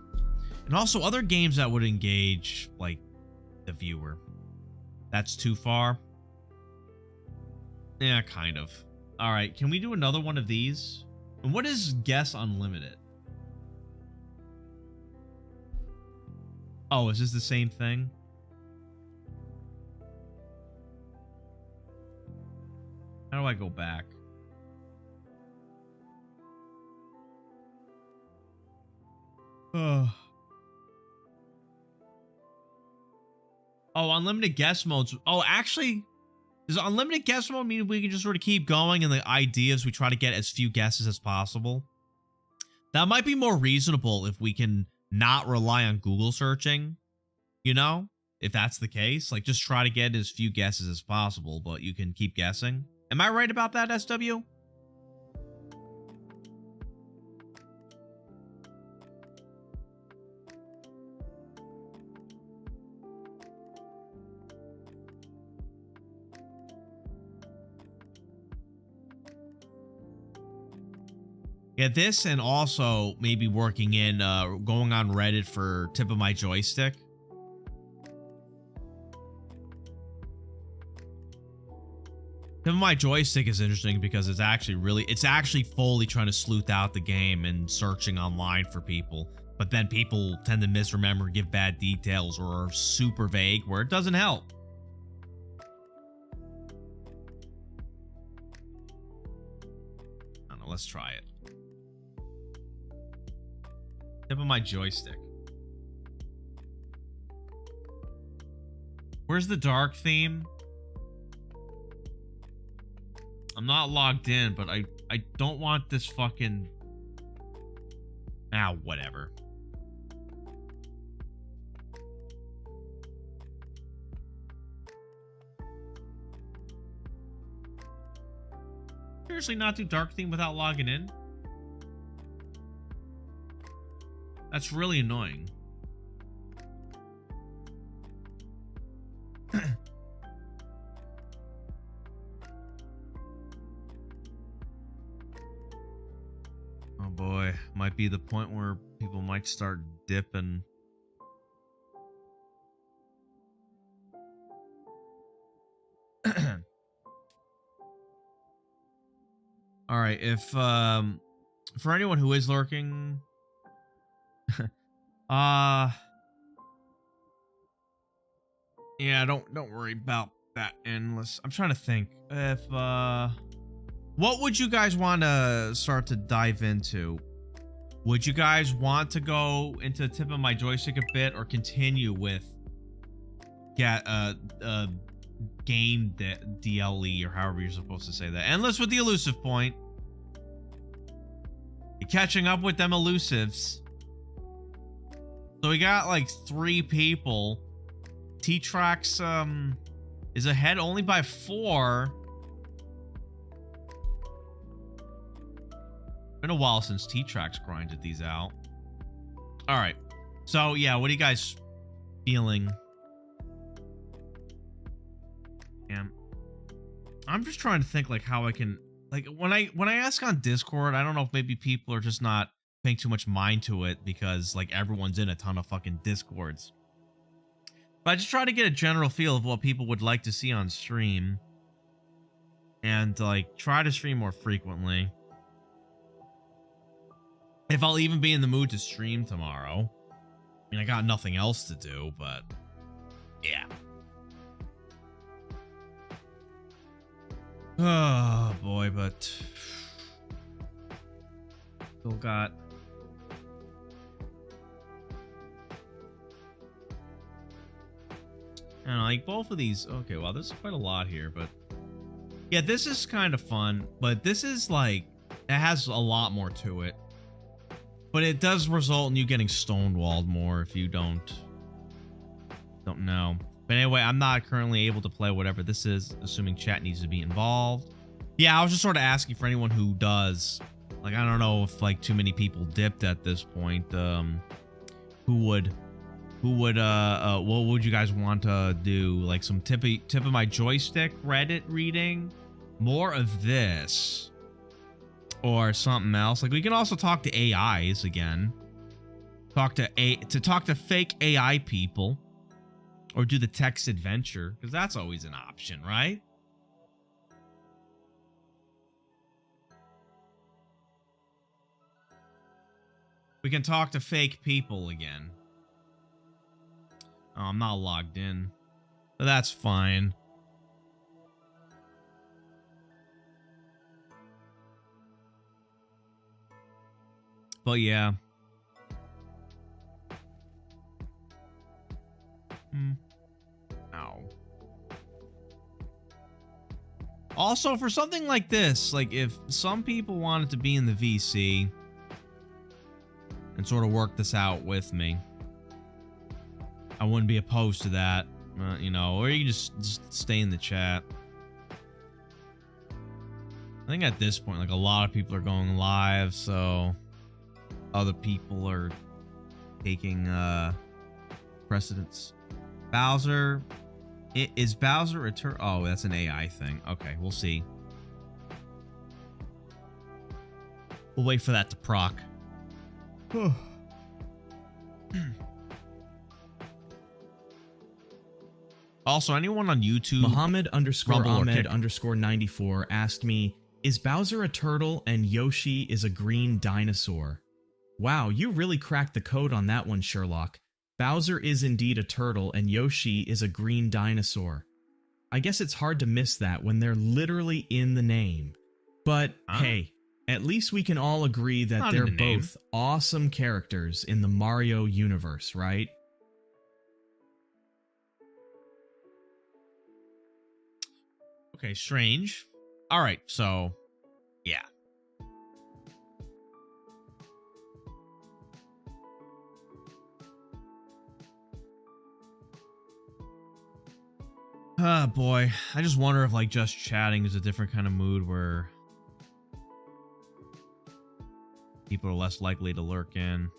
also other games that would engage like the viewer. That's too far. Yeah, kind of. All right, can we do another one of these? And what is Guess Unlimited? Oh, is this the same thing? How do I go back? Oh, unlimited guess modes. Oh, actually, does unlimited guess mode mean we can just sort of keep going and the idea is we try to get as few guesses as possible? That might be more reasonable if we can not rely on Google searching, you know? If that's the case, like just try to get as few guesses as possible, but you can keep guessing. Am I right about that, SW? Yeah, this and also maybe working in, going on Reddit for tip of my joystick. Tip of my joystick is interesting because it's actually fully trying to sleuth out the game and searching online for people. But then people tend to misremember, give bad details, or are super vague where it doesn't help. let's try it. Tip of my joystick. Where's the dark theme? I'm not logged in, but I don't want this fucking... Ah, whatever. Seriously, not do dark theme without logging in? That's really annoying. Oh boy, might be the point where people might start dipping. All right, if for anyone who is lurking, yeah, don't worry about that endless. I'm trying to think if what would you guys want to start to dive into? Would you guys want to go into the tip of my joystick a bit, or continue with game DLE, or however you're supposed to say that? Endless with the elusive point. You're catching up with them elusives. So we got like 3 people. T-Trax is ahead only by 4. Been a while since T-Trax grinded these out. All right. So yeah, what are you guys feeling? Yeah. I'm just trying to think like how I can, like, when I ask on Discord, I don't know if maybe people are just not paying too much mind to it because like everyone's in a ton of fucking Discords. But I just try to get a general feel of what people would like to see on stream, and like try to stream more frequently. If I'll even be in the mood to stream tomorrow. I mean, I got nothing else to do, but yeah. Oh boy, but still got I don't know, like both of these. Okay, well, there's quite a lot here, but yeah, this is kind of fun, but this is like, it has a lot more to it. But it does result in you getting stonewalled more if you don't know. But anyway, I'm not currently able to play whatever this is, assuming chat needs to be involved. Yeah, I was just sort of asking for anyone who does. Like, I don't know if like too many people dipped at this point. Who would what would you guys want to do? Like some tip of my joystick Reddit reading, more of this, or something else. Like we can also talk to AIs again. Talk to fake AI people, or do the text adventure, because that's always an option, right? We can talk to fake people again. Oh, I'm not logged in. But that's fine. But yeah. Ow. Also, for something like this, like if some people wanted to be in the VC and sort of work this out with me, I wouldn't be opposed to that, you know, or you can just stay in the chat. I think at this point, like a lot of people are going live, so other people are taking precedence. Bowser, is Bowser a oh, that's an AI thing. Okay, we'll see. We'll wait for that to proc. Also, anyone on YouTube, Muhammad Rumble or Ahmed Kick. _94 asked me, is Bowser a turtle and Yoshi is a green dinosaur? Wow, you really cracked the code on that one, Sherlock. Bowser is indeed a turtle and Yoshi is a green dinosaur. I guess it's hard to miss that when they're literally in the name. But hey, At least we can all agree that Not in they're the name. both awesome characters in the Mario universe, right? Okay, strange. All right, so yeah. Ah, boy. I just wonder if like just chatting is a different kind of mood where people are less likely to lurk in.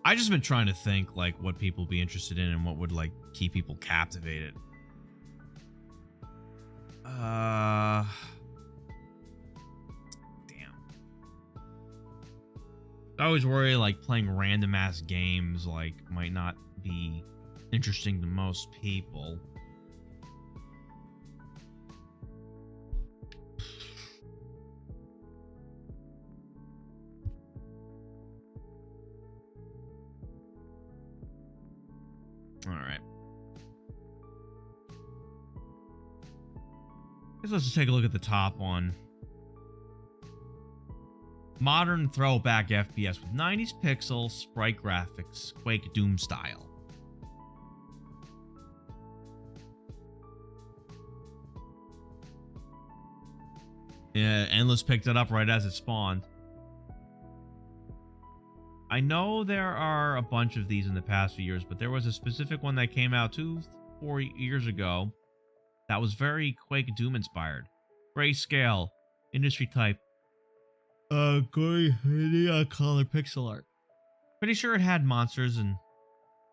I just been trying to think like what people would be interested in and what would like keep people captivated. Damn. I always worry like playing random ass games like might not be interesting to most people. All right. Guess let's just take a look at the top one. Modern throwback FPS with 90s pixel sprite graphics, Quake Doom style. Yeah, Endless picked it up right as it spawned. I know there are a bunch of these in the past few years, but there was a specific one that came out 4 years ago that was very Quake Doom inspired. Grayscale, industry type, gory color pixel art. Pretty sure it had monsters and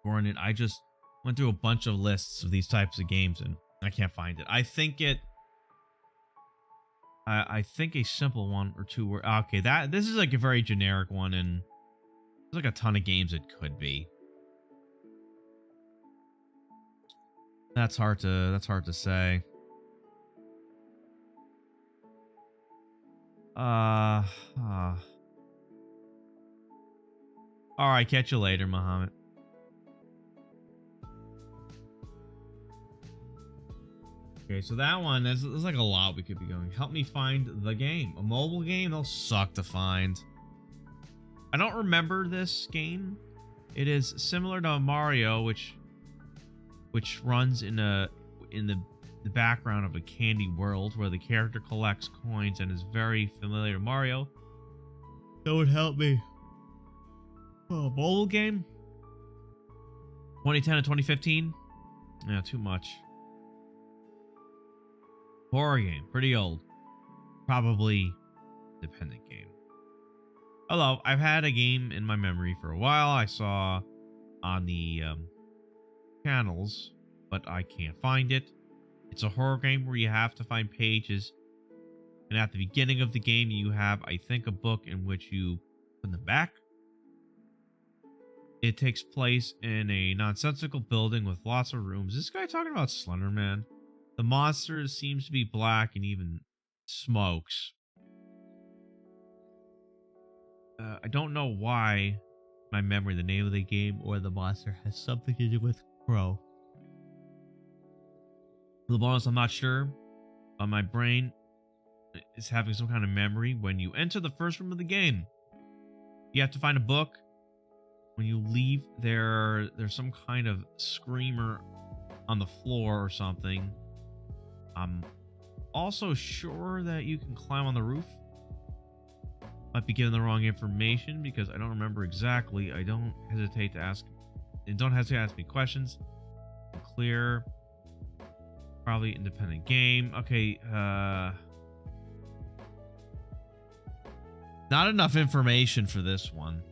gore in it. I just went through a bunch of lists of these types of games and I can't find it. I think a simple one or two were okay. This is like a very generic one, and there's like a ton of games it could be. That's hard to say. All right, catch you later, Muhammad. Okay, so that one, there's like a lot we could be going. Help me find the game. A mobile game? They'll suck to find. I don't remember this game. It is similar to Mario, which runs in the background of a candy world where the character collects coins and is very familiar to Mario. That would help me. Oh, mobile game? 2010 and 2015? Yeah, too much. Horror game, pretty old. Probably independent game. Although, I've had a game in my memory for a while I saw on the channels, but I can't find it. It's a horror game where you have to find pages, and at the beginning of the game you have, I think, a book in which you put them back. It takes place in a nonsensical building with lots of rooms. Is this guy talking about Slender Man? The monster seems to be black and even smokes. I don't know why my memory, the name of the game or the monster has something to do with Crow. The bonus, I'm not sure, but my brain is having some kind of memory. When you enter the first room of the game, you have to find a book. When you leave, there's some kind of screamer on the floor or something. I'm also sure that you can climb on the roof. Might be given the wrong information because I don't remember exactly. I don't hesitate to ask, and don't hesitate to ask me questions. Clear. Probably independent game. Okay, not enough information for this one.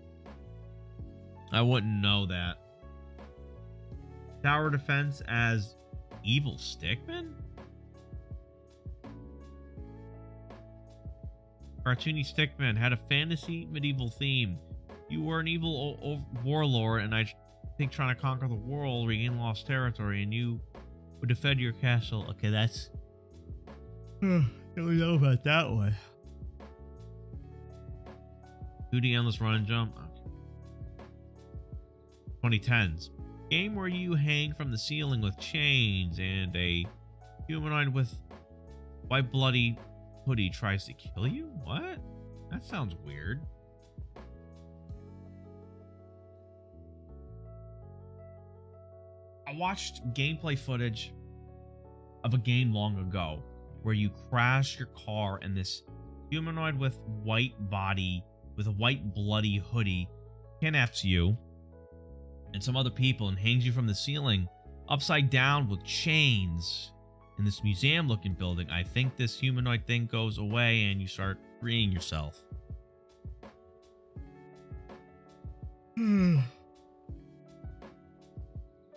I wouldn't know that. Tower defense as evil stickman? Cartoony stickman had a fantasy medieval theme. You were an evil warlord, and I think trying to conquer the world, regain lost territory, and you would defend your castle. Okay, that's... don't know about that one. 2D endless run and jump. Okay. 2010s. Game where you hang from the ceiling with chains and a humanoid with white bloody hoodie tries to kill you? What? That sounds weird. I watched gameplay footage of a game long ago where you crash your car and this humanoid with white body, with a white bloody hoodie, kidnaps you and some other people and hangs you from the ceiling upside down with chains in this museum looking building. I think this humanoid thing goes away and you start freeing yourself.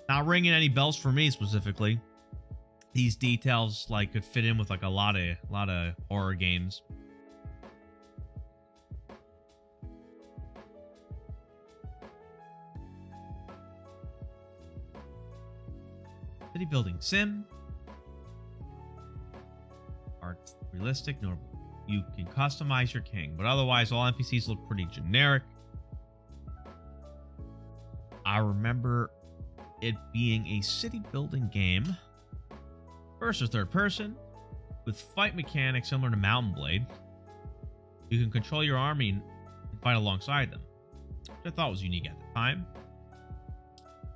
Not ringing any bells for me specifically. These details like could fit in with like a lot of horror games. City building sim. Art realistic, notable. You can customize your king, but otherwise all NPCs look pretty generic. I remember it being a city building game, first or third person, with fight mechanics similar to Mountain Blade. You can control your army and fight alongside them, which I thought was unique at the time.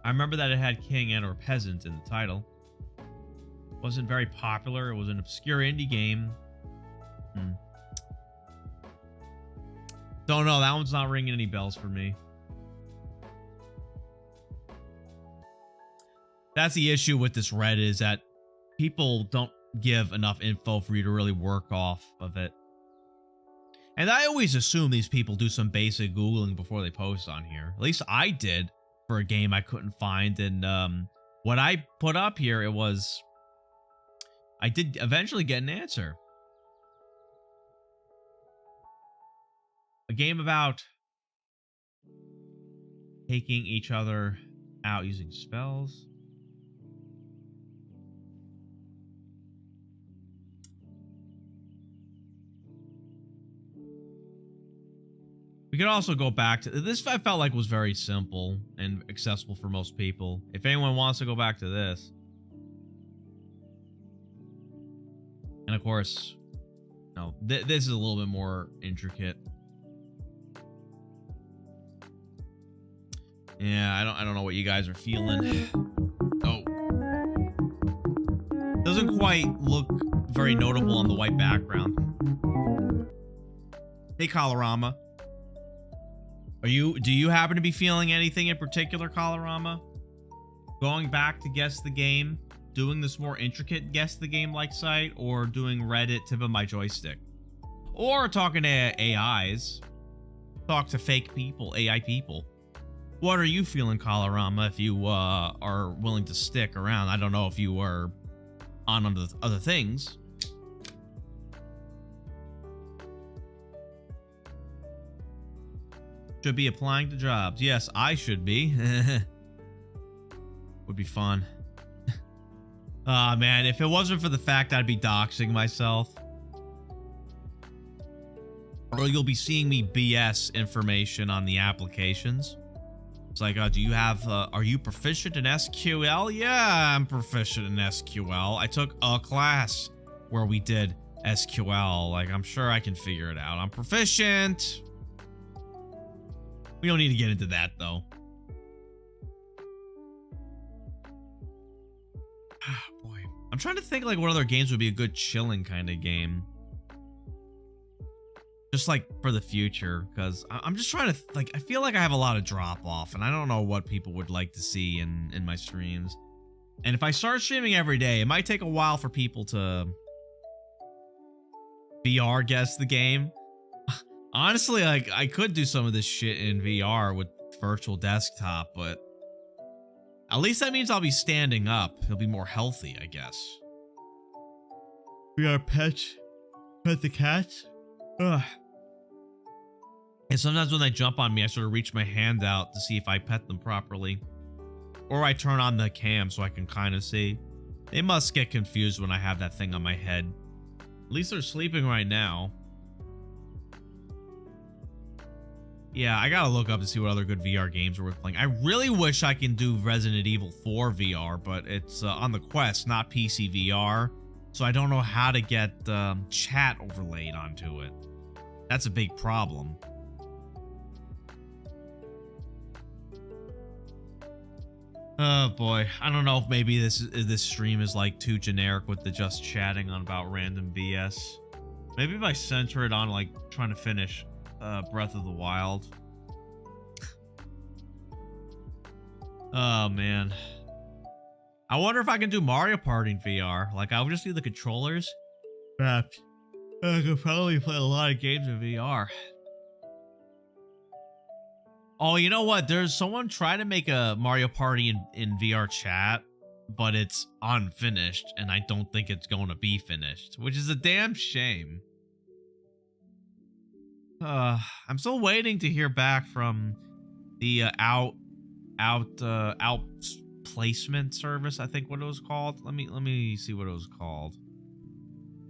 I remember that it had king and or peasant in the title. It wasn't very popular. It was an obscure indie game. Don't know. That one's not ringing any bells for me. That's the issue with this Reddit, is that people don't give enough info for you to really work off of it. And I always assume these people do some basic Googling before they post on here. At least I did for a game I couldn't find. And what I put up here, I did eventually get an answer. A game about taking each other out using spells. We could also go back to this. I felt like was very simple and accessible for most people. If anyone wants to go back to this, and of course, no, this is a little bit more intricate. Yeah, I don't know what you guys are feeling. Oh, doesn't quite look very notable on the white background. Hey, Colorama. Do you happen to be feeling anything in particular, Colorama? Going back to guess the game, doing this more intricate guess the game like site, or doing Reddit tip of my joystick, or talking to AIs, talk to fake people, AI people. What are you feeling, Colorama? If you are willing to stick around, I don't know if you are on other things. Should be applying to jobs. Yes, I should be. Would be fun. Ah, man, if it wasn't for the fact I'd be doxing myself. Or you'll be seeing me BS information on the applications. It's like, do you have, are you proficient in SQL? Yeah, I'm proficient in SQL. I took a class where we did SQL. Like, I'm sure I can figure it out. I'm proficient. We don't need to get into that, though. Boy, I'm trying to think like what other games would be a good chilling kind of game. Just like for the future, because I'm just trying to like, I feel like I have a lot of drop off and I don't know what people would like to see in my streams. And if I start streaming every day, it might take a while for people to VR guess the game. Honestly, like I could do some of this shit in VR with virtual desktop, but at least that means I'll be standing up. It'll be more healthy, I guess. VR pets. Pet the cats. Ugh. And sometimes when they jump on me, I sort of reach my hand out to see if I pet them properly. Or I turn on the cam so I can kind of see. They must get confused when I have that thing on my head. At least they're sleeping right now. Yeah, I gotta look up to see what other good VR games are worth playing. I really wish I can do Resident Evil 4 VR, but it's on the Quest, not PC VR. So I don't know how to get chat overlaid onto it. That's a big problem. Oh boy, I don't know if maybe this stream is like too generic with the just chatting on about random BS. Maybe if I center it on like trying to finish Breath of the Wild. Oh man, I wonder if I can do Mario Party in VR. Like I would just do the controllers. I could probably play a lot of games in VR. Oh, you know what? There's someone trying to make a Mario Party in VR chat, but it's unfinished, and I don't think it's going to be finished, which is a damn shame. I'm still waiting to hear back from the out placement service. I think what it was called. Let me see what it was called.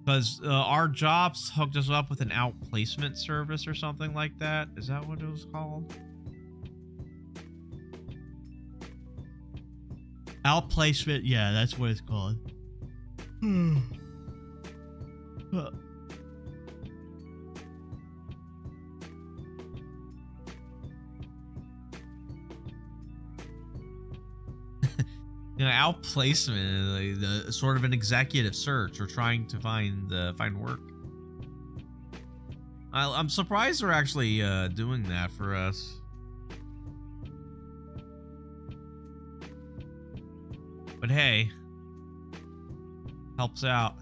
Because our jobs hooked us up with an out placement service or something like that. Is that what it was called? Outplacement, yeah, that's what it's called. You know, outplacement is like sort of an executive search or trying to find work. I'm surprised they're actually doing that for us. But hey, helps out.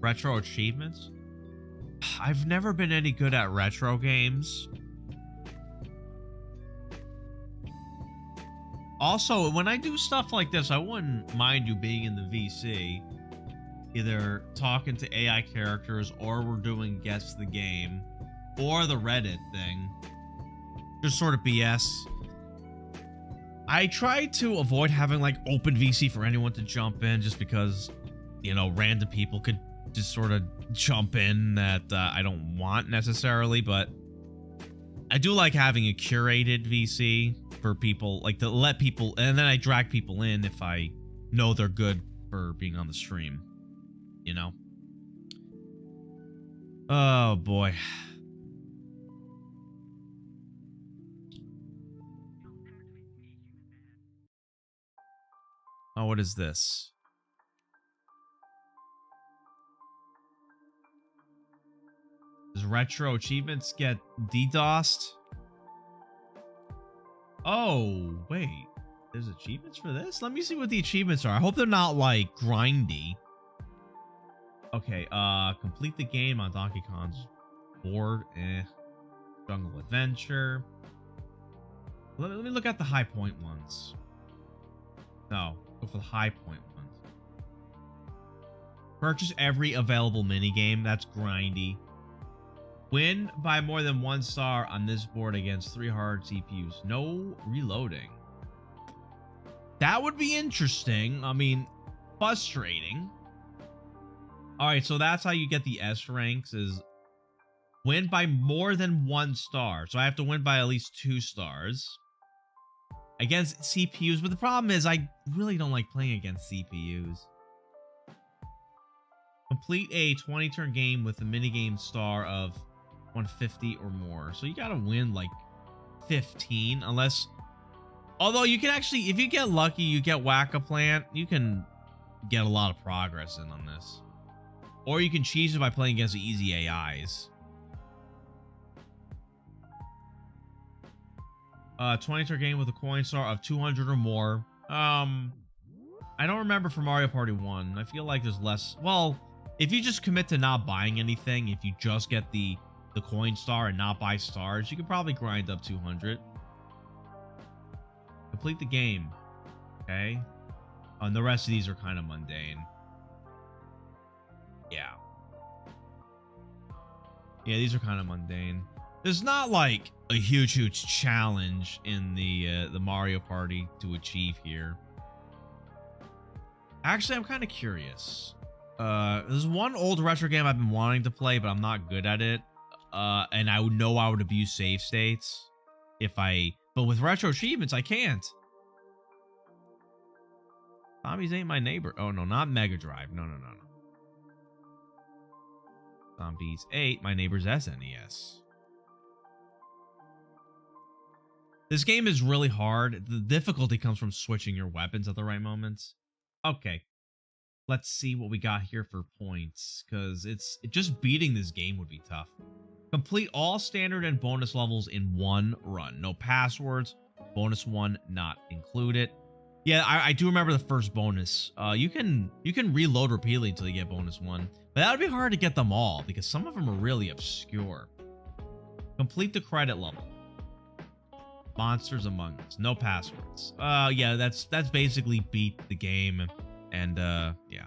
Retro achievements? I've never been any good at retro games. Also, when I do stuff like this, I wouldn't mind you being in the VC. Either talking to AI characters, or we're doing Guess the Game, or the Reddit thing. Just sort of BS. I try to avoid having like open VC for anyone to jump in, just because, you know, random people could just sort of jump in that I don't want necessarily, but I do like having a curated VC for people, like to let people, and then I drag people in if I know they're good for being on the stream, you know? Oh boy. Oh, what is this? Does retro achievements get DDoSed? Oh, wait. There's achievements for this? Let me see what the achievements are. I hope they're not, like, grindy. Okay, complete the game on Donkey Kong's board. Jungle Adventure. Let me look at the high point ones. No, go for the high point ones. Purchase every available minigame. That's grindy. Win by more than 1 star on this board against 3 hard CPUs. No reloading. That would be interesting. I mean, frustrating. Alright, so that's how you get the S ranks, is win by more than 1 star. So I have to win by at least 2 stars against CPUs. But the problem is I really don't like playing against CPUs. Complete a 20-turn game with a minigame star of 150 or more. So you gotta win like 15, unless, although you can actually, if you get lucky, you get Whack-A-Plant, you can get a lot of progress in on this. Or you can cheese it by playing against the easy AIs. 20-turn game with a coin star of 200 or more. I don't remember for Mario Party 1. I feel like there's less. Well, if you just commit to not buying anything, if you just get the coin star and not buy stars, you could probably grind up 200. Complete the game. Okay. And the rest of these are kind of mundane. Yeah. Yeah, these are kind of mundane. There's not like a huge challenge in the Mario Party to achieve here. Actually, I'm kind of curious. There's one old retro game I've been wanting to play, but I'm not good at it. And I know I would abuse save states but with retro achievements, I can't. Zombies Ain't My Neighbor. Oh, no, not Mega Drive. No. Zombies 8, My Neighbor's SNES. This game is really hard. The difficulty comes from switching your weapons at the right moments. Okay. Let's see what we got here for points, because just beating this game would be tough. Complete all standard and bonus levels in one run. No passwords. Bonus 1 not included. Yeah, I do remember the first bonus. You can reload repeatedly until you get bonus 1. But that would be hard to get them all, because some of them are really obscure. Complete the credit level. Monsters Among Us. No passwords. Yeah, that's basically beat the game. And, yeah.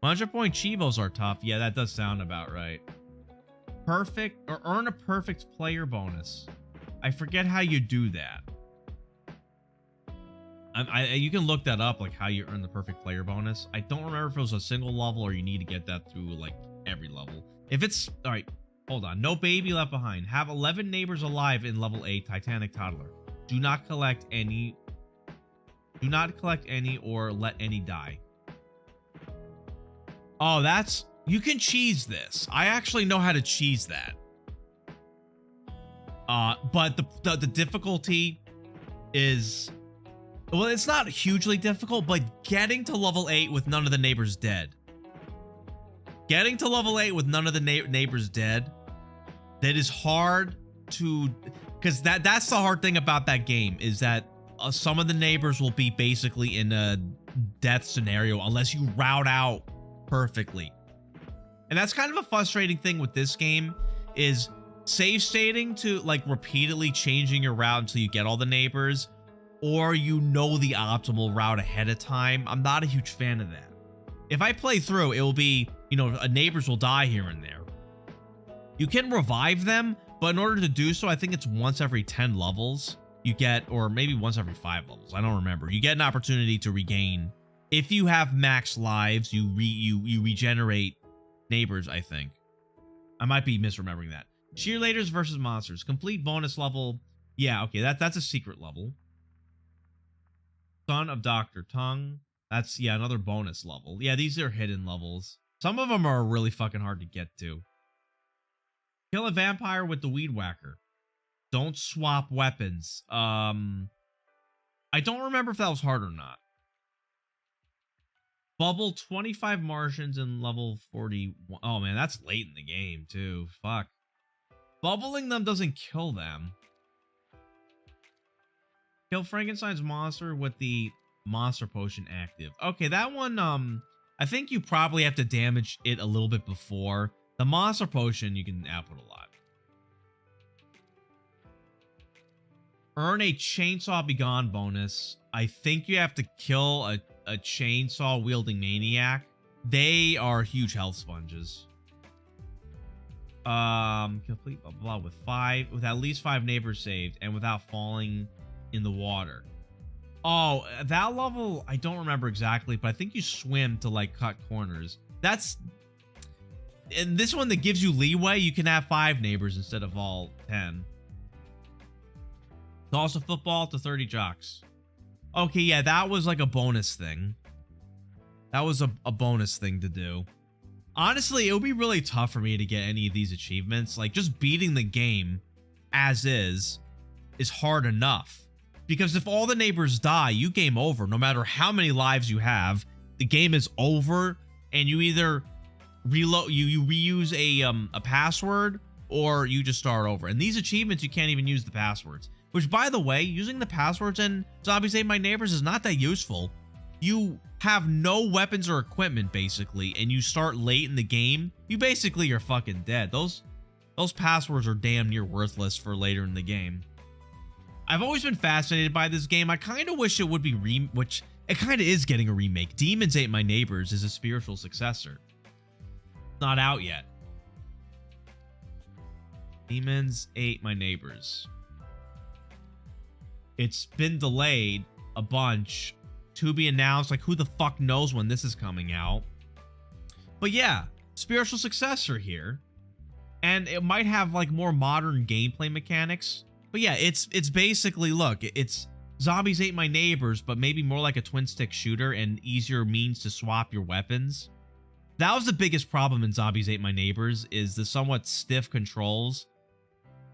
100-point Chivos are tough. Yeah, that does sound about right. Perfect, or earn a perfect player bonus. I forget how you do that. You can look that up, like how you earn the perfect player bonus. I don't remember if it was a single level or you need to get that through like every level. If it's, all right, hold on. No baby left behind. Have 11 neighbors alive in level 8, Titanic Toddler. Do not collect any or let any die. Oh, you can cheese this. I actually know how to cheese that. But the difficulty is, well, it's not hugely difficult, but getting to level 8 with none of the neighbors dead. Getting to level 8 with none of the neighbors dead, that is hard to, because that's the hard thing about that game, is that some of the neighbors will be basically in a death scenario unless you route out perfectly. And that's kind of a frustrating thing with this game, is save stating to like repeatedly changing your route until you get all the neighbors, or you know the optimal route ahead of time. I'm not a huge fan of that. If I play through, it will be, neighbors will die here and there. You can revive them, but in order to do so, I think it's once every 10 levels you get, or maybe once every 5 levels. I don't remember. You get an opportunity to regain. If you have max lives, you regenerate neighbors, I think. I might be misremembering that. Cheerleaders versus monsters. Complete bonus level. Yeah, okay, that's a secret level. Son of Dr. Tongue. That's, yeah, another bonus level. Yeah, these are hidden levels. Some of them are really fucking hard to get to. Kill a vampire with the weed whacker. Don't swap weapons. I don't remember if that was hard or not. Bubble 25 Martians in level 41. Oh man, that's late in the game too. Fuck. Bubbling them doesn't kill them. Kill Frankenstein's monster with the monster potion active. Okay, that one, I think you probably have to damage it a little bit before. The monster potion, you can output a lot. Earn a chainsaw begone bonus. I think you have to kill a chainsaw wielding maniac. They are huge health sponges. Complete blah blah with at least 5 neighbors saved and without falling in the water. Oh, that level I don't remember exactly, but I think you swim to like cut corners. That's in this one that gives you leeway. You can have 5 neighbors instead of all 10. Toss a football to 30 jocks. Okay, yeah, that was like a bonus thing. That was a bonus thing to do. Honestly, it would be really tough for me to get any of these achievements. Like, just beating the game as is hard enough. Because if all the neighbors die, you game over. No matter how many lives you have, the game is over, and you either reload, you reuse a password, or you just start over. And these achievements, you can't even use the passwords. Which, by the way, using the passwords in Zombies Ate My Neighbors is not that useful. You have no weapons or equipment, basically, and you start late in the game, you basically are fucking dead. Those passwords are damn near worthless for later in the game. I've always been fascinated by this game. I kind of wish it would be which it kind of is getting a remake. Demons Ate My Neighbors is a spiritual successor. Not out yet. Demons ate my neighbors. It's been delayed a bunch. To be announced. Like, who the fuck knows when this is coming out? But yeah, spiritual successor here. And it might have like more modern gameplay mechanics. But yeah, it's basically, look, it's Zombies Ate My Neighbors, but maybe more like a twin stick shooter and easier means to swap your weapons. That was the biggest problem in Zombies Ate My Neighbors, is the somewhat stiff controls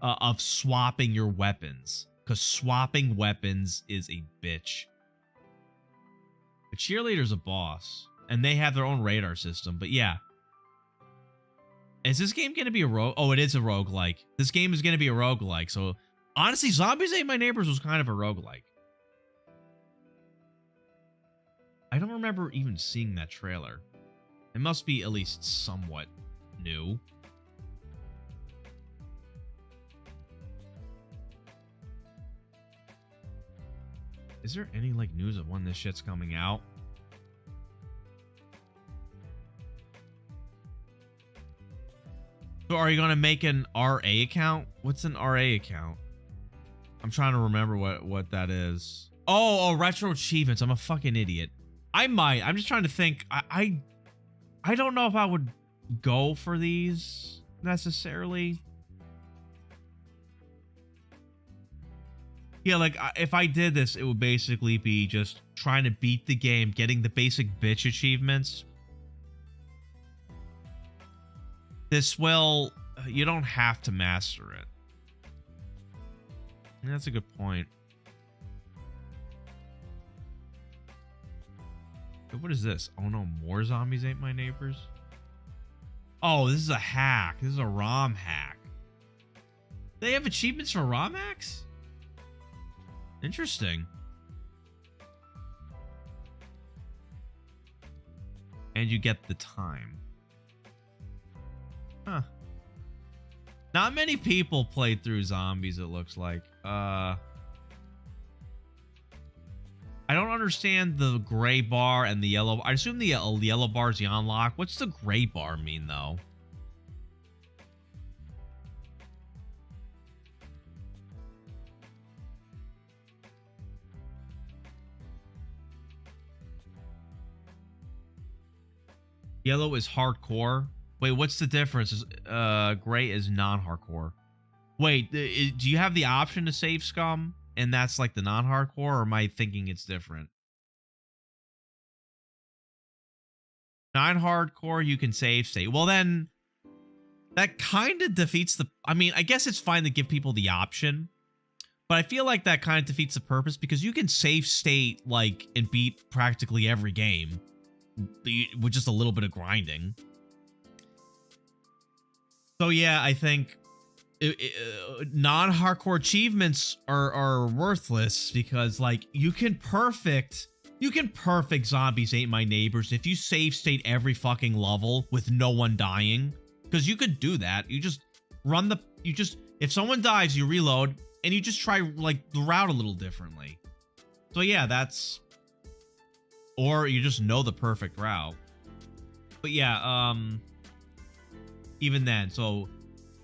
of swapping your weapons. Because swapping weapons is a bitch. The cheerleader's a boss, and they have their own radar system, but yeah. Is this game going to be a rogue? Oh, it is a roguelike. This game is going to be a roguelike, so honestly, Zombies Ate My Neighbors was kind of a roguelike. I don't remember even seeing that trailer. It must be at least somewhat new. Is there any like news of when this shit's coming out? So are you gonna make an RA account? What's an RA account? I'm trying to remember what that is. Oh, retro achievements. I'm a fucking idiot. I might. I'm just trying to think. I don't know if I would go for these necessarily. Yeah, like, if I did this, it would basically be just trying to beat the game, getting the basic bitch achievements. This will... You don't have to master it. That's a good point. What is this? Oh no, more Zombies Ate My Neighbors? Oh, this is a hack. This is a ROM hack. They have achievements for ROM hacks? Interesting. And you get the time. Huh. Not many people played through Zombies, it looks like. I don't understand the gray bar and the yellow. I assume the yellow bar is the unlock. What's the gray bar mean, though? Yellow is hardcore. Wait, what's the difference? Gray is non-hardcore. Wait, do you have the option to save scum? And that's like the non-hardcore, or am I thinking it's different? Non-hardcore, you can save state. Well, then that kind of defeats the... I mean, I guess it's fine to give people the option, but I feel like that kind of defeats the purpose because you can save state, like, and beat practically every game with just a little bit of grinding. So yeah, I think non-hardcore achievements are worthless because, like, you can perfect Zombies Ate My Neighbors if you save state every fucking level with no one dying, because you could do that. You just run the if someone dies, you reload and you just try like the route a little differently. So yeah, that's... Or you just know the perfect route. But yeah, even then, so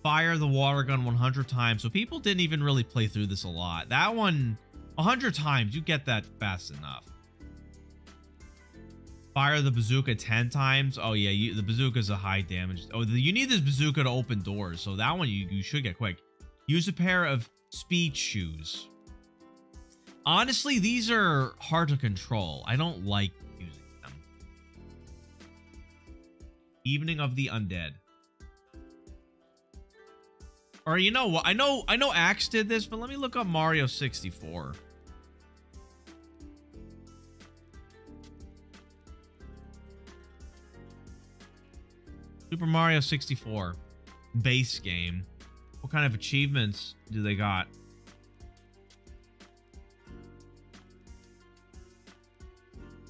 fire the water gun 100 times. So people didn't even really play through this a lot. That one, 100 times, you get that fast enough. Fire the bazooka 10 times. Oh yeah, the bazooka is a high damage. Oh, you need this bazooka to open doors. So that one you should get quick. Use a pair of speed shoes. Honestly, these are hard to control. I don't like using them. Evening of the Undead. Or you know what? I know Axe did this, but let me look up Mario 64. Super Mario 64. Base game. What kind of achievements do they got?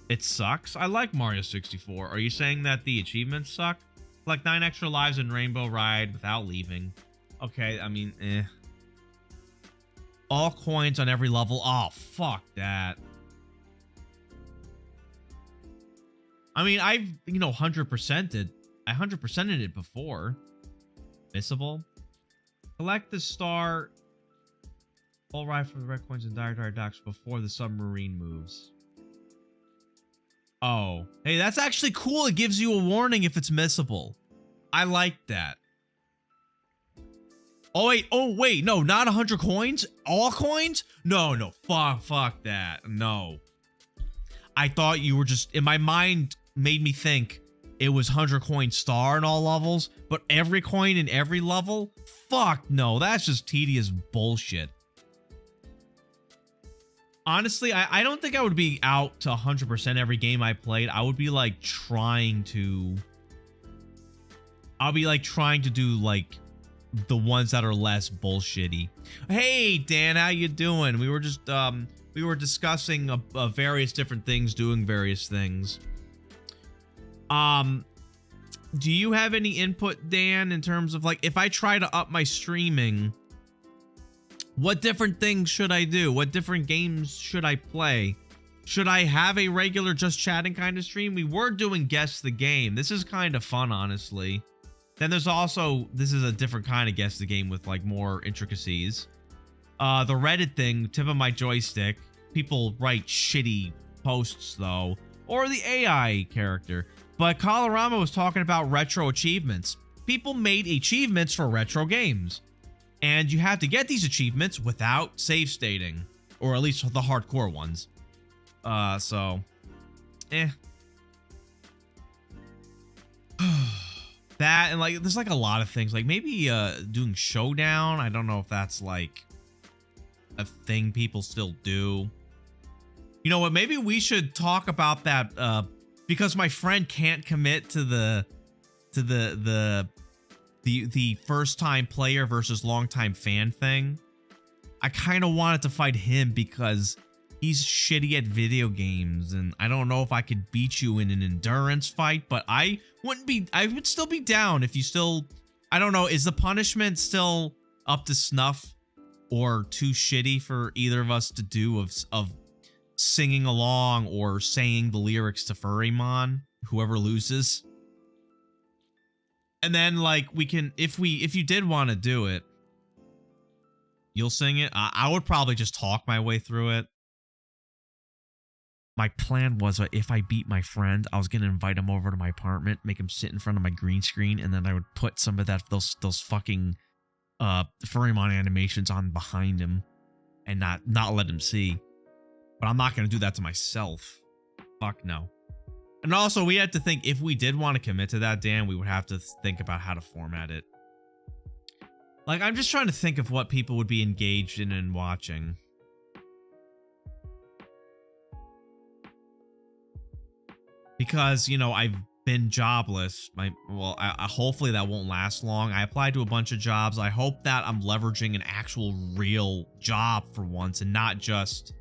It sucks? I like Mario 64. Are you saying that the achievements suck? Like 9 extra lives in Rainbow Ride without leaving. Okay, I mean, eh. All coins on every level. Oh, fuck that. I mean, I've, 100%ed. I 100%ed it before. Missable. Collect the star. All right for the red coins and dire docks before the submarine moves. Oh. Hey, that's actually cool. It gives you a warning if it's missable. I like that. Oh, wait. Oh, wait. No, not 100 coins? All coins? No, no. Fuck that. No. I thought you were just... In my mind, made me think it was 100 coin star in all levels, but every coin in every level? Fuck no. That's just tedious bullshit. Honestly, I don't think I would be out to 100% every game I played. I would be like trying to... I'll be like trying to do like the ones that are less bullshitty. Hey Dan, how you doing? We were just we were discussing various different things, doing various things. Do you have any input, Dan, in terms of like if I try to up my streaming, what different things should I do? What different games should I play? Should I have a regular just chatting kind of stream? We were doing Guess the Game. This is kind of fun, honestly. Then there's also, this is a different kind of Guess the Game with like more intricacies. The Reddit thing, tip of my joystick. People write shitty posts though. Or the AI character. But Colorama was talking about retro achievements. People made achievements for retro games. And you have to get these achievements without save stating. Or at least the hardcore ones. So. That and like there's like a lot of things. Like maybe doing Showdown. I don't know if that's like a thing people still do. You know what? Maybe we should talk about that because my friend can't commit to the first time player versus long time fan thing. I kind of wanted to fight him because he's shitty at video games and I don't know if I could beat you in an endurance fight, but I would still be down if you still, I don't know, is the punishment still up to snuff or too shitty for either of us to do of singing along or saying the lyrics to Furrymon, whoever loses? And then like we can, if you did want to do it, you'll sing it. I would probably just talk my way through it. My plan was if I beat my friend, I was going to invite him over to my apartment, make him sit in front of my green screen, and then I would put some of those fucking Furrymon animations on behind him and not let him see. But I'm not going to do that to myself. Fuck no. And also, we had to think, if we did want to commit to that, Dan, we would have to think about how to format it. Like, I'm just trying to think of what people would be engaged in and watching. Because, you know, I've been jobless. Hopefully that won't last long. I applied to a bunch of jobs. I hope that I'm leveraging an actual real job for once and not just,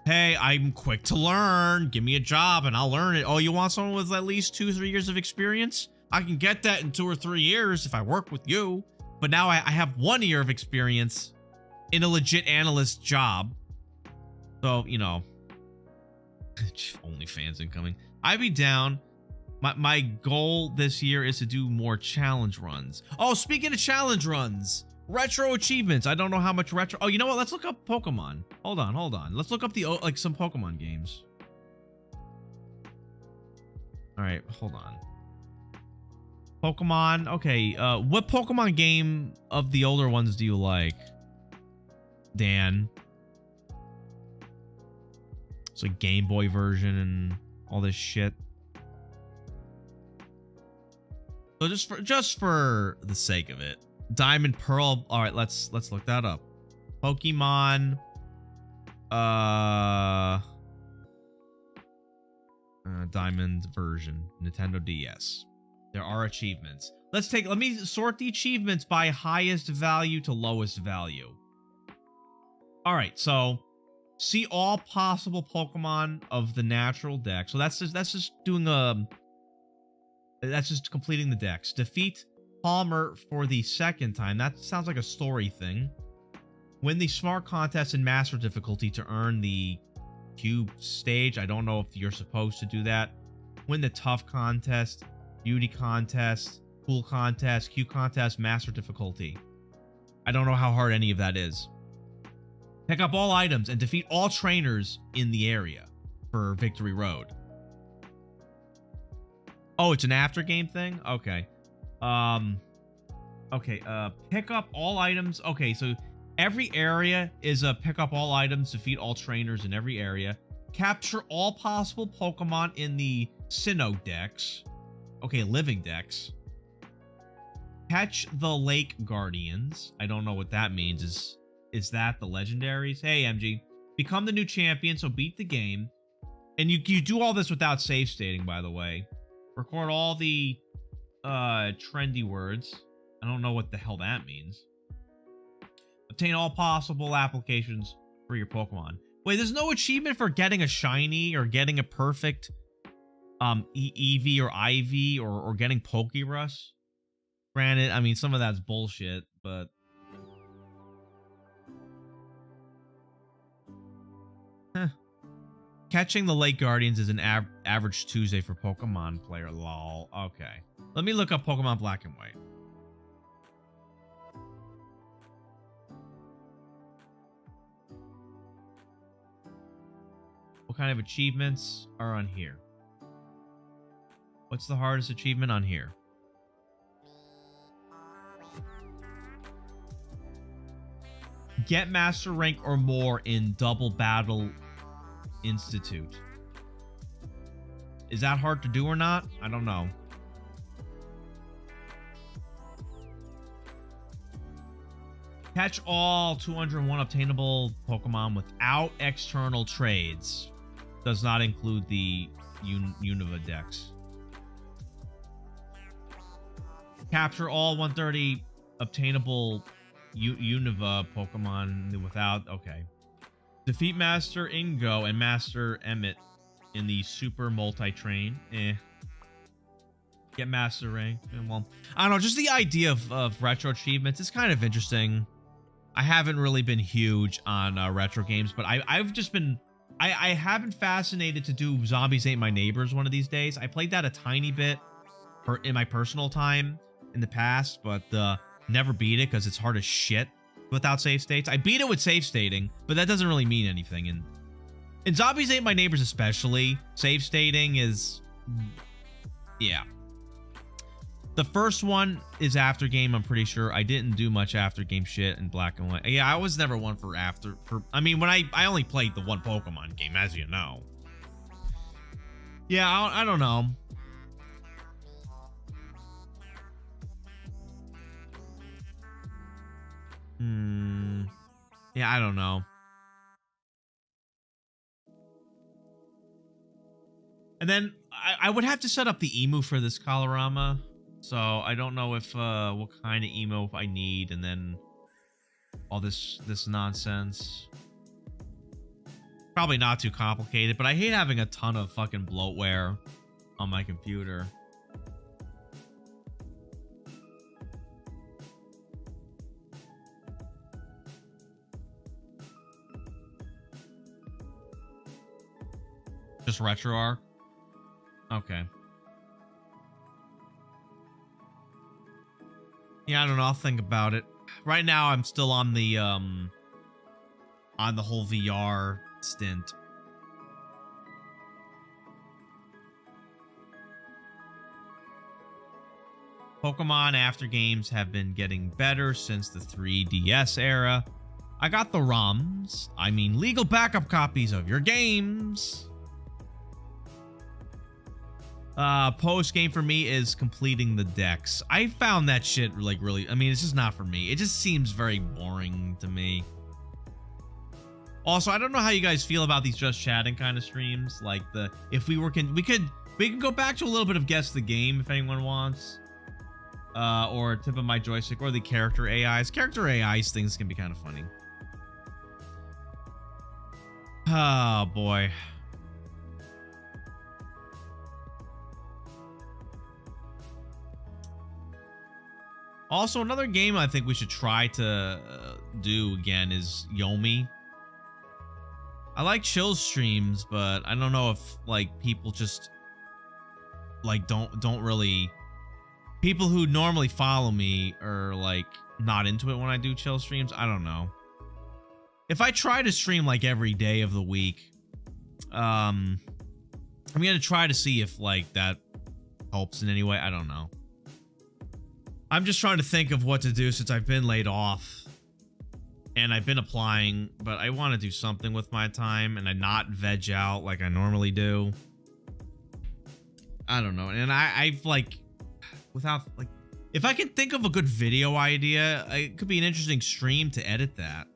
hey, I'm quick to learn. Give me a job and I'll learn it. Oh, you want someone with at least 2-3 years of experience? I can get that in 2 or 3 years if I work with you. But now I have 1 year of experience in a legit analyst job. So, you know, OnlyFans incoming. I'd be down. My goal this year is to do more challenge runs. Oh, speaking of challenge runs, retro achievements. I don't know how much retro. Oh, you know what? Let's look up Pokemon. Hold on. Let's look up like some Pokemon games. All right, hold on. Pokemon. Okay, what Pokemon game of the older ones do you like, Dan? It's like Game Boy version and all this shit. So just for the sake of it, Diamond Pearl. All right, let's look that up. Pokemon. Diamond version, Nintendo DS. There are achievements. Let me sort the achievements by highest value to lowest value. All right, so see all possible Pokemon of the natural deck. So that's just doing that's just completing the decks. Defeat Palmer for the 2nd time. That sounds like a story thing. Win the Smart Contest in Master difficulty to earn the Cube stage. I don't know if you're supposed to do that. Win the Tough Contest, Beauty Contest, Cool Contest, Q Contest, Master difficulty. I don't know how hard any of that is. Pick up all items and defeat all trainers in the area for Victory Road. Oh, it's an after game thing? Okay. Pick up all items. Okay, so every area is a pick up all items, defeat all trainers in every area. Capture all possible Pokemon in the Sinnoh Dex. Okay, living Dex. Catch the Lake Guardians. I don't know what that means. Is that the legendaries? Hey, MG. Become the new champion, so beat the game. And you do all this without save stating, by the way. Record all the trendy words. I don't know what the hell that means. Obtain all possible applications for your Pokemon. Wait, there's no achievement for getting a shiny or getting a perfect EV or IV or getting Pokerus? Granted, I mean, some of that's bullshit, but... Catching the Lake Guardians is an average Tuesday for Pokemon player. Lol. Okay. Let me look up Pokemon Black and White. What kind of achievements are on here? What's the hardest achievement on here? Get Master Rank or more in Double Battle Institute. Is that hard to do or not? I don't know. Catch all 201 obtainable Pokemon without external trades. Does not include the Unova Dex. Capture all 130 obtainable Unova Pokemon without... Okay. Defeat Master Ingo and Master Emmett in the Super Multi-Train. Get Master Rank. Well, I don't know. Just the idea of retro achievements is kind of interesting. I haven't really been huge on retro games, but I've just been... I have been fascinated to do Zombies Ate My Neighbors one of these days. I played that a tiny bit in my personal time in the past, but never beat it because it's hard as shit without save states. I beat it with save stating, but that doesn't really mean anything. And in Zombies Ate My Neighbors especially, save stating is... Yeah. The first one is after game, I'm pretty sure. I didn't do much after game shit in Black and White. Yeah, I was never one for after... I mean, when I only played the one Pokemon game, as you know. Yeah, I don't know. Yeah, I don't know. And then I would have to set up the emu for this Colorama. So I don't know if what kind of emo I need, and then all this nonsense. Probably not too complicated, but I hate having a ton of fucking bloatware on my computer. Just RetroArch? Okay. Yeah, I don't know. I'll think about it. Right now, I'm still on the whole VR stint. Pokemon after games have been getting better since the 3DS era. I got the ROMs. I mean, legal backup copies of your games. Post game for me is completing the decks. I found that shit like really, I mean, it's just not for me. It just seems very boring to me. Also, I don't know how you guys feel about these just chatting kind of streams. Like if we can go back to a little bit of guess the game if anyone wants. Or tip of my joystick, or the character AIs. Character AIs things can be kind of funny. Oh boy. Also, another game I think we should try to do again is Yomi. I like chill streams, but I don't know if like people just like don't really, people who normally follow me are like not into it when I do chill streams. I don't know. If I try to stream like every day of the week, I'm gonna try to see if like that helps in any way. I don't know. I'm just trying to think of what to do since I've been laid off and I've been applying, but I want to do something with my time and I not veg out like I normally do. I don't know. And I've like, without like, if I can think of a good video idea, it could be an interesting stream to edit that.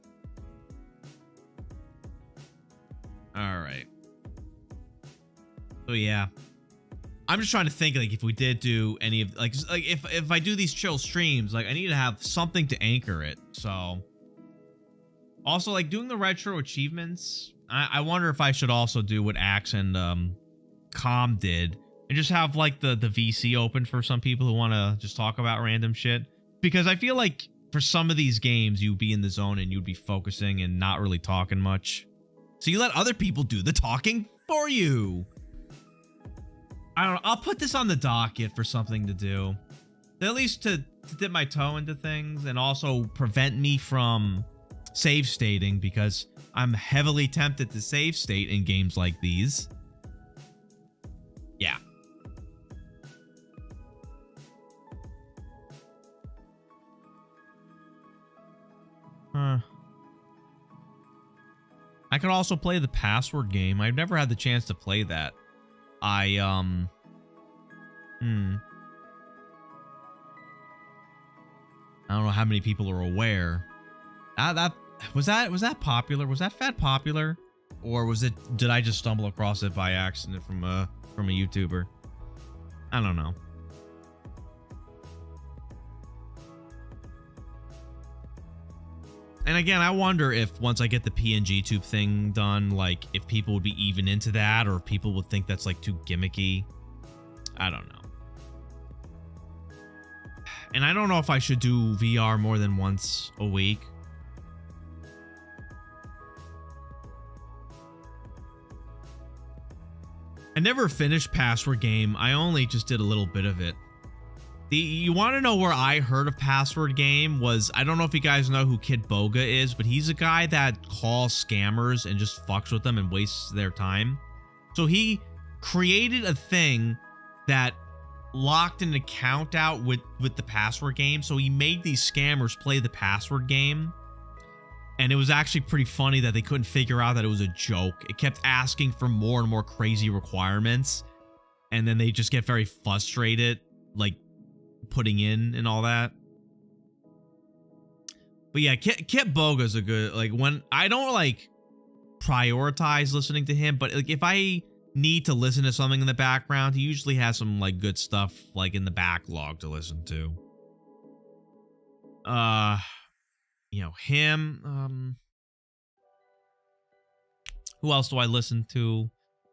All right. So yeah, I'm just trying to think like if we did do any of like if I do these chill streams, like I need to have something to anchor it. So also like doing the retro achievements, I wonder if I should also do what Axe and Calm did and just have like the VC open for some people who want to just talk about random shit, because I feel like for some of these games you'd be in the zone and you'd be focusing and not really talking much. So you let other people do the talking for you. I don't know. I'll put this on the docket for something to do. At least to dip my toe into things and also prevent me from save stating, because I'm heavily tempted to save state in games like these. Yeah. I could also play the password game. I've never had the chance to play that. I don't know how many people are aware. Was that popular? Was that fat popular? Or did I just stumble across it by accident from a YouTuber? I don't know. And again, I wonder if once I get the PNG tube thing done, like if people would be even into that or if people would think that's like too gimmicky. I don't know. And I don't know if I should do VR more than once a week. I never finished Password Game. I only just did a little bit of it. You want to know where I heard of Password Game was, I don't know if you guys know who Kid Boga is, but he's a guy that calls scammers and just fucks with them and wastes their time. So he created a thing that locked an account out with the Password Game. So he made these scammers play the Password Game. And it was actually pretty funny that they couldn't figure out that it was a joke. It kept asking for more and more crazy requirements. And then they just get very frustrated, like, putting in and all that. But yeah, Kit Boga's a good, like, when I don't like prioritize listening to him, but like if I need to listen to something in the background, he usually has some like good stuff like in the backlog to listen to. You know, him, who else do I listen to?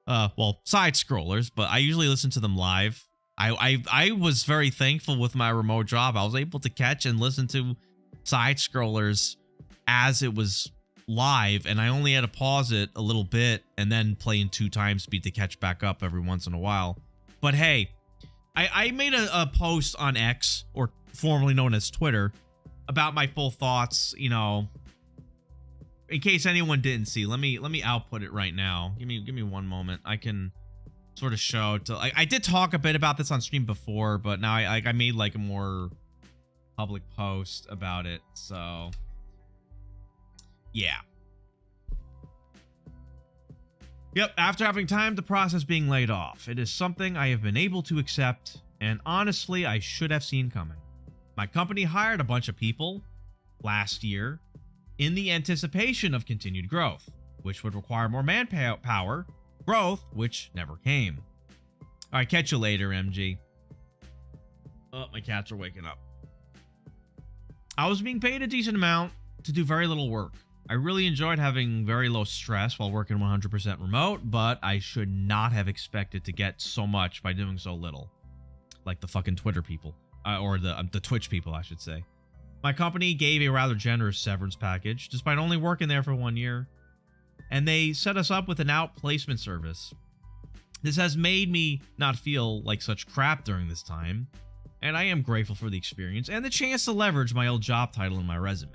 Well, Side Scrollers, but I usually listen to them live. I was very thankful with my remote job. I was able to catch and listen to Side Scrollers as it was live, and I only had to pause it a little bit and then play in 2x speed to catch back up every once in a while. But hey, I made a post on X, or formerly known as Twitter, about my full thoughts, you know, in case anyone didn't see. Let me output it right now. Give me one moment. I can sort of show to, like, I did talk a bit about this on stream before, but now I made like a more public post about it. So yeah. Yep, after having time to process being laid off, it is something I have been able to accept, and honestly, I should have seen coming. My company hired a bunch of people last year in the anticipation of continued growth, which would require more manpower, growth which never came. All right, catch you later, MG. Oh, my cats are waking up. I was being paid a decent amount to do very little work. I really enjoyed having very low stress while working 100% remote, but I should not have expected to get so much by doing so little. Like the fucking Twitter people. Or the Twitch people, I should say. My company gave a rather generous severance package, despite only working there for 1 year. And they set us up with an outplacement service. This has made me not feel like such crap during this time. and I am grateful for the experience and the chance to leverage my old job title in my resume.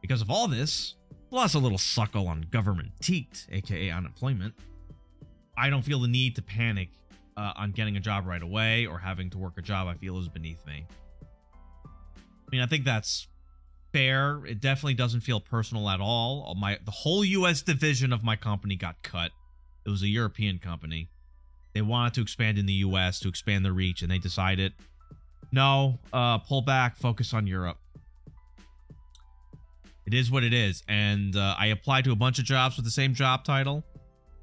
Because of all this, plus a little suckle on government teat, aka unemployment, I don't feel the need to panic on getting a job right away or having to work a job I feel is beneath me. I mean, I think that's fair. It definitely doesn't feel personal at all. The whole US division of my company got cut. It was a European company. They wanted to expand in the US to expand their reach, and they decided, no, pull back, focus on Europe. It is what it is. And I applied to a bunch of jobs with the same job title.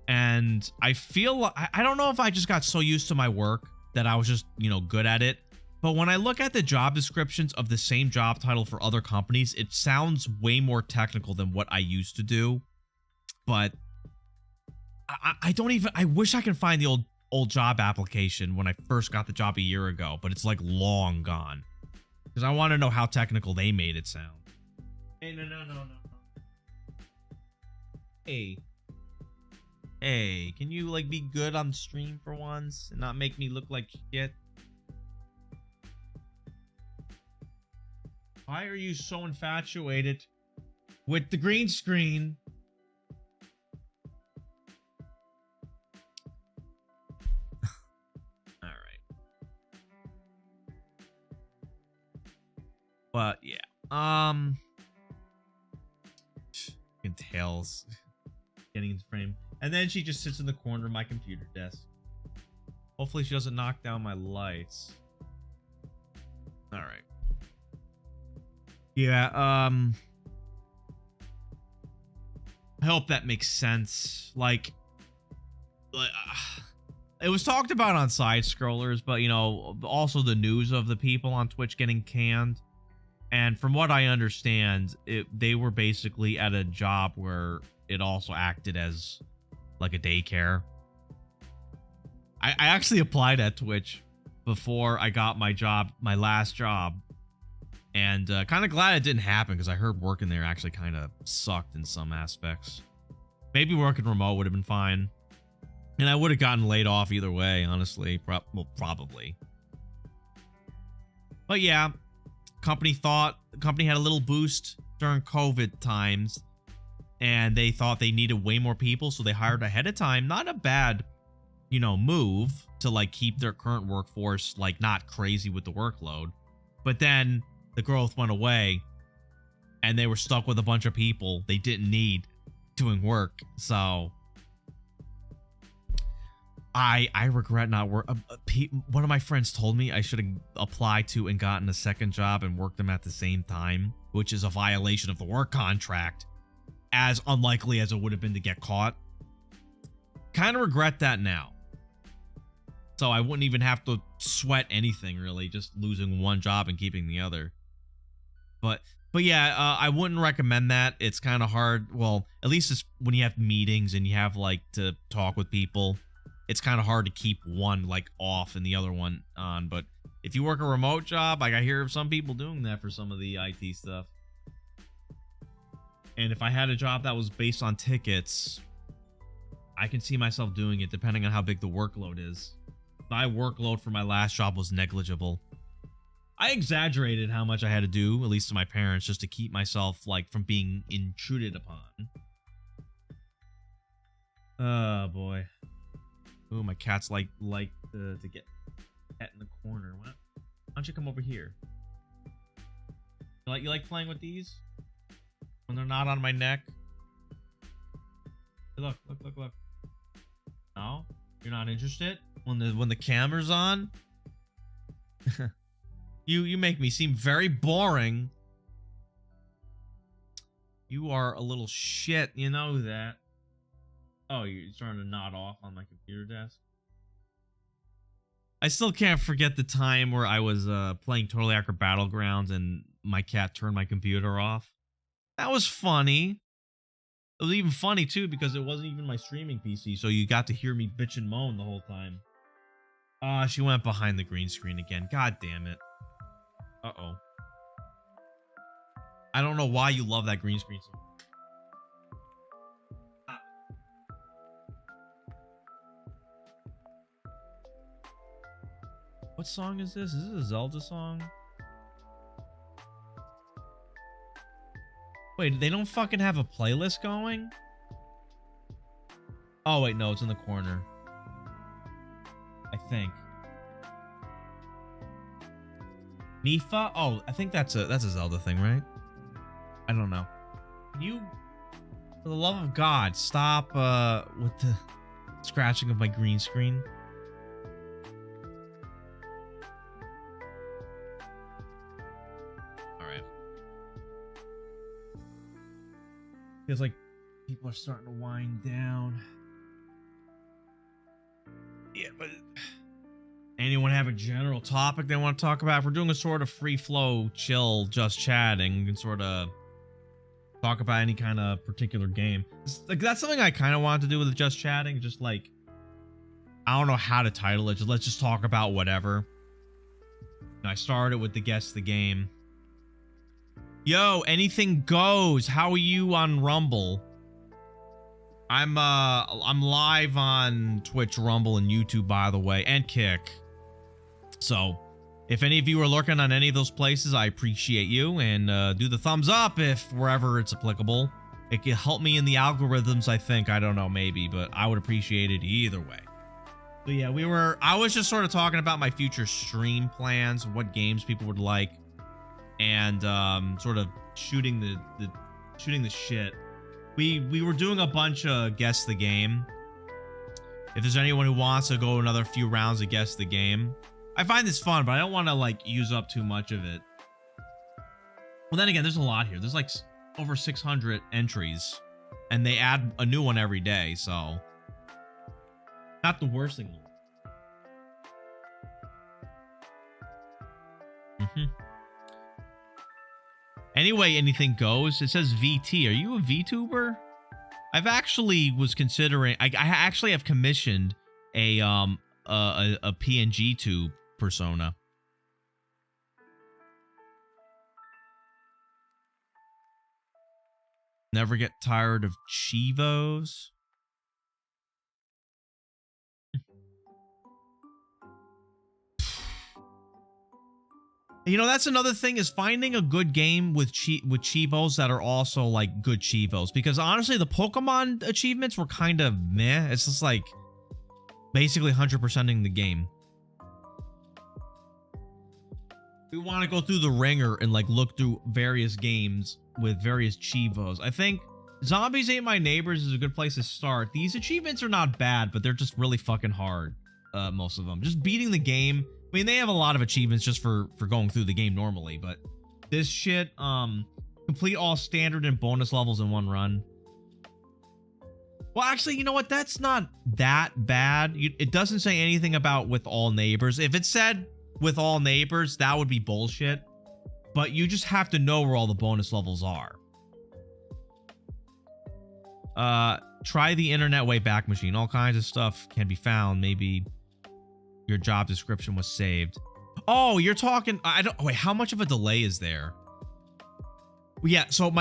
And I feel, I don't know if I just got so used to my work that I was just, good at it. But when I look at the job descriptions of the same job title for other companies, it sounds way more technical than what I used to do. But I don't even, I wish I could find the old job application when I first got the job a year ago, but it's like long gone. Because I want to know how technical they made it sound. Hey, no. Hey, can you like be good on stream for once and not make me look like shit? Why are you so infatuated with the green screen? All right. But yeah. Tails getting into frame. And then she just sits in the corner of my computer desk. Hopefully she doesn't knock down my lights. All right. Yeah, I hope that makes sense. Like it was talked about on Side Scrollers, but also the news of the people on Twitch getting canned. And from what I understand, they were basically at a job where it also acted as like a daycare. I actually applied at Twitch before I got my last job. And kind of glad it didn't happen because I heard working there actually kind of sucked in some aspects. Maybe working remote would have been fine. And I would have gotten laid off either way, honestly. Probably. But yeah, the company had a little boost during COVID times. And they thought they needed way more people, so they hired ahead of time. Not a bad, move to like keep their current workforce like not crazy with the workload. But then the growth went away and they were stuck with a bunch of people they didn't need doing work. So I regret not work. One of my friends told me I should have applied to and gotten a second job and worked them at the same time, which is a violation of the work contract, as unlikely as it would have been to get caught. Kind of regret that now. So I wouldn't even have to sweat anything, really, just losing one job and keeping the other. But yeah, I wouldn't recommend that. It's kind of hard. Well, at least it's when you have meetings and you have like to talk with people. It's kind of hard to keep one like off and the other one on. But if you work a remote job, like I hear of some people doing that for some of the IT stuff. And if I had a job that was based on tickets, I can see myself doing it depending on how big the workload is. My workload for my last job was negligible. I exaggerated how much I had to do, at least to my parents, just to keep myself like from being intruded upon. Oh boy. Ooh, my cat's like to get cat in the corner. Why don't you come over here? You like playing with these? When they're not on my neck? Hey, look. No? You're not interested? When the camera's on? You make me seem very boring. You are a little shit, you know that. Oh, you're starting to nod off on my computer desk? I still can't forget the time where I was playing Totally Accurate Battlegrounds and my cat turned my computer off. That was funny. It was even funny too because it wasn't even my streaming PC, so you got to hear me bitch and moan the whole time. She went behind the green screen again. God damn it. Uh-oh. I don't know why you love that green screen so much. What song is this? Is this a Zelda song? Wait, they don't fucking have a playlist going? Oh, wait, no, it's in the corner. I think. Nifa? Oh, I think that's a Zelda thing, right? I don't know. Can you, for the love of God, stop with the scratching of my green screen? Alright. Feels like people are starting to wind down. Yeah, but anyone have a general topic they want to talk about? If we're doing a sort of free flow, chill, just chatting, we can sort of talk about any kind of particular game. Like, that's something I kind of wanted to do with just chatting. Just like, I don't know how to title it. Let's just talk about whatever. And I started with the guess the game. Yo, anything goes. How are you on Rumble? I'm live on Twitch, Rumble, and YouTube, by the way, and Kick. So, if any of you are lurking on any of those places, I appreciate you, and do the thumbs up if wherever it's applicable. It can help me in the algorithms, I think. I don't know, maybe, but I would appreciate it either way. But yeah, I was just sort of talking about my future stream plans, what games people would like, and sort of shooting the shit. We were doing a bunch of guess the game. If there's anyone who wants to go another few rounds of guess the game, I find this fun, but I don't want to like use up too much of it. Well, then again, there's a lot here. There's like over 600 entries, and they add a new one every day, so not the worst thing. Anyway, anything goes. It says VT. Are you a VTuber? I've actually was considering. I actually have commissioned a PNG tube persona. Never get tired of Chivos. You know, that's another thing, is finding a good game with Chivos that are also like good Chivos. Because honestly, the Pokemon achievements were kind of meh. It's just like basically 100%ing the game. We want to go through the ringer and like look through various games with various Chivos. I think Zombies Ate My Neighbors is a good place to start. These achievements are not bad, but they're just really fucking hard. Most of them. Just beating the game. I mean, they have a lot of achievements just for going through the game normally, but this shit, complete all standard and bonus levels in one run. Well, actually, you know what? That's not that bad. It doesn't say anything about with all neighbors. If it said with all neighbors, that would be bullshit. But you just have to know where all the bonus levels are. Try the internet Wayback Machine. All kinds of stuff can be found. Maybe your job description was saved. Oh, you're talking. I don't. Wait, how much of a delay is there? Yeah. So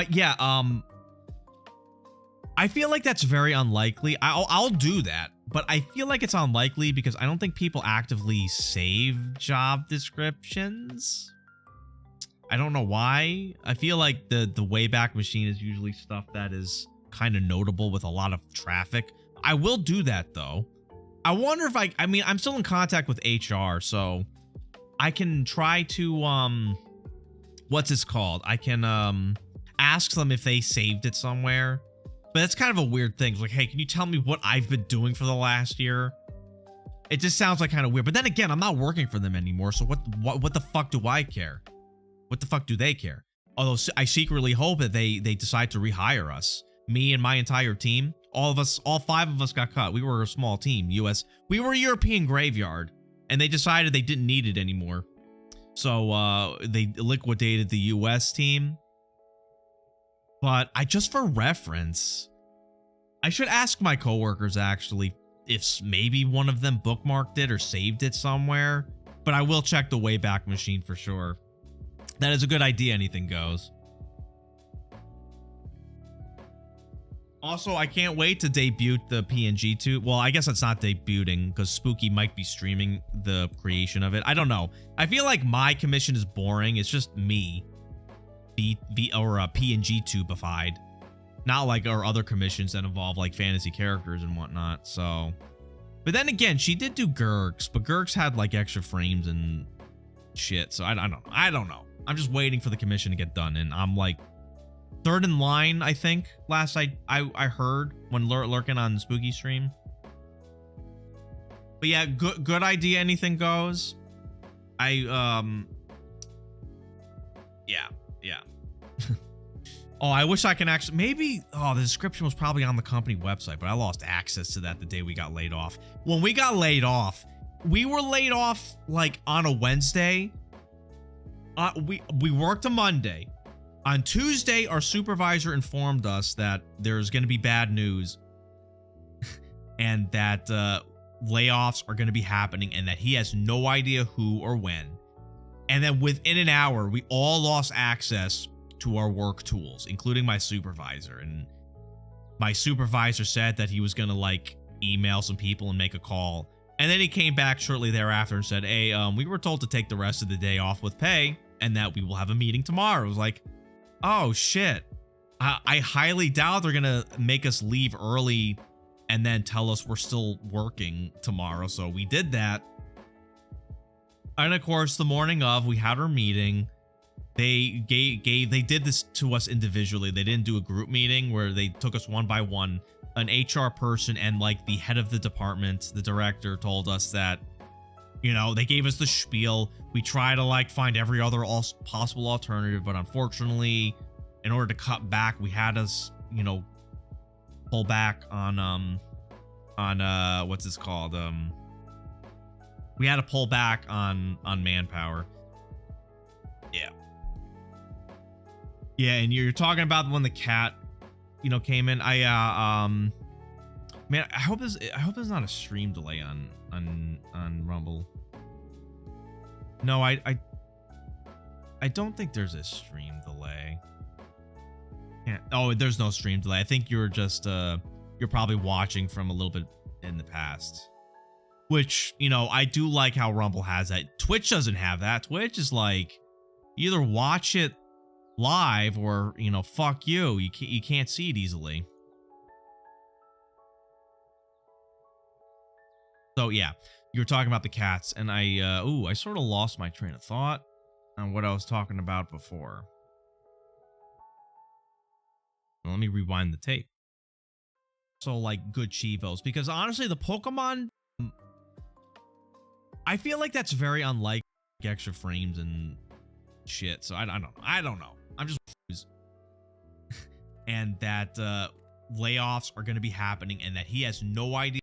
I feel like that's very unlikely. I'll do that, but I feel like it's unlikely because I don't think people actively save job descriptions. I don't know why. I feel like the Wayback Machine is usually stuff that is kind of notable with a lot of traffic. I will do that though. I wonder if I mean, I'm still in contact with HR, so I can try to, what's this called? I can, ask them if they saved it somewhere, but that's kind of a weird thing. It's like, hey, can you tell me what I've been doing for the last year? It just sounds like kind of weird, but then again, I'm not working for them anymore, so what the fuck do I care? What the fuck do they care? Although I secretly hope that they decide to rehire us. Me and my entire team. All of us, all 5 of us got cut. We were a small team, we were a European graveyard, and they decided they didn't need it anymore. So they liquidated the US team. But just for reference, I should ask my coworkers actually if maybe one of them bookmarked it or saved it somewhere. But I will check the Wayback Machine for sure. That is a good idea, anything goes. Also, I can't wait to debut the PNG tube. Well, I guess it's not debuting because Spooky might be streaming the creation of it. I don't know. I feel like my commission is boring. It's just me, PNG tubified, not like our other commissions that involve like fantasy characters and whatnot. So, but then again, she did do Gurks, but Gurks had like extra frames and shit. So I don't know. I don't know. I'm just waiting for the commission to get done, and I'm like third in line, I think. Last I heard when lurking on Spooky stream. But yeah, good idea. Anything goes. Yeah. Oh, I wish I can actually maybe. Oh, the description was probably on the company website, but I lost access to that the day we got laid off. When we got laid off, we were laid off like on a Wednesday. We worked a Monday. On Tuesday, our supervisor informed us that there's going to be bad news and that layoffs are going to be happening and that he has no idea who or when. And then within an hour, we all lost access to our work tools, including my supervisor. And my supervisor said that he was going to like email some people and make a call. And then he came back shortly thereafter and said, hey, we were told to take the rest of the day off with pay and that we will have a meeting tomorrow. It was like, oh shit. I highly doubt they're gonna make us leave early and then tell us we're still working tomorrow. So we did that. And of course, the morning of, we had our meeting. They did this to us individually. They didn't do a group meeting where they took us one by one. An HR person and like the head of the department, the director, told us that, you know, they gave us the spiel. We try to like find every other possible alternative, but unfortunately, in order to cut back, we had us, you know, pull back on what's this called? We had to pull back on manpower. Yeah. Yeah, and you're talking about when the cat, you know, came in. Man, I hope there's not a stream delay on Rumble. No, I don't think there's a stream delay. Yeah. Oh, there's no stream delay. I think you're just you're probably watching from a little bit in the past. Which, you know, I do like how Rumble has that. Twitch doesn't have that. Twitch is like, you either watch it live or, you know, fuck you. You can't see it easily. So yeah, you were talking about the cats, and I sort of lost my train of thought on what I was talking about before. Well, let me rewind the tape. So like good Chivos, because honestly, the Pokemon, I feel like that's very unlike extra frames and shit. So I don't know. I'm just and that layoffs are going to be happening, and that he has no idea.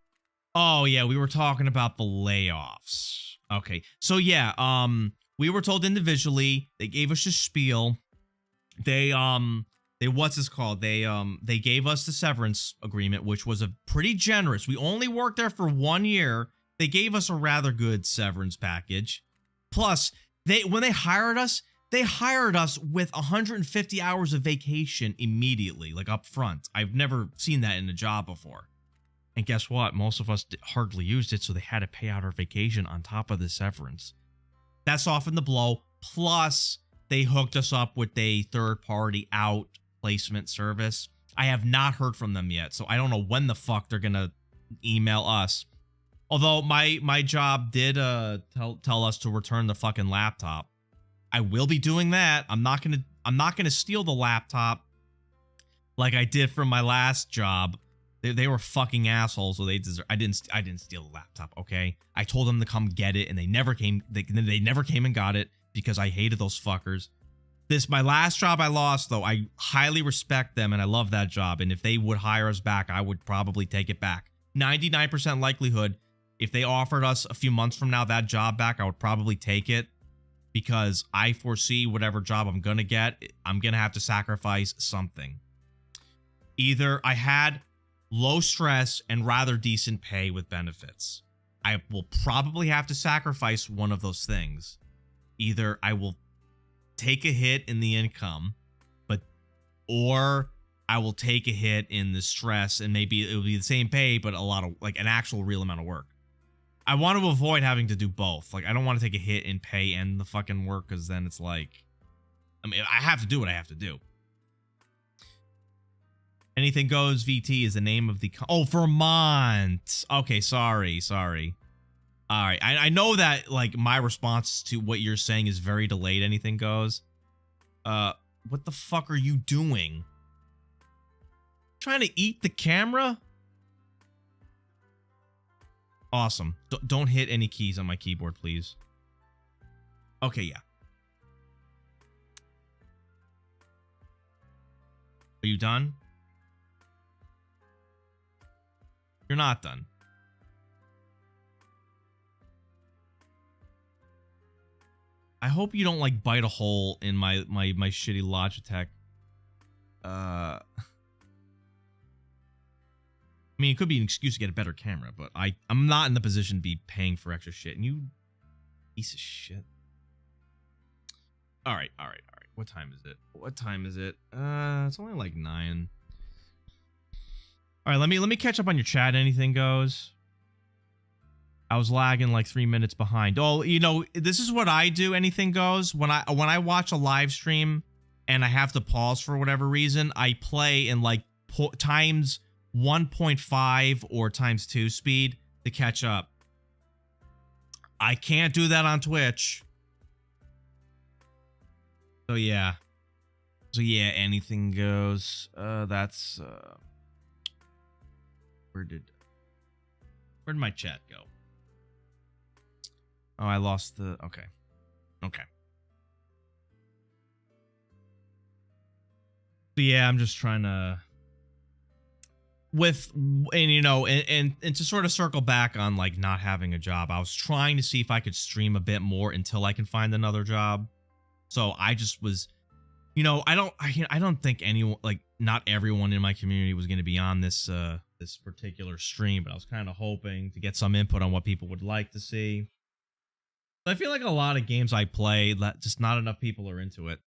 Oh yeah, we were talking about the layoffs. Okay, so yeah, we were told individually. They gave us a spiel. They what's this called? They gave us the severance agreement, which was a pretty generous. We only worked there for 1 year. They gave us a rather good severance package. Plus, when they hired us with 150 hours of vacation immediately, like up front. I've never seen that in a job before. And guess what? Most of us hardly used it, so they had to pay out our vacation on top of the severance. That softened the blow. Plus, they hooked us up with a third-party outplacement service. I have not heard from them yet, so I don't know when the fuck they're gonna email us. Although my job did tell us to return the fucking laptop. I will be doing that. I'm not gonna steal the laptop like I did from my last job. They were fucking assholes, so they deserve. I didn't steal the laptop. Okay, I told them to come get it, and they never came. They never came and got it because I hated those fuckers. My last job I lost, though. I highly respect them, and I love that job. And if they would hire us back, I would probably take it back. 99% likelihood. If they offered us a few months from now that job back, I would probably take it, because I foresee whatever job I'm gonna get, I'm gonna have to sacrifice something. Either I had low stress and rather decent pay with benefits. I will probably have to sacrifice one of those things. Either I will take a hit in the income, or I will take a hit in the stress, and maybe it'll be the same pay, but a lot of like an actual real amount of work. I want to avoid having to do both. Like, I don't want to take a hit in pay and the fucking work, because then it's like, I mean, I have to do what I have to do. Anything Goes VT is the name of the... Oh, Vermont. Okay, sorry. All right. I know that, like, my response to what you're saying is very delayed. Anything Goes. What the fuck are you doing? Trying to eat the camera? Awesome. Don't hit any keys on my keyboard, please. Okay, yeah. Are you done? You're not done. I hope you don't like bite a hole in my shitty Logitech. I mean, it could be an excuse to get a better camera, but I'm not in the position to be paying for extra shit. And you piece of shit. All right. What time is it? It's only like 9. All right, let me catch up on your chat. Anything Goes. I was lagging like 3 minutes behind. Oh, you know, this is what I do. Anything Goes. When I watch a live stream and I have to pause for whatever reason, I play in like times 1.5 or times 2 speed to catch up. I can't do that on Twitch. So yeah. Anything Goes. That's where'd my chat go? Oh, I lost the... Okay. So yeah, I'm just trying to... And to sort of circle back on like not having a job, I was trying to see if I could stream a bit more until I can find another job. So I just was... I don't think anyone, like, not everyone in my community was going to be on this this particular stream, but I was kind of hoping to get some input on what people would like to see. But I feel like a lot of games I play, just not enough people are into it.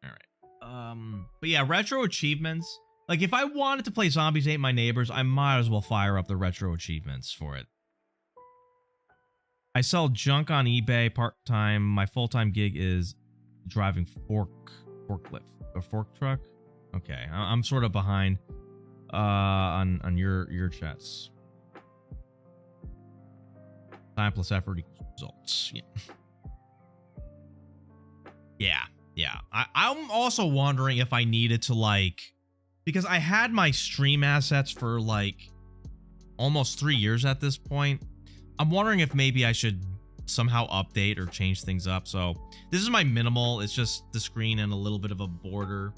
All right. But yeah, retro achievements. Like, if I wanted to play Zombies Ate My Neighbors, I might as well fire up the retro achievements for it. I sell junk on eBay part-time. My full-time gig is driving forklift or fork truck. Okay, I'm sort of behind on your chats. Time plus effort equals results. Yeah. I'm also wondering if I needed to, like, because I had my stream assets for like almost 3 years at this point. I'm wondering if maybe I should somehow update or change things up. So this is my minimal. It's just the screen and a little bit of a border.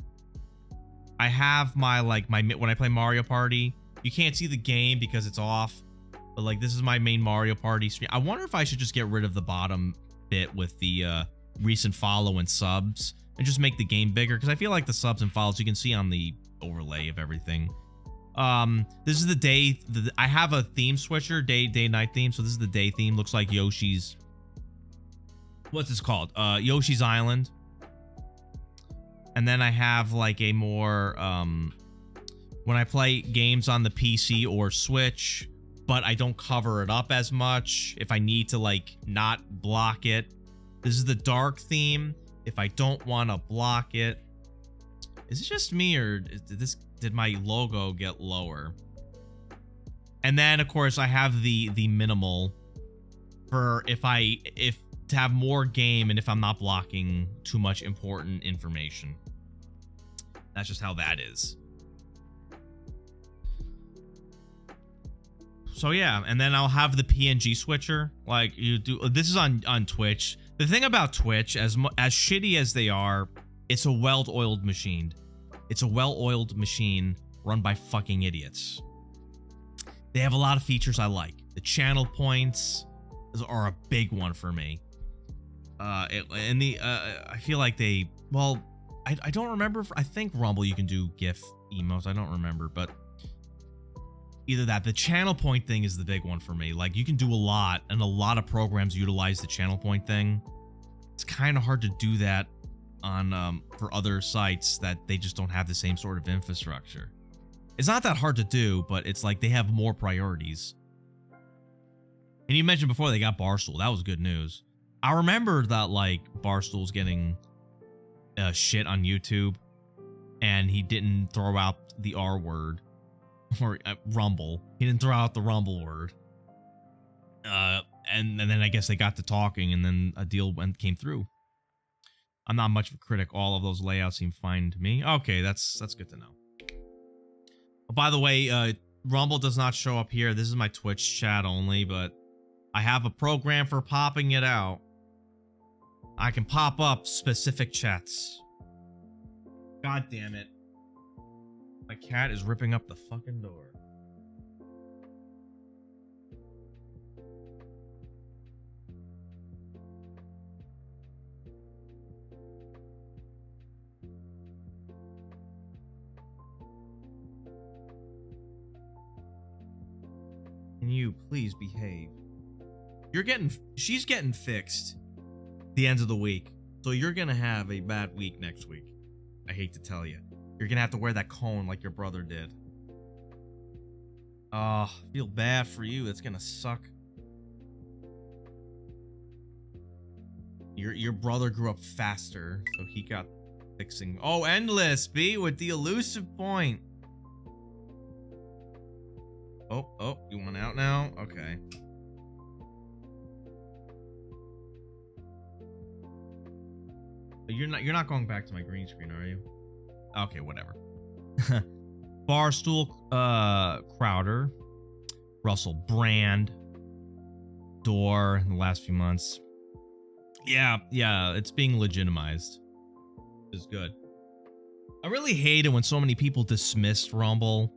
I have my when I play Mario Party, you can't see the game because it's off. But like, this is my main Mario Party screen. I wonder if I should just get rid of the bottom bit with the recent follow and subs and just make the game bigger. Because I feel like the subs and follows you can see on the overlay of everything. This is the day. I have a theme switcher, day night theme. So this is the day theme. Looks like Yoshi's. What's this called? Yoshi's Island. And then I have like a more when I play games on the PC or Switch, but I don't cover it up as much. If I need to like not block it, this is the dark theme. If I don't want to block it, is it just me or did my logo get lower? And then of course I have the minimal for if to have more game and if I'm not blocking too much important information. That's just how that is. So yeah, and then I'll have the PNG switcher like you do. This is on Twitch. The thing about Twitch, as shitty as they are, it's a well-oiled machine. It's a well-oiled machine run by fucking idiots. They have a lot of features I like. The channel points are a big one for me. I feel like they, well, I don't remember. I think Rumble you can do GIF emotes. I don't remember, but either that. The channel point thing is the big one for me. Like, you can do a lot, and a lot of programs utilize the channel point thing. It's kind of hard to do that on for other sites that they just don't have the same sort of infrastructure. It's not that hard to do, but it's like they have more priorities. And you mentioned before they got Barstool. That was good news. I remember that, like, Barstool's getting shit on YouTube, and he didn't throw out the R word, or Rumble. He didn't throw out the Rumble word. And then I guess they got to talking, and then a deal came through. I'm not much of a critic. All of those layouts seem fine to me. Okay, that's good to know. Oh, by the way, Rumble does not show up here. This is my Twitch chat only, but I have a program for popping it out. I can pop up specific chats. God damn it. My cat is ripping up the fucking door. Can you please behave? She's getting fixed the end of the week. So you're gonna have a bad week next week. I hate to tell you. You're gonna have to wear that cone like your brother did. Oh, feel bad for you. It's gonna suck. Your brother grew up faster, so he got fixing. Oh, Endless B with the elusive point. Oh, you want out now? Okay. You're not going back to my green screen, are you? Okay, whatever. Barstool, Crowder, Russell Brand, Door in the last few months. Yeah, it's being legitimized. It's good. I really hate it when so many people dismissed Rumble.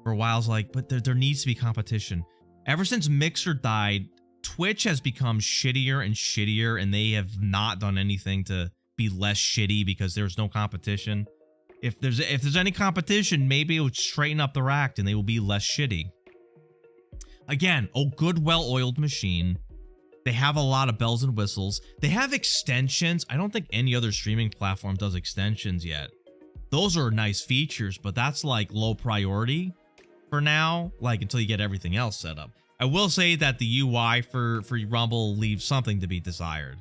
For a while, I was like, but there needs to be competition. Ever since Mixer died, Twitch has become shittier and shittier, and they have not done anything to be less shitty because there's no competition. If there's any competition, maybe it would straighten up their act and they will be less shitty. Again, good, well-oiled machine. They have a lot of bells and whistles. They have extensions. I don't think any other streaming platform does extensions yet. Those are nice features, but that's like low priority for now, like until you get everything else set up. I will say that the UI for Rumble leaves something to be desired.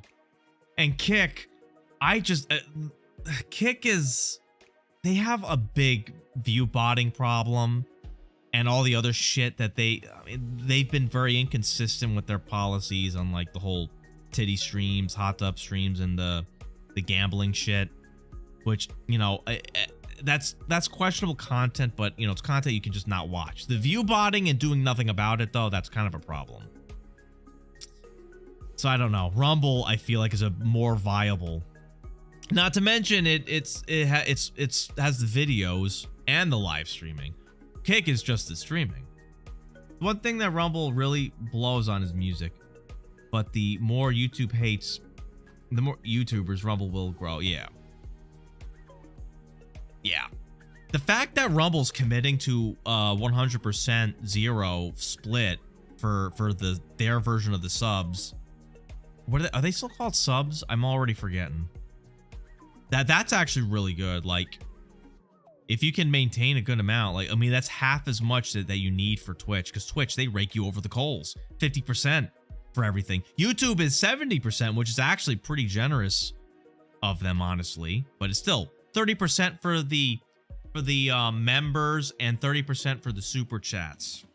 And Kick, Kick is, they have a big view botting problem and all the other shit that they've been very inconsistent with their policies on like the whole titty streams, hot tub streams, and the gambling shit, which, you know, that's questionable content, but you know, it's content you can just not watch. The view botting and doing nothing about it though, that's kind of a problem. So I don't know. Rumble, I feel like, is a more viable. Not to mention it has the videos and the live streaming. Kick is just the streaming. One thing that Rumble really blows on is music, but the more YouTube hates, the more YouTubers Rumble will grow. Yeah. The fact that Rumble's committing to 100% zero split for their version of the subs. Are they still called subs? I'm already forgetting. That's actually really good. Like, if you can maintain a good amount, like, I mean, that's half as much that you need for Twitch, because Twitch, they rake you over the coals. 50% for everything. YouTube is 70%, which is actually pretty generous of them, honestly, but it's still 30% for the members and 30% for the super chats.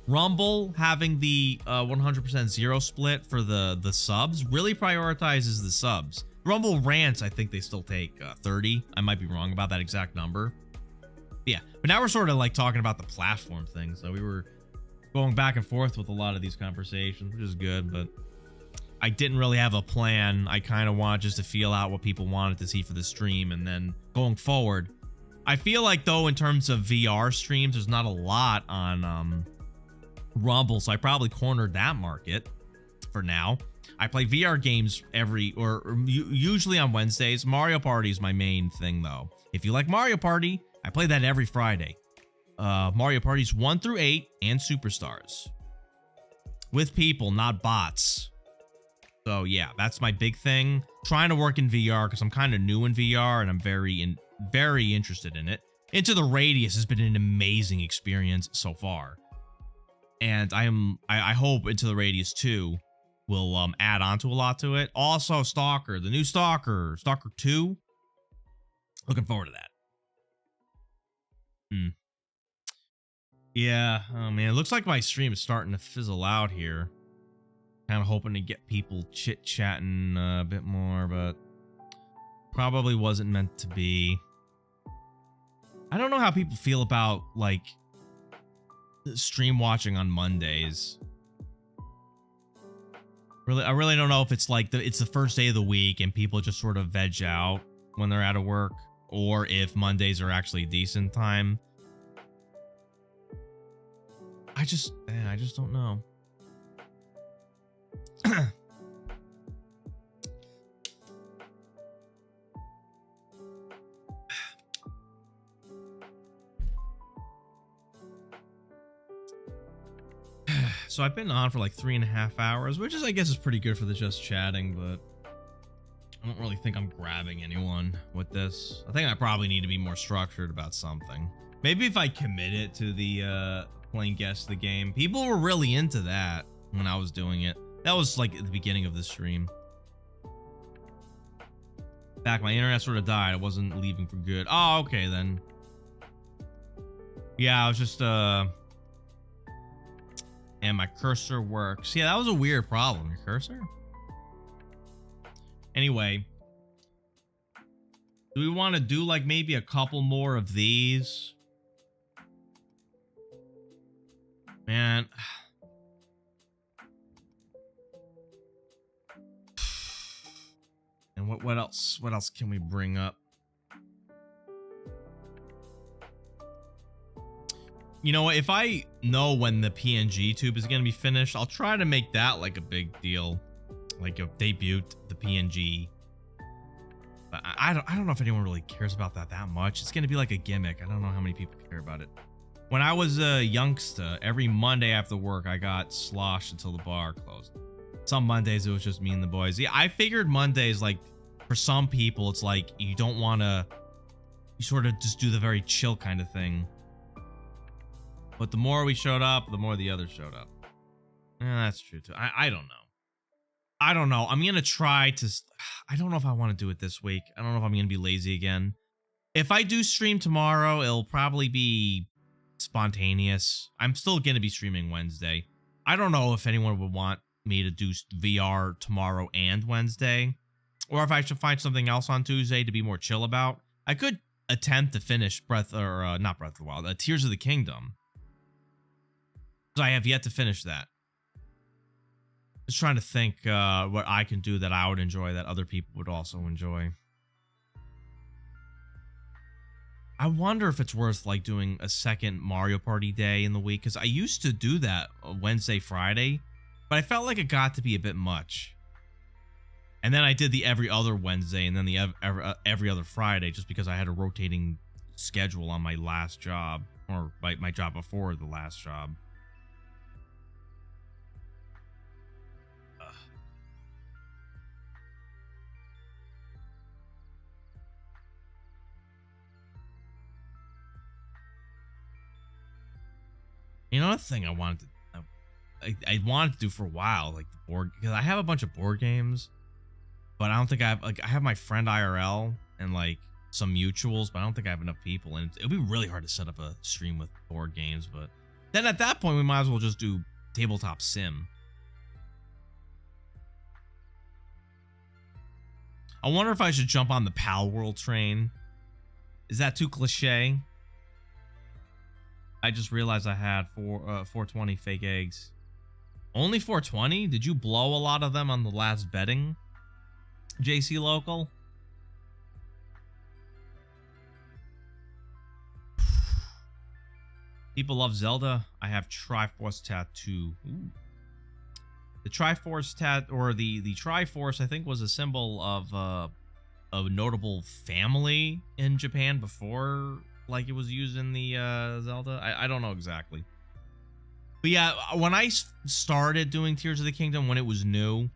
Rumble having the 100% zero split for the subs really prioritizes the subs. Rumble rants, I think they still take 30. I might be wrong about that exact number. Yeah, but now we're sort of like talking about the platform thing, so we were going back and forth with a lot of these conversations, which is good, but I didn't really have a plan. I kind of wanted just to feel out what people wanted to see for the stream, and then going forward, I feel like, though, in terms of VR streams, there's not a lot on Rumble, so I probably cornered that market for now. I play VR games usually on Wednesdays. Mario Party is my main thing, though. If you like Mario Party, I play that every Friday. Mario Parties 1 through 8 and Superstars. With people, not bots. So yeah, that's my big thing. Trying to work in VR because I'm kind of new in VR and I'm very interested in it. Into the Radius has been an amazing experience so far. And I hope Into the Radius 2 will add on to a lot to it. Also, Stalker, the new Stalker 2. Looking forward to that. Yeah, oh man, it looks like my stream is starting to fizzle out here. Kind of hoping to get people chit-chatting a bit more, but probably wasn't meant to be. I don't know how people feel about, like, stream watching on Mondays. I really don't know if it's like it's the first day of the week and people just sort of veg out when they're out of work, or if Mondays are actually a decent time. I just don't know. So I've been on for like 3.5 hours, which is, I guess, is pretty good for the just chatting, but I don't really think I'm grabbing anyone with this. I think I probably need to be more structured about something. Maybe if I commit it to the playing guest the game. People were really into that when I was doing it. That was like at the beginning of the stream. Back, my internet sort of died. I wasn't leaving for good. Oh, okay then. Yeah, I was just and my cursor works. Yeah, that was a weird problem. Your cursor? Anyway, do we want to do like maybe a couple more of these? Man. And what else? What else can we bring up? You know what? If I know when the PNG tube is going to be finished, I'll try to make that like a big deal. Like a debut the PNG. But I don't know if anyone really cares about that much. It's going to be like a gimmick. I don't know how many people care about it. When I was a youngster, every Monday after work, I got sloshed until the bar closed. Some Mondays, it was just me and the boys. Yeah, I figured Mondays, like, for some people, it's like you don't want to... You sort of just do the very chill kind of thing. But the more we showed up, the more the others showed up. Yeah, that's true, too. I don't know. I don't know. I'm going to try to... I don't know if I want to do it this week. I don't know if I'm going to be lazy again. If I do stream tomorrow, it'll probably be spontaneous. I'm still going to be streaming Wednesday. I don't know if anyone would want me to do VR tomorrow and Wednesday, or if I should find something else on Tuesday to be more chill about. I could attempt to finish not Breath of the Wild, Tears of the Kingdom. I have yet to finish that. Just trying to think what I can do that I would enjoy that other people would also enjoy. I wonder if it's worth like doing a second Mario Party day in the week, because I used to do that Wednesday, Friday, but I felt like it got to be a bit much. And then I did the every other Wednesday and then the every other Friday, just because I had a rotating schedule on my last job, or my job before the last job. You know, the thing I wanted to do for a while, like the board, because I have a bunch of board games, but I don't think I have my friend IRL and like some mutuals, but I don't think I have enough people, and it'll be really hard to set up a stream with board games. But then at that point, we might as well just do tabletop sim. I wonder if I should jump on the Pal World train. Is that too cliche? I just realized I had 420 fake eggs. Only 420? Did you blow a lot of them on the last betting, JC Local? People love Zelda. I have Triforce Tattoo. Ooh. The Triforce the Triforce, I think, was a symbol of a notable family in Japan before like it was used in the Zelda. I don't know exactly. But yeah, when I started doing Tears of the Kingdom when it was new,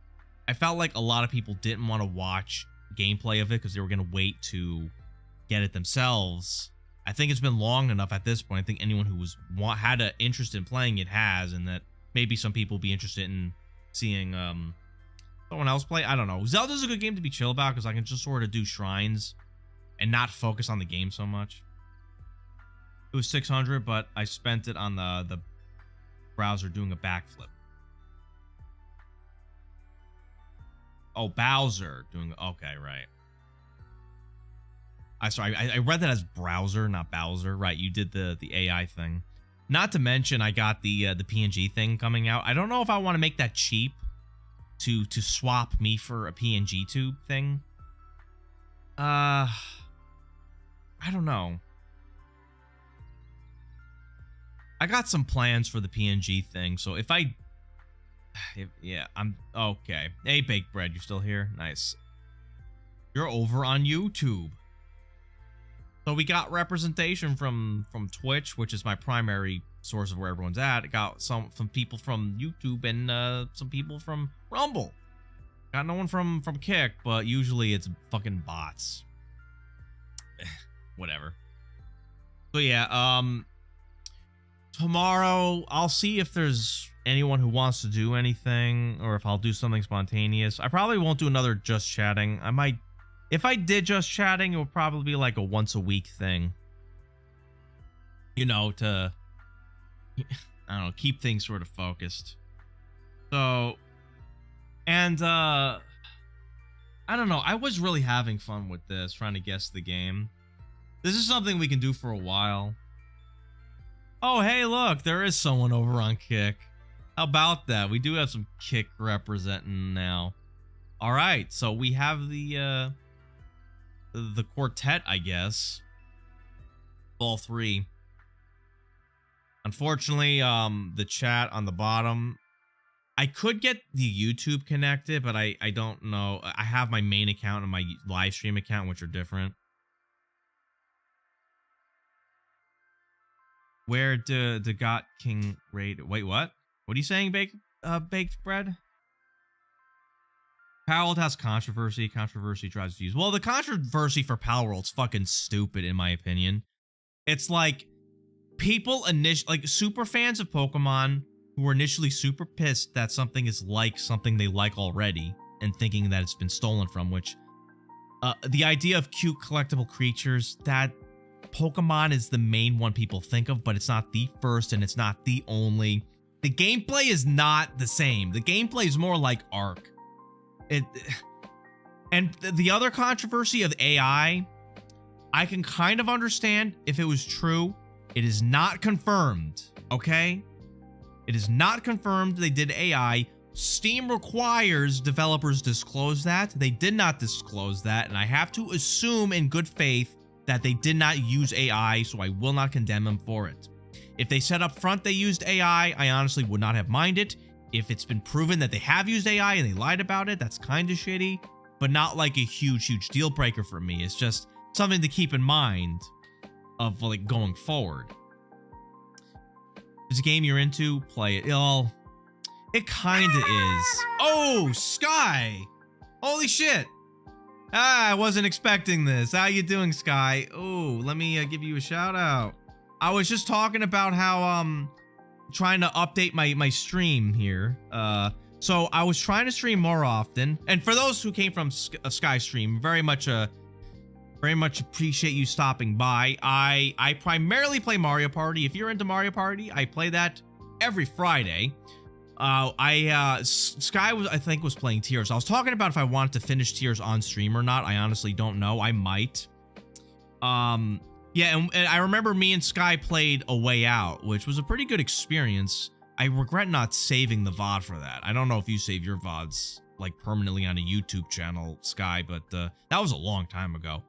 I felt like a lot of people didn't want to watch gameplay of it because they were going to wait to get it themselves. I think it's been long enough at this point. I think anyone who had an interest in playing it has, and that maybe some people will be interested in seeing someone else play. I don't know. Zelda's a good game to be chill about because I can just sort of do shrines and not focus on the game so much. It was 600, but I spent it on the browser doing a backflip. Oh, Bowser doing. Okay, right. I read that as browser, not Bowser. Right, you did the AI thing. Not to mention, I got the PNG thing coming out. I don't know if I want to make that cheap to swap me for a PNG tube thing. I don't know. I got some plans for the PNG thing, so yeah, I'm okay. Hey, Baked Bread, you still here? Nice. You're over on YouTube. So we got representation from Twitch, which is my primary source of where everyone's at. It got some people from YouTube and some people from Rumble. Got no one from Kick, but usually it's fucking bots. Whatever. So yeah, tomorrow I'll see if there's anyone who wants to do anything or if I'll do something spontaneous. I probably won't do another just chatting. I might. If I did just chatting, it would probably be like a once a week thing. You know, to, I don't know, keep things sort of focused. So, and, I don't know. I was really having fun with this, trying to guess the game. This is something we can do for a while. Oh, hey, look, there is someone over on Kick. How about that? We do have some Kick representing now. All right, so we have the quartet, I guess. All three. Unfortunately, the chat on the bottom, I could get the YouTube connected, but I don't know. I have my main account and my live stream account, which are different. Where the Got King raid? Wait, what? What are you saying, Baked Bread? Palworld has controversy. Controversy drives views. Well, the controversy for Palworld's fucking stupid, in my opinion. It's like people like super fans of Pokemon who were initially super pissed that something is like something they like already and thinking that it's been stolen from, which the idea of cute collectible creatures, that Pokemon is the main one people think of, but it's not the first and it's not the only. The gameplay is not the same. The gameplay is more like Ark. And the other controversy of AI, I can kind of understand if it was true. It is not confirmed, okay? It is not confirmed they did AI. Steam requires developers disclose that. They did not disclose that, and I have to assume in good faith that they did not use AI, so I will not condemn them for it. If they said up front they used AI, I honestly would not have minded. If it's been proven that they have used AI and they lied about it, that's kind of shitty, but not like a huge deal breaker for me. It's just something to keep in mind of like going forward. If it's a game you're into, play it. It kind of is. Oh, Sky! Holy shit! I wasn't expecting this. How you doing, Sky? Oh, let me give you a shout out. I was just talking about how trying to update my stream here. So I was trying to stream more often, and for those who came from a Sky stream, very much appreciate you stopping by. I primarily play Mario Party. If you're into Mario Party, I play that every Friday. Sky was playing Tears. I was talking about if I wanted to finish Tears on stream or not. I honestly don't know. I might. Yeah, and I remember me and Sky played A Way Out, which was a pretty good experience. I regret not saving the VOD for that. I don't know if you save your VODs like permanently on a YouTube channel, Sky, but that was a long time ago.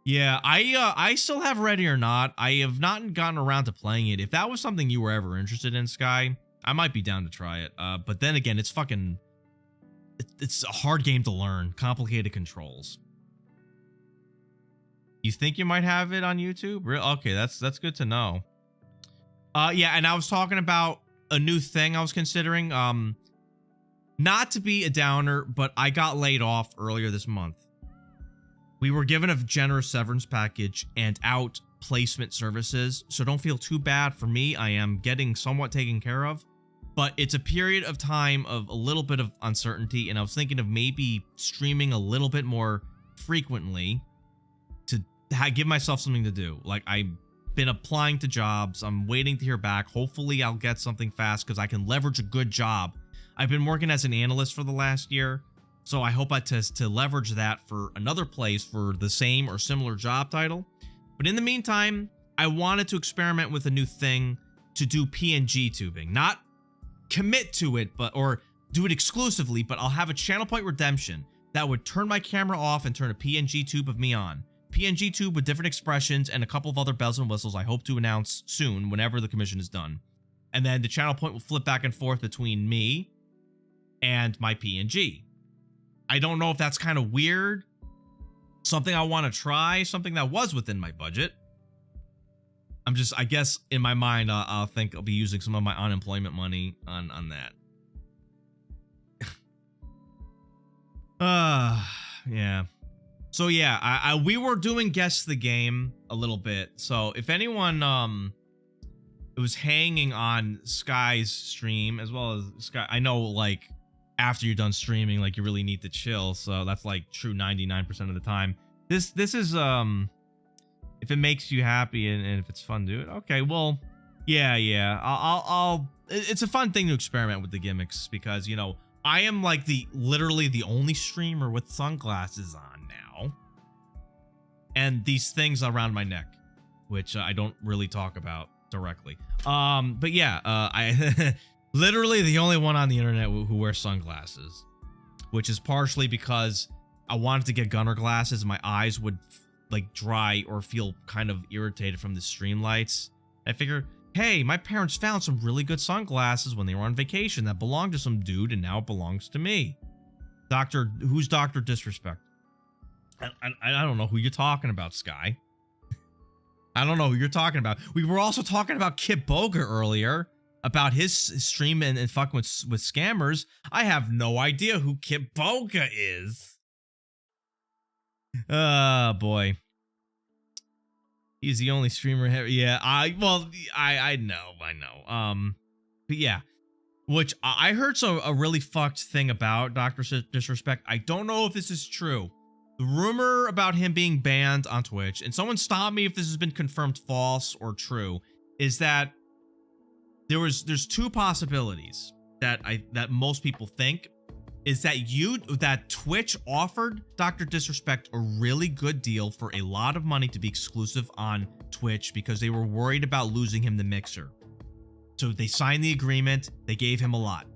Yeah, I still have Ready or Not. I have not gotten around to playing it. If that was something you were ever interested in, Sky, I might be down to try it. But then again, it's a hard game to learn. Complicated controls. You think you might have it on YouTube? Real? Okay, that's good to know. Yeah, and I was talking about a new thing I was considering. Not to be a downer, but I got laid off earlier this month. We were given a generous severance package and outplacement services, so don't feel too bad for me. I am getting somewhat taken care of, but it's a period of time of a little bit of uncertainty, and I was thinking of maybe streaming a little bit more frequently to give myself something to do. Like, I've been applying to jobs. I'm waiting to hear back. Hopefully I'll get something fast because I can leverage a good job. I've been working as an analyst for the last year, so I hope to leverage that for another place for the same or similar job title. But in the meantime, I wanted to experiment with a new thing to do PNG tubing. Not commit to it, or do it exclusively, but I'll have a channel point redemption that would turn my camera off and turn a PNG tube of me on. PNG tube with different expressions and a couple of other bells and whistles I hope to announce soon whenever the commission is done. And then the channel point will flip back and forth between me and my PNG. I don't know if that's kind of weird. Something I want to try, something that was within my budget. I guess in my mind, I'll think I'll be using some of my unemployment money on that. Yeah. So yeah, we were doing Guess the Game a little bit. So if anyone it was hanging on Sky's stream as well as Sky, I know like after you're done streaming, like you really need to chill. So that's like true 99% of the time. This is if it makes you happy and if it's fun, do it. Okay, well, yeah. I'll it's a fun thing to experiment with the gimmicks because, you know, I am like literally the only streamer with sunglasses on now. And these things around my neck, which I don't really talk about directly. But yeah, I literally the only one on the internet who wears sunglasses, which is partially because I wanted to get gunner glasses. My eyes would like dry or feel kind of irritated from the stream lights. I figured, hey, my parents found some really good sunglasses when they were on vacation that belonged to some dude and now it belongs to me. Who's Dr. Disrespect? I don't know who you're talking about, Sky. I don't know who you're talking about. We were also talking about Kip Boga earlier, about his stream and fucking with scammers. I have no idea who Kip Boga is. Boy. He's the only streamer. Yeah, I know. But yeah, which I heard a really fucked thing about Dr. Disrespect. I don't know if this is true. The rumor about him being banned on Twitch, and someone stop me if this has been confirmed false or true, is that there's two possibilities that most people think is that Twitch offered Dr. Disrespect a really good deal for a lot of money to be exclusive on Twitch because they were worried about losing him to Mixer. So they signed the agreement, they gave him a lot.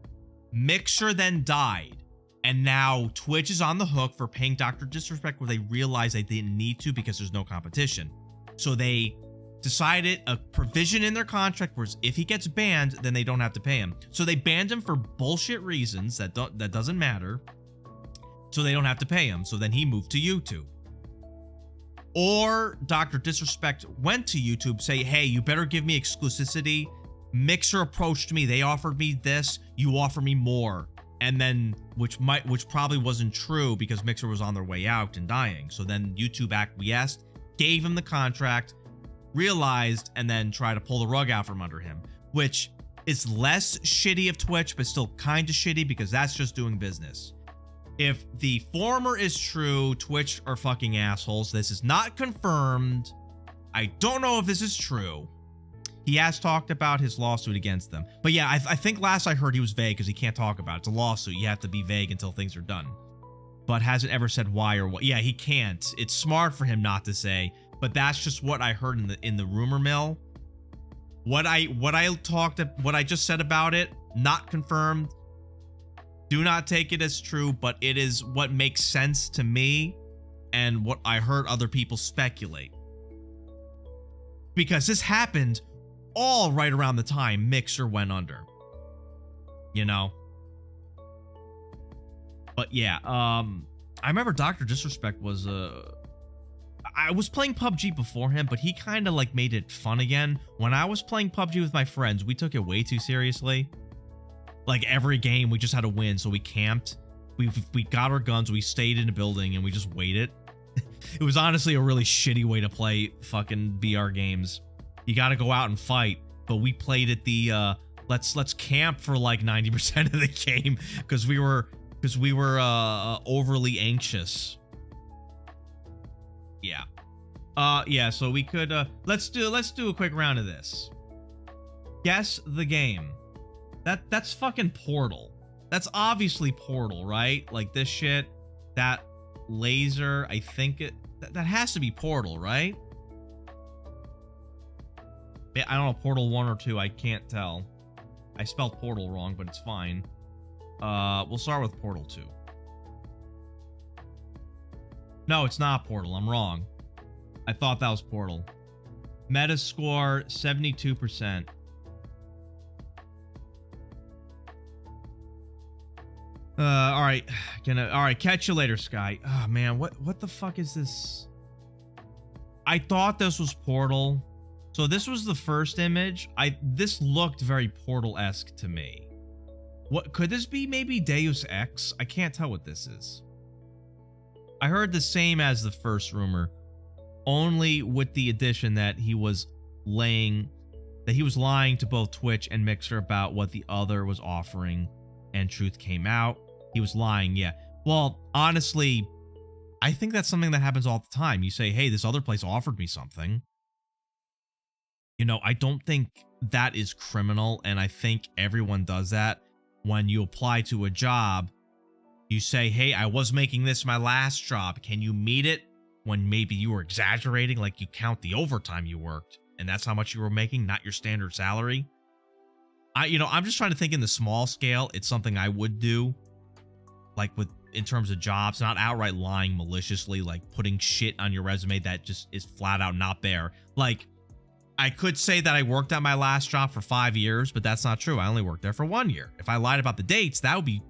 Mixer then died, and now Twitch is on the hook for paying Dr. Disrespect where they realized they didn't need to because there's no competition. So they decided a provision in their contract was if he gets banned, then they don't have to pay him. So they banned him for bullshit reasons that doesn't matter. So they don't have to pay him. So then he moved to YouTube. Or Dr. Disrespect went to YouTube, say, hey, you better give me exclusivity. Mixer approached me. They offered me this. You offer me more. And then, which probably wasn't true because Mixer was on their way out and dying. So then YouTube acquiesced, gave him the contract, realized, and then try to pull the rug out from under him, which is less shitty of Twitch, but still kind of shitty because that's just doing business. If the former is true, Twitch are fucking assholes. This is not confirmed. I don't know if this is true. He has talked about his lawsuit against them. But yeah, I think last I heard he was vague because he can't talk about it. It's a lawsuit. You have to be vague until things are done. But hasn't ever said why or what. Yeah, he can't. It's smart for him not to say. But that's just what I heard in the rumor mill. What I just said about it, not confirmed. Do not take it as true, but it is what makes sense to me and what I heard other people speculate. Because this happened all right around the time Mixer went under. You know? But yeah, I remember Dr. Disrespect was I was playing PUBG before him, but he kind of like made it fun again. When I was playing PUBG with my friends, we took it way too seriously. Like every game, we just had to win, so we camped. We got our guns, we stayed in a building, and we just waited. It was honestly a really shitty way to play fucking VR games. You got to go out and fight, but we played at the let's camp for like 90% of the game because we were overly anxious. Yeah. Yeah, so we could let's do a quick round of this. Guess the game. That's fucking Portal. That's obviously Portal, right? Like this shit, that laser, I think that has to be Portal, right? I don't know, Portal 1 or 2, I can't tell. I spelled Portal wrong, but it's fine. We'll start with Portal 2. No, it's not Portal. I'm wrong. I thought that was Portal. Metascore 72%. All right, catch you later, Sky. Oh man, what the fuck is this? I thought this was Portal. So this was the first image. This looked very Portal-esque to me. What could this be? Maybe Deus Ex? I can't tell what this is. I heard the same as the first rumor, only with the addition that he was lying to both Twitch and Mixer about what the other was offering, and truth came out. He was lying, yeah. Well, honestly, I think that's something that happens all the time. You say, hey, this other place offered me something. You know, I don't think that is criminal, and I think everyone does that. When you apply to a job, you say, hey, I was making this my last job. Can you meet it? When maybe you were exaggerating, like you count the overtime you worked, and that's how much you were making, not your standard salary. I'm just trying to think in the small scale. It's something I would do, like in terms of jobs, not outright lying maliciously, like putting shit on your resume that just is flat out not there. Like, I could say that I worked at my last job for 5 years, but that's not true. I only worked there for 1 year. If I lied about the dates, that would be,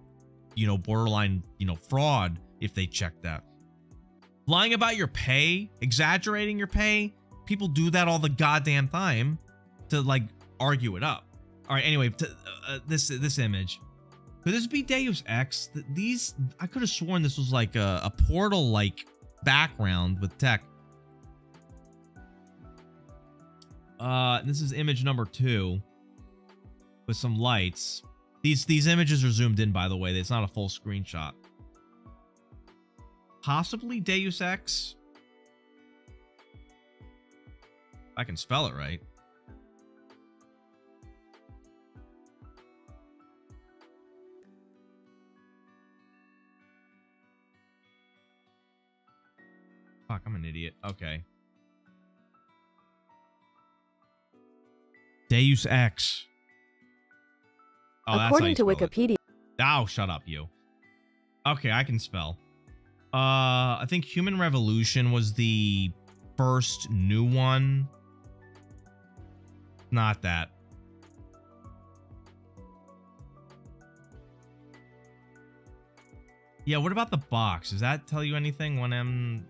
borderline, fraud if they checked that. Lying about your pay, exaggerating your pay, people do that all the goddamn time to like argue it up. All right, anyway, this image. Could this be Deus Ex? I could have sworn this was like a Portal like background with tech. This is image number 2 with some lights. These images are zoomed in, by the way. It's not a full screenshot. Possibly Deus Ex. I can spell it right. Fuck, I'm an idiot. Okay. Deus Ex. Oh, According to Wikipedia. Oh, shut up, you. Okay, I can spell. I think Human Revolution was the first new one. Not that. Yeah, what about the box? Does that tell you anything? 1M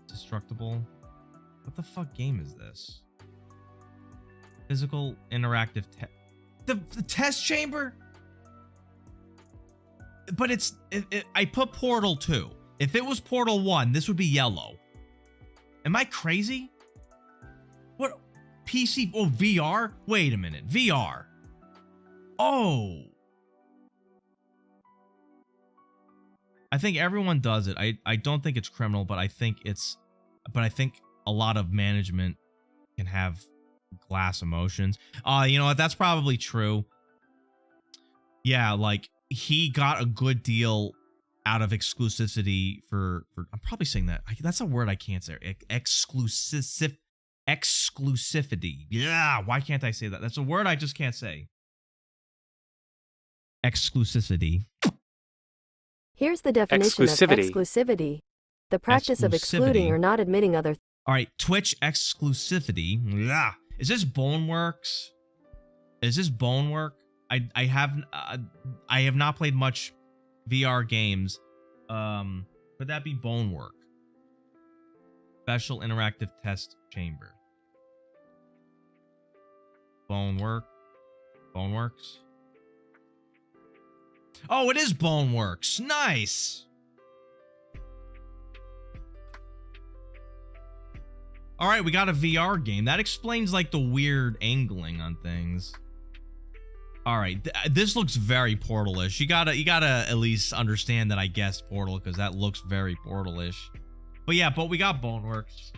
destructible? What the fuck game is this? Physical interactive the test chamber? But I put Portal 2. If it was Portal 1, this would be yellow. Am I crazy? What? PC? Oh, VR? Wait a minute. VR. Oh. I think everyone does it. I don't think it's criminal, but I think I think a lot of management can have glass emotions. You know what? That's probably true. Yeah, like he got a good deal out of exclusivity for I'm probably saying that. That's a word I can't say. Exclusivity. Yeah, why can't I say that? That's a word I just can't say. Exclusivity. Here's the definition of exclusivity. The practice of excluding or not admitting other. All right, Twitch exclusivity. Yeah. Is this Boneworks? Is this Bonework? I have not played much VR games. Could that be Bonework? special interactive test chamber. Boneworks. Oh, it is Boneworks. Nice. All right, we got a VR game. That explains like the weird angling on things. All right, this looks very Portal-ish. You gotta at least understand that I guessed Portal because that looks very Portal-ish. But yeah, we got Boneworks.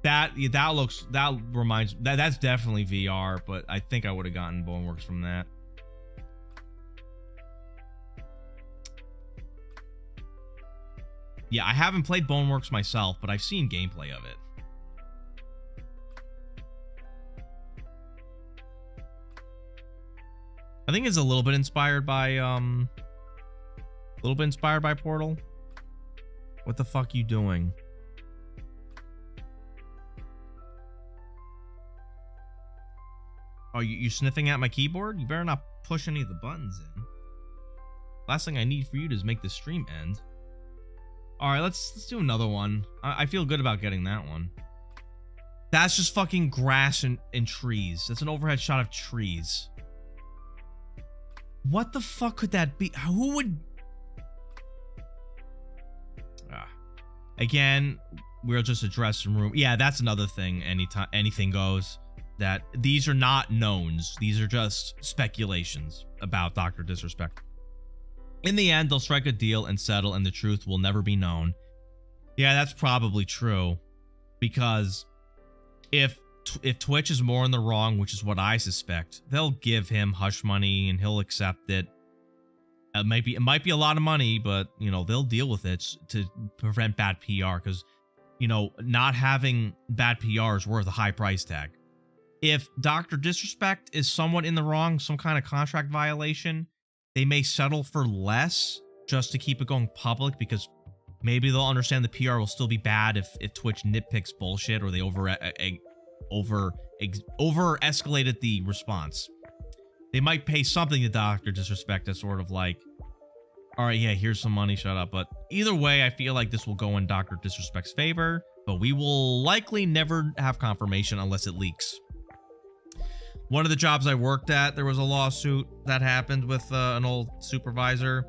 That reminds that's definitely VR, but I think I would have gotten Boneworks from that. Yeah, I haven't played Boneworks myself, but I've seen gameplay of it. I think it's a little bit inspired by Portal. What the fuck you doing? Oh, you sniffing at my keyboard? You better not push any of the buttons in. Last thing I need for you to is make the stream end. All right, let's do another one. I feel good about getting that one. That's just fucking grass and trees. That's an overhead shot of trees. What the fuck could that be? Who would... Again, we're just a dressing room. Yeah, that's another thing. Anything goes. That these are not knowns. These are just speculations about Dr. Disrespect. In the end, they'll strike a deal and settle, and the truth will never be known. Yeah, that's probably true. Because if Twitch is more in the wrong, which is what I suspect, they'll give him hush money and he'll accept it. It might be a lot of money, but you know, they'll deal with it to prevent bad PR, because you know, not having bad PR is worth a high price tag. If Dr. Disrespect is somewhat in the wrong, some kind of contract violation, they may settle for less just to keep it going public, because maybe they'll understand the PR will still be bad if Twitch nitpicks bullshit or they over escalated the response. They might pay something to Dr. Disrespect as sort of like, all right, yeah, here's some money, shut up. But either way, I feel like this will go in Dr. Disrespect's favor, but we will likely never have confirmation unless it leaks. One of the jobs I worked at, there was a lawsuit that happened with an old supervisor,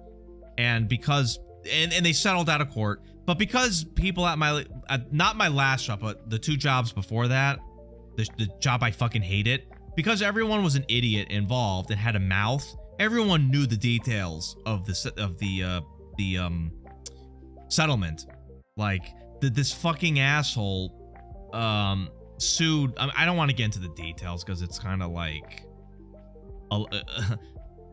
and because they settled out of court, but because people at not my last job, but the two jobs before that, the job I fucking hated, because everyone was an idiot involved and had a mouth, everyone knew the details of the settlement. Like this fucking asshole sued. I don't want to get into the details because it's kind of like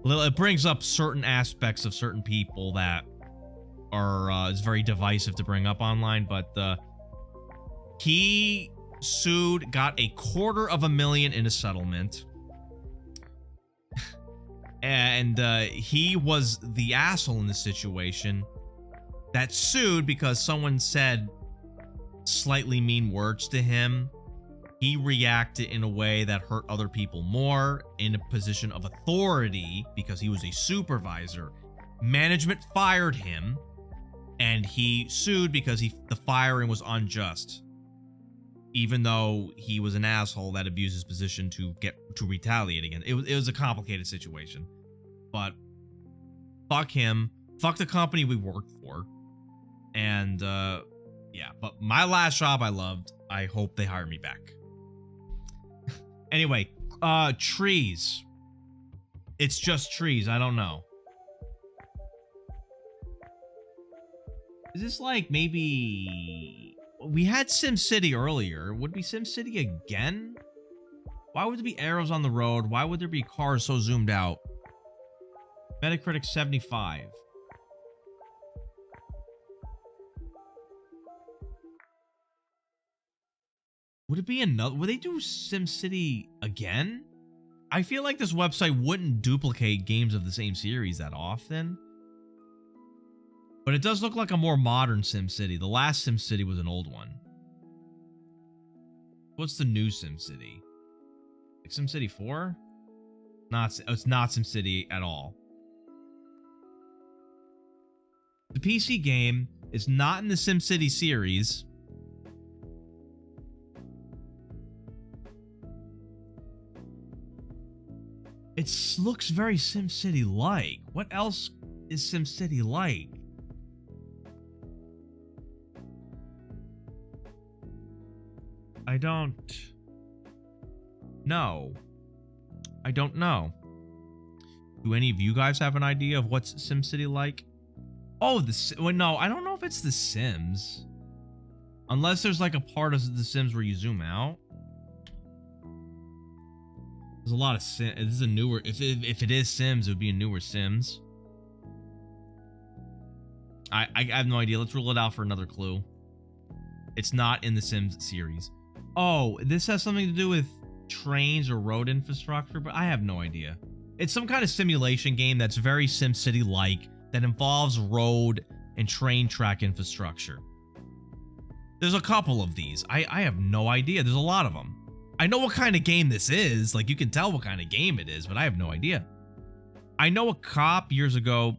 it brings up certain aspects of certain people that are is very divisive to bring up online. But he sued, got $250,000 in a settlement, and he was the asshole in this situation that sued because someone said slightly mean words to him. He reacted in a way that hurt other people more in a position of authority because he was a supervisor. Management fired him, and he sued because the firing was unjust, even though he was an asshole that abused his position to retaliate again. It was a complicated situation, but fuck him, fuck the company we worked for, and yeah. But my last job I loved. I hope they hire me back. Anyway, trees. It's just trees. I don't know. Is this like maybe... We had SimCity earlier. Would it be SimCity again? Why would there be arrows on the road? Why would there be cars so zoomed out? Metacritic 75. Would it be another? Would they do SimCity again? I feel like this website wouldn't duplicate games of the same series that often. But it does look like a more modern SimCity. The last SimCity was an old one. What's the new SimCity? Like SimCity 4? It's not SimCity at all. The PC game is not in the SimCity series. It looks very SimCity-like. What else is SimCity like? I don't know. I don't know. Do any of you guys have an idea of what's SimCity like? Oh, well, no, I don't know if it's The Sims. Unless there's like a part of The Sims where you zoom out. There's a lot of Sims. This is a newer. If it is Sims, it would be a newer Sims. I have no idea. Let's rule it out for another clue. It's not in the Sims series. Oh, this has something to do with trains or road infrastructure, but I have no idea. It's some kind of simulation game that's very SimCity-like that involves road and train track infrastructure. There's a couple of these. I have no idea. There's a lot of them. I know what kind of game this is. Like, you can tell what kind of game it is, but I have no idea. I know a cop years ago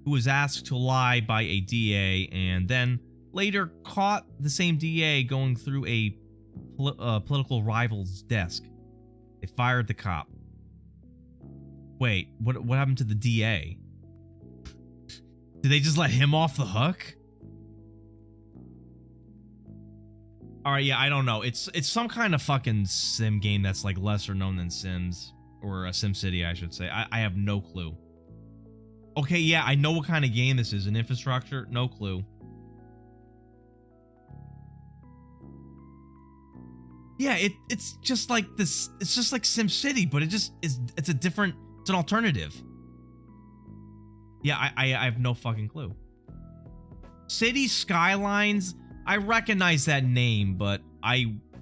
who was asked to lie by a DA and then later caught the same DA going through a political rival's desk. They fired the cop. Wait, what happened to the DA? Did they just let him off the hook? Alright, yeah, I don't know. It's some kind of fucking sim game that's like lesser known than Sims. Or SimCity, I should say. I have no clue. Okay, yeah, I know what kind of game this is. An infrastructure? No clue. Yeah, it's just like this. It's just like SimCity, but it just is. It's a different. It's an alternative. Yeah, I have no fucking clue. City Skylines. I recognize that name, but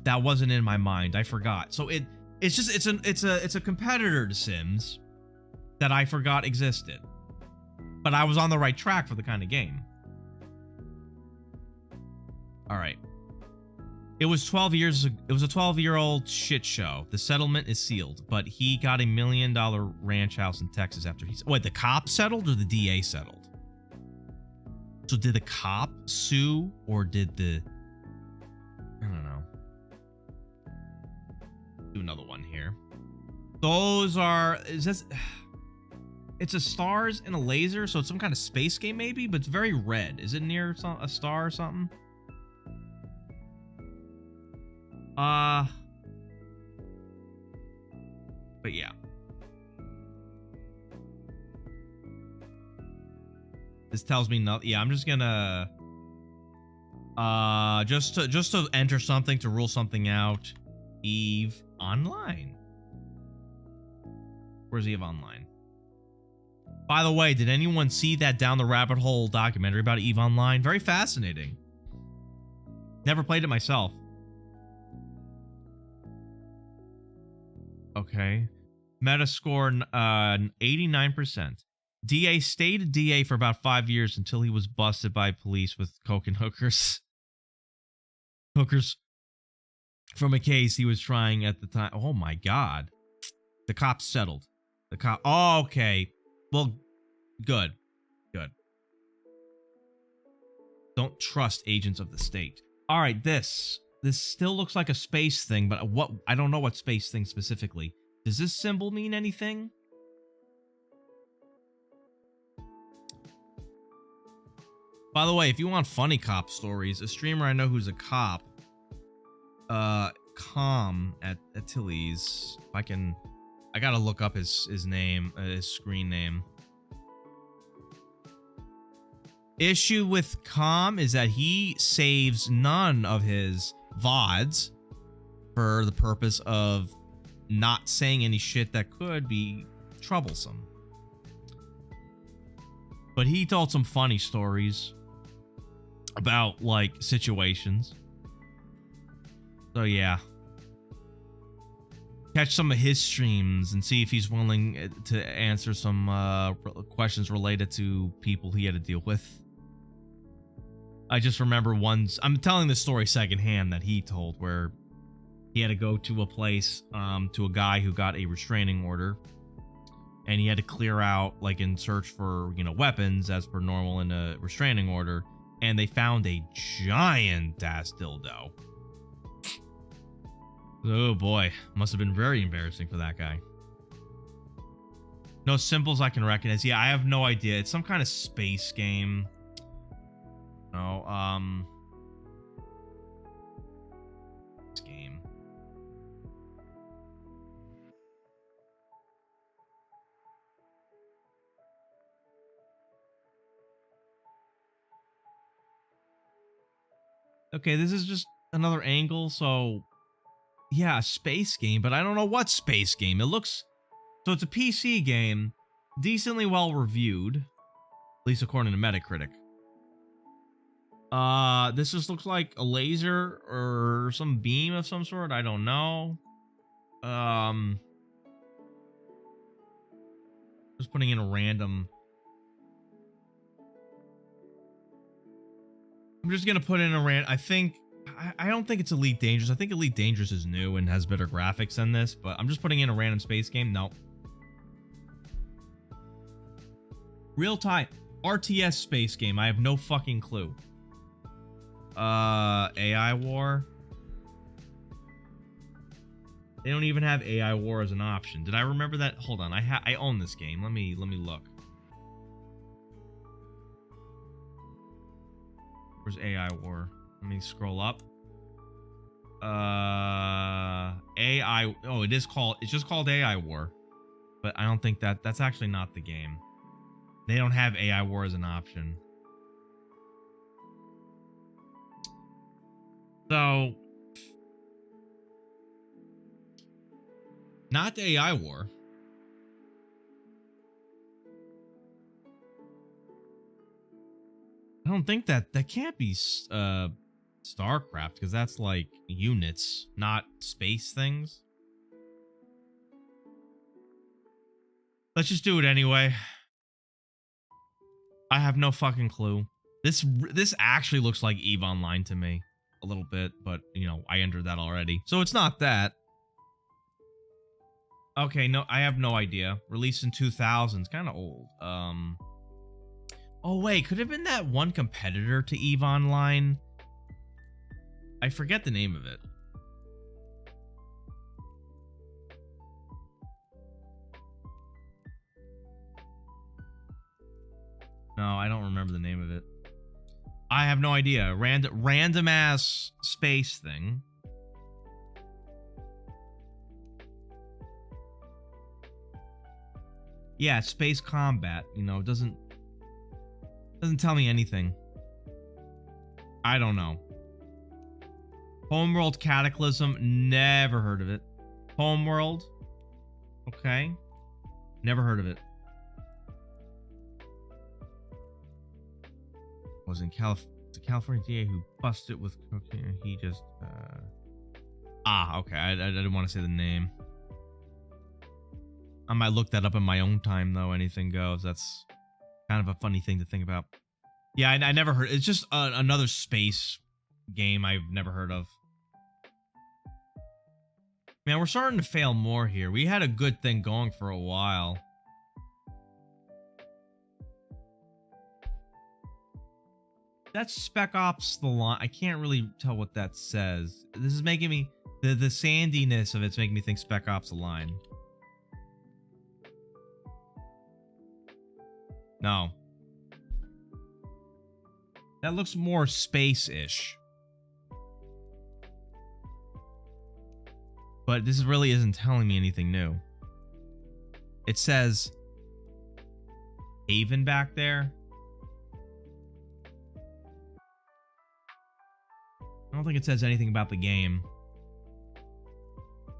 that wasn't in my mind. I forgot. So it's a competitor to Sims that I forgot existed. But I was on the right track for the kind of game. All right. It was 12 years. It was a 12-year-old shit show. The settlement is sealed, but he got $1 million ranch house in Texas after he's. Wait, the cop settled or the DA settled? So did the cop sue or did the? I don't know. Do another one here. Those are. Is this? It's a stars and a laser, so it's some kind of space game maybe, but it's very red. Is it near a star or something? But yeah. This tells me nothing. Yeah, I'm just gonna just to enter something to rule something out. EVE Online. Where's EVE Online? By the way, did anyone see that Down the Rabbit Hole documentary about EVE Online? Very fascinating. Never played it myself. Okay. Metascore 89%. DA stayed a DA for about 5 years until he was busted by police with coke and hookers. Hookers from a case he was trying at the time. Oh my god. The cop settled. The cop. Oh, okay. Well, good. Good. Don't trust agents of the state. All right, this still looks like a space thing, but what? I don't know what space thing specifically. Does this symbol mean anything? By the way, if you want funny cop stories, a streamer I know who's a cop, Calm at Tilly's. If I can, I gotta look up his name, his screen name. Issue with Calm is that he saves none of his VODs for the purpose of not saying any shit that could be troublesome. But he told some funny stories about, like, situations. So, yeah. Catch some of his streams and see if he's willing to answer some questions related to people he had to deal with. I just remember once, I'm telling this story secondhand that he told, where he had to go to a place, to a guy who got a restraining order and he had to clear out, like, in search for, you know, weapons as per normal in a restraining order, and they found a giant ass dildo. Oh boy, must have been very embarrassing for that guy. No symbols I can recognize. Yeah, I have no idea. It's some kind of space game. No, this game. Okay, this is just another angle, so yeah, a space game, but I don't know what space game. It looks, so it's a PC game, decently well reviewed, at least according to Metacritic. This just looks like a laser or some beam of some sort. I don't know. Just putting in a random. I'm just gonna put in a random. I don't think it's Elite Dangerous. I think Elite Dangerous is new and has better graphics than this, but I'm just putting in a random space game. No. Real time RTS space game. I have no fucking clue. AI War. They don't even have AI War as an option. Did I remember that? Hold on. I own this game. Let me look. Where's AI War? Let me scroll up. AI. Oh, it's just called AI War. But I don't think that's actually not the game. They don't have AI War as an option. So, not AI War. I don't think that can't be StarCraft, because that's like units, not space things. Let's just do it anyway. I have no fucking clue. This actually looks like EVE Online to me. A little bit, but, you know, I entered that already. So it's not that. Okay, no, I have no idea. Released in 2000. It's kind of old. Oh, wait. Could it have been that one competitor to EVE Online? I forget the name of it. No, I don't remember the name of it. I have no idea. Random ass space thing. Yeah, space combat. You know, doesn't tell me anything. I don't know. Homeworld Cataclysm. Never heard of it. Homeworld. Okay. Never heard of it. Was in the California DA who busted with cocaine. He just okay. I didn't want to say the name. I might look that up in my own time though. Anything goes. That's kind of a funny thing to think about. Yeah, I never heard. It's just another space game I've never heard of. Man, we're starting to fail more here. We had a good thing going for a while. That's Spec Ops The Line. I can't really tell what that says. This is making me... The sandiness of it's making me think Spec Ops The Line. No. That looks more space-ish. But this really isn't telling me anything new. It says... Haven back there. I don't think it says anything about the game.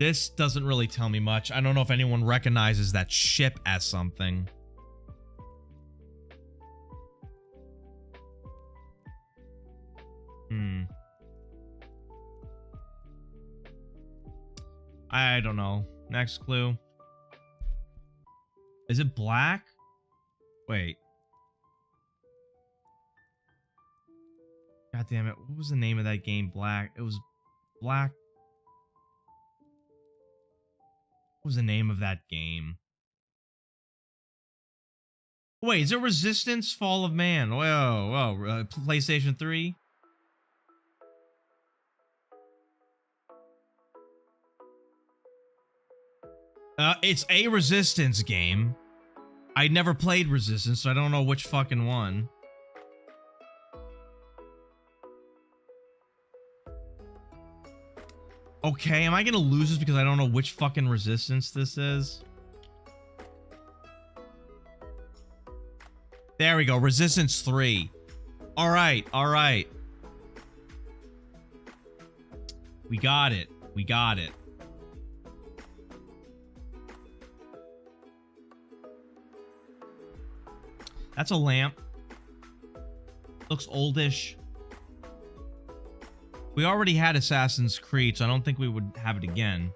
This doesn't really tell me much. I don't know if anyone recognizes that ship as something. I don't know. Next clue. Is it black? Wait. God damn it. What was the name of that game? Black. It was Black. What was the name of that game? Wait, is it Resistance Fall of Man? Whoa, PlayStation 3? It's a Resistance game. I never played Resistance, so I don't know which fucking one. Okay, am I gonna lose this because I don't know which fucking Resistance this is? There we go, Resistance 3. Alright, alright. We got it. We got it. That's a lamp. Looks oldish. We already had Assassin's Creed, so I don't think we would have it again.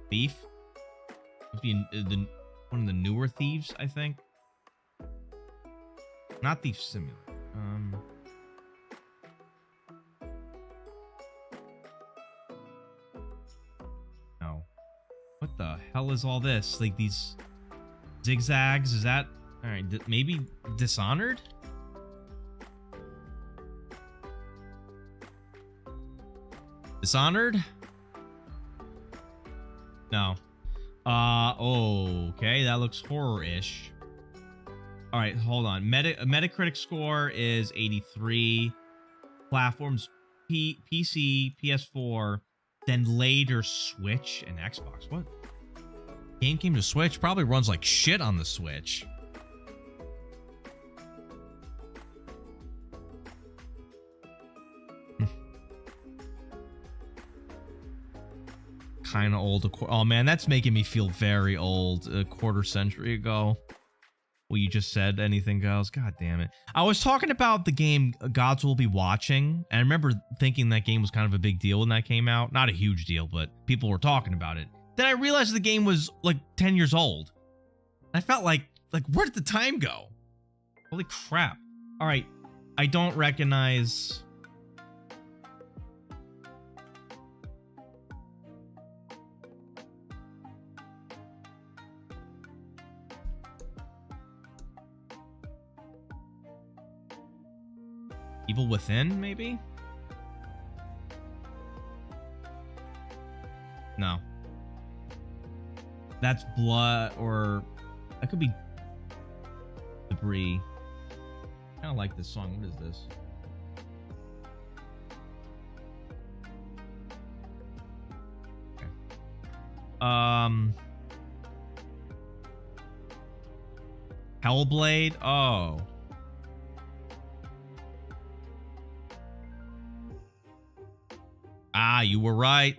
Thief? One of the newer Thieves, I think. Not Thief Simulator. No. What the hell is all this? Like these zigzags? Is that... Alright, maybe Dishonored? Dishonored? No. Okay, that looks horror-ish. Alright, hold on. Metacritic score is 83. Platforms PC, PS4, then later Switch and Xbox. What? Game came to Switch? Probably runs like shit on the Switch. Kind of old. Oh man, that's making me feel very old. A quarter century ago. Well, you just said anything goes. God damn it. I was talking about the game Gods Will Be Watching, and I remember thinking that game was kind of a big deal when that came out. Not a huge deal, but people were talking about it. Then I realized the game was like 10 years old. I felt like where did the time go? Holy crap. All right, I don't recognize... Evil Within, maybe? No. That's Blood, or... That could be... Debris. I kind of like this song. What is this? Okay. Hellblade? Oh. Ah, you were right.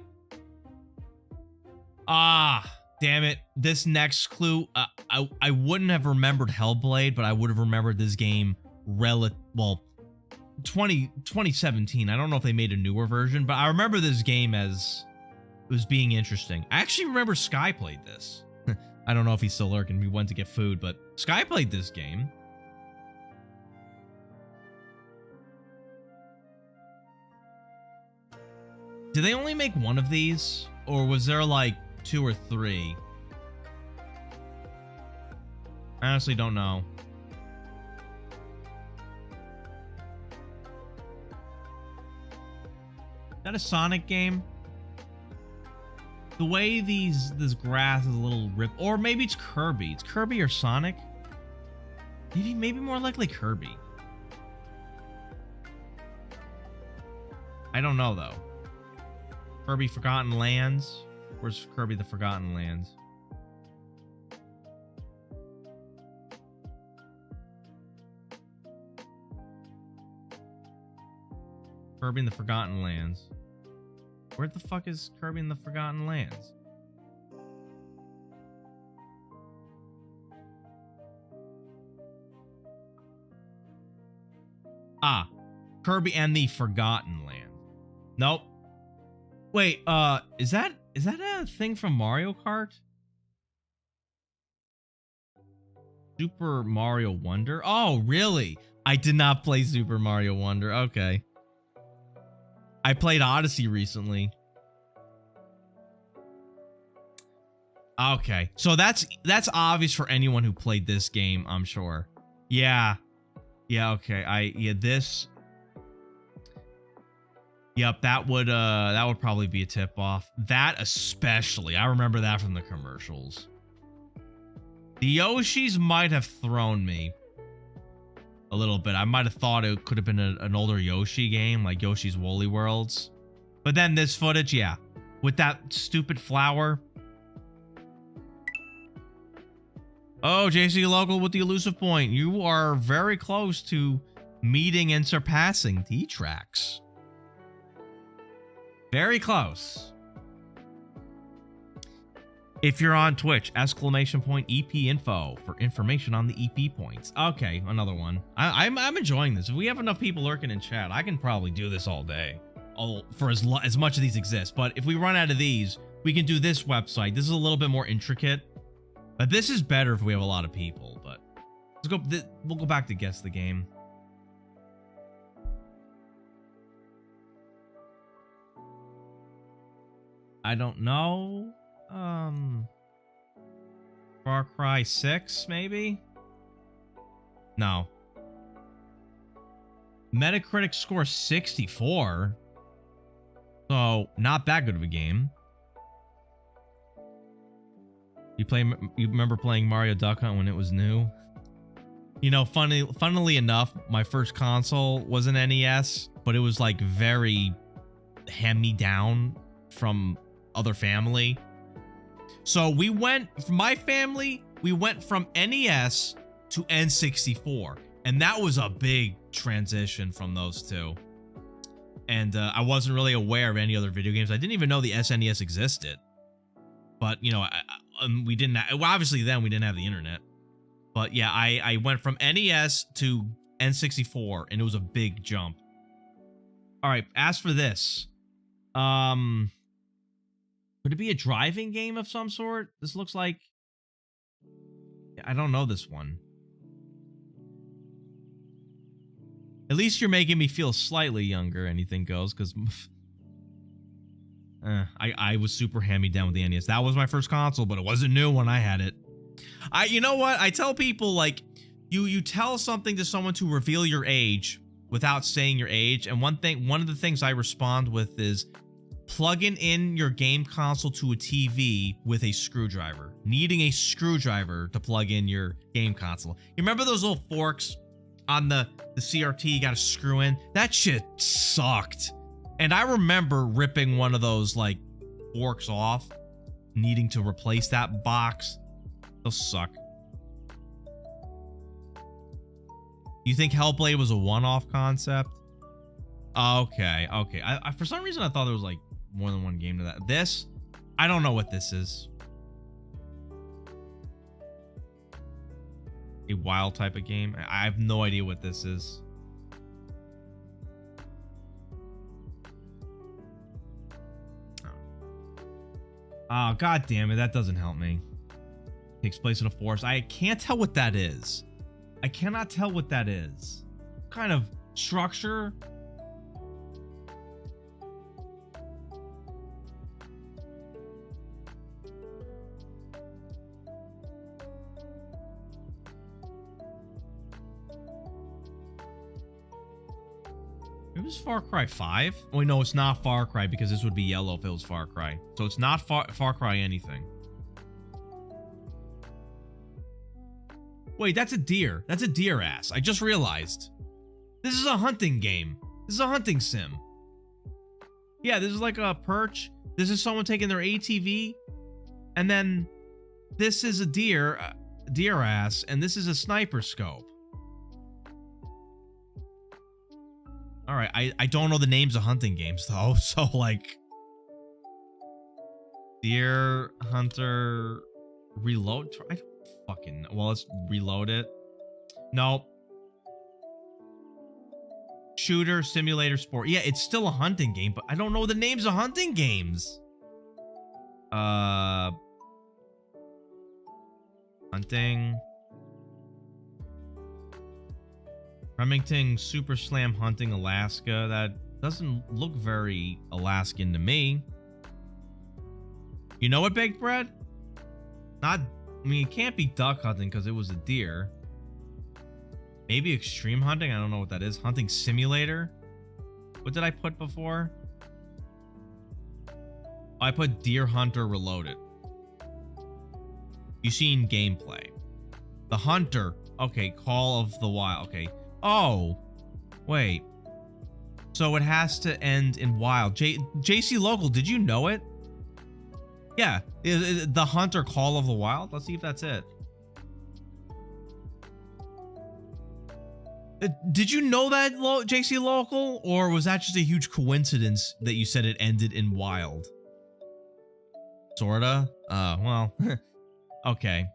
Ah, damn it. This next clue, I wouldn't have remembered Hellblade, but I would have remembered this game 2017. I don't know if they made a newer version, but I remember this game as it was being interesting. I actually remember Sky played this. I don't know if he's still lurking. We went to get food, but Sky played this game. Did they only make one of these? Or was there like 2 or 3? I honestly don't know. Is that a Sonic game? The way this grass is a little rip, or maybe it's Kirby. It's Kirby or Sonic? Maybe more likely Kirby. I don't know though. Kirby Forgotten Lands? Where's Kirby the Forgotten Lands? Kirby in the Forgotten Lands. Where the fuck is Kirby in the Forgotten Lands? Ah, Kirby and the Forgotten Land. Nope. Wait, is that a thing from Mario Kart? Super Mario Wonder? Oh, really? I did not play Super Mario Wonder. Okay. I played Odyssey recently. Okay, so that's obvious for anyone who played this game, I'm sure. Yeah, okay. This. Yep, that would probably be a tip off. That especially, I remember that from the commercials. The Yoshis might have thrown me a little bit. I might have thought it could have been an older Yoshi game, like Yoshi's Woolly Worlds. But then this footage, yeah, with that stupid flower. Oh, JC Local with the elusive point. You are very close to meeting and surpassing T-Trax. Very close. If you're on Twitch, !EP info for information on the EP points. Okay, another one. I'm enjoying this. If we have enough people lurking in chat, I can probably do this all day. For as much of these exist. But if we run out of these, we can do this website. This is a little bit more intricate. But this is better if we have a lot of people. But let's go. We'll go back to guess the game. I don't know. Far Cry 6, maybe? No. Metacritic score 64. So, not that good of a game. You remember playing Mario Duck Hunt when it was new? You know, funnily enough, my first console was an NES, but it was like very hand-me-down from other family. So my family went from NES to N64, and that was a big transition from those two. And I wasn't really aware of any other video games. I didn't even know the SNES existed. But, you know, we didn't well, obviously then we didn't have the internet. But yeah, I went from NES to N64, and it was a big jump. All right, as for this, could it be a driving game of some sort? This looks like... I don't know this one. At least you're making me feel slightly younger, anything goes, because... I was super hand-me-down with the NES. That was my first console, but it wasn't new when I had it. You know what? I tell people, like, you tell something to someone to reveal your age without saying your age, and one of the things I respond with is plugging in your game console to a TV with a screwdriver. Needing a screwdriver to plug in your game console. You remember those little forks on the CRT you gotta screw in? That shit sucked. And I remember ripping one of those, like, forks off, needing to replace that box. Those suck. You think Hellblade was a one-off concept? Okay. I for some reason I thought there was, like, more than one game to that. This, I don't know what this is. A wild type of game? I have no idea what this is. Oh, god damn it, that doesn't help me. Takes place in a forest. I can't tell what that is. I cannot tell what that is. What kind of structure? It was Far Cry 5? Oh, no, it's not Far Cry because this would be yellow if it was Far Cry. So it's not Far Cry anything. Wait, that's a deer. That's a deer ass. I just realized. This is a hunting game. This is a hunting sim. Yeah, this is like a perch. This is someone taking their ATV. And then this is a deer ass. And this is a sniper scope. All right, I don't know the names of hunting games though, so like Deer Hunter Reload. I don't fucking know. Well, let's reload it. Nope. Shooter Simulator Sport. Yeah, it's still a hunting game, but I don't know the names of hunting games. Hunting. Remington Super Slam Hunting Alaska. That doesn't look very Alaskan to me. You know what, Baked Bread? Not, I mean, it can't be duck hunting because it was a deer. Maybe extreme hunting? I don't know what that is. Hunting simulator? What did I put before? I put Deer Hunter Reloaded. You seen gameplay. The Hunter. Okay, Call of the Wild. Okay. Oh. Wait. So it has to end in wild. JC Local, did you know it? Yeah. The Hunter Call of the Wild. Let's see if that's it. Did you know that, JC Local? Or was that just a huge coincidence that you said it ended in wild? Sorta? Well, okay.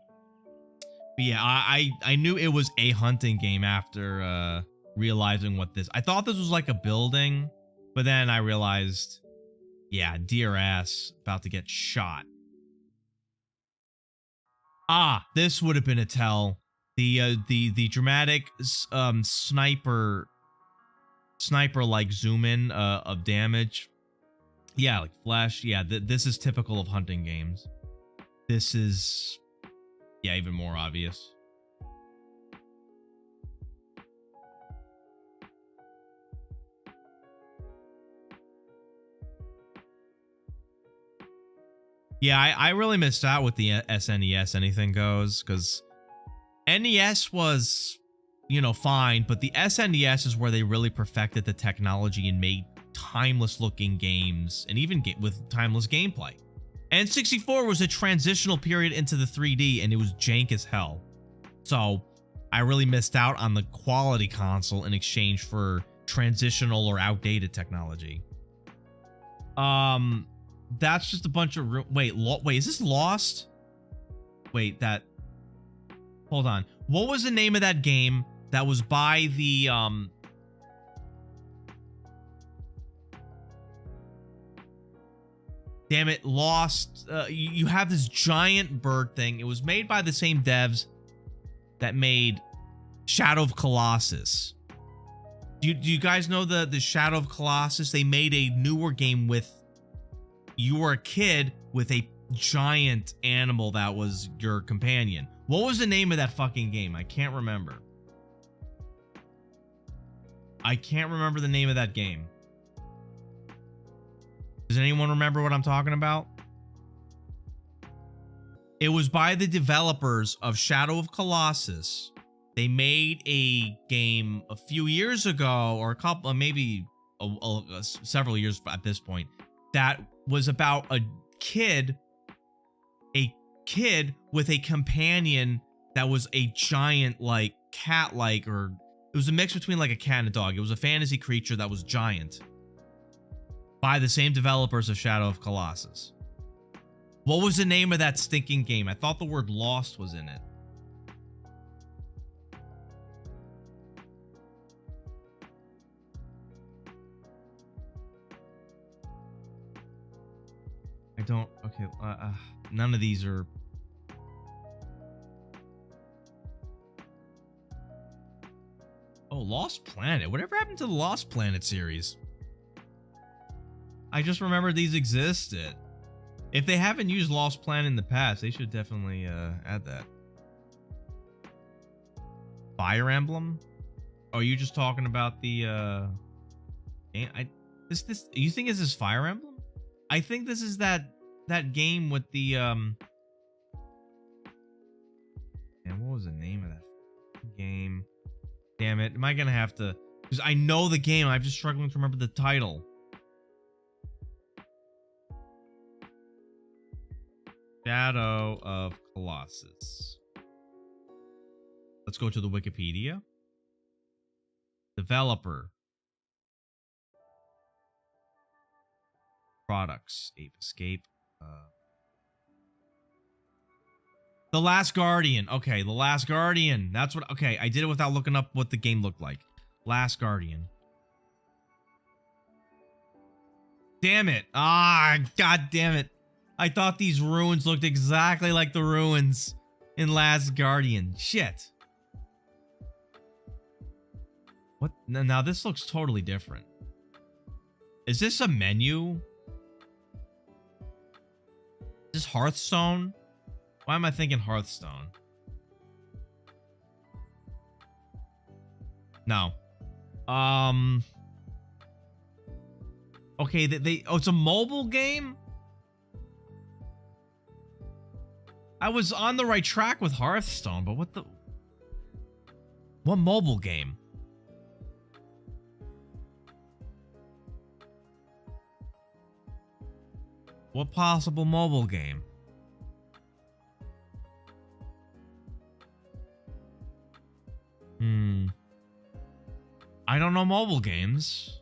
But yeah, I knew it was a hunting game after realizing what this... I thought this was like a building, but then I realized, yeah, deer ass about to get shot. Ah, this would have been a tell. The dramatic sniper like zoom in of damage. Yeah, like flash. Yeah, this is typical of hunting games. This is, yeah, even more obvious. Yeah, I really missed out with the SNES, anything goes, because NES was, you know, fine, but the SNES is where they really perfected the technology and made timeless looking games, and even with timeless gameplay. N64 was a transitional period into the 3D, and it was jank as hell. So I really missed out on the quality console in exchange for transitional or outdated technology. That's just a bunch of wait, is this Lost? Wait, that... Hold on. What was the name of that game that was by the, damn it, Lost. You have this giant bird thing. It was made by the same devs that made Shadow of Colossus. Do you guys know the Shadow of Colossus? They made a newer game with... You were a kid with a giant animal that was your companion. What was the name of that fucking game? I can't remember. I can't remember the name of that game. Does anyone remember what I'm talking about? It was by the developers of Shadow of Colossus. They made a game a few years ago, or a couple, maybe several years at this point, that was about a kid with a companion that was a giant, like, cat-like, or it was a mix between like a cat and a dog. It was a fantasy creature that was giant, by the same developers of Shadow of Colossus. What was the name of that stinking game? I thought the word Lost was in it. I don't... Okay, none of these are... Oh, Lost Planet. Whatever happened to the Lost Planet series? I just remember these existed. If they haven't used Lost Planet in the past, they should definitely add that. Fire Emblem? Oh, are you just talking about the you think this is Fire Emblem? I think this is that game with the Man, what was the name of that game? Damn it. Am I gonna have to... Because I know the game, I'm just struggling to remember the title. Shadow of Colossus. Let's go to the Wikipedia. Developer. Products. Ape Escape. The Last Guardian. Okay, The Last Guardian. That's what... Okay, I did it without looking up what the game looked like. Last Guardian. Damn it. Ah, god damn it. I thought these ruins looked exactly like the ruins in Last Guardian. Shit. What? Now this looks totally different. Is this a menu? Is this Hearthstone? Why am I thinking Hearthstone? No. Okay, oh, it's a mobile game? I was on the right track with Hearthstone, but what mobile game? What possible mobile game? I don't know mobile games.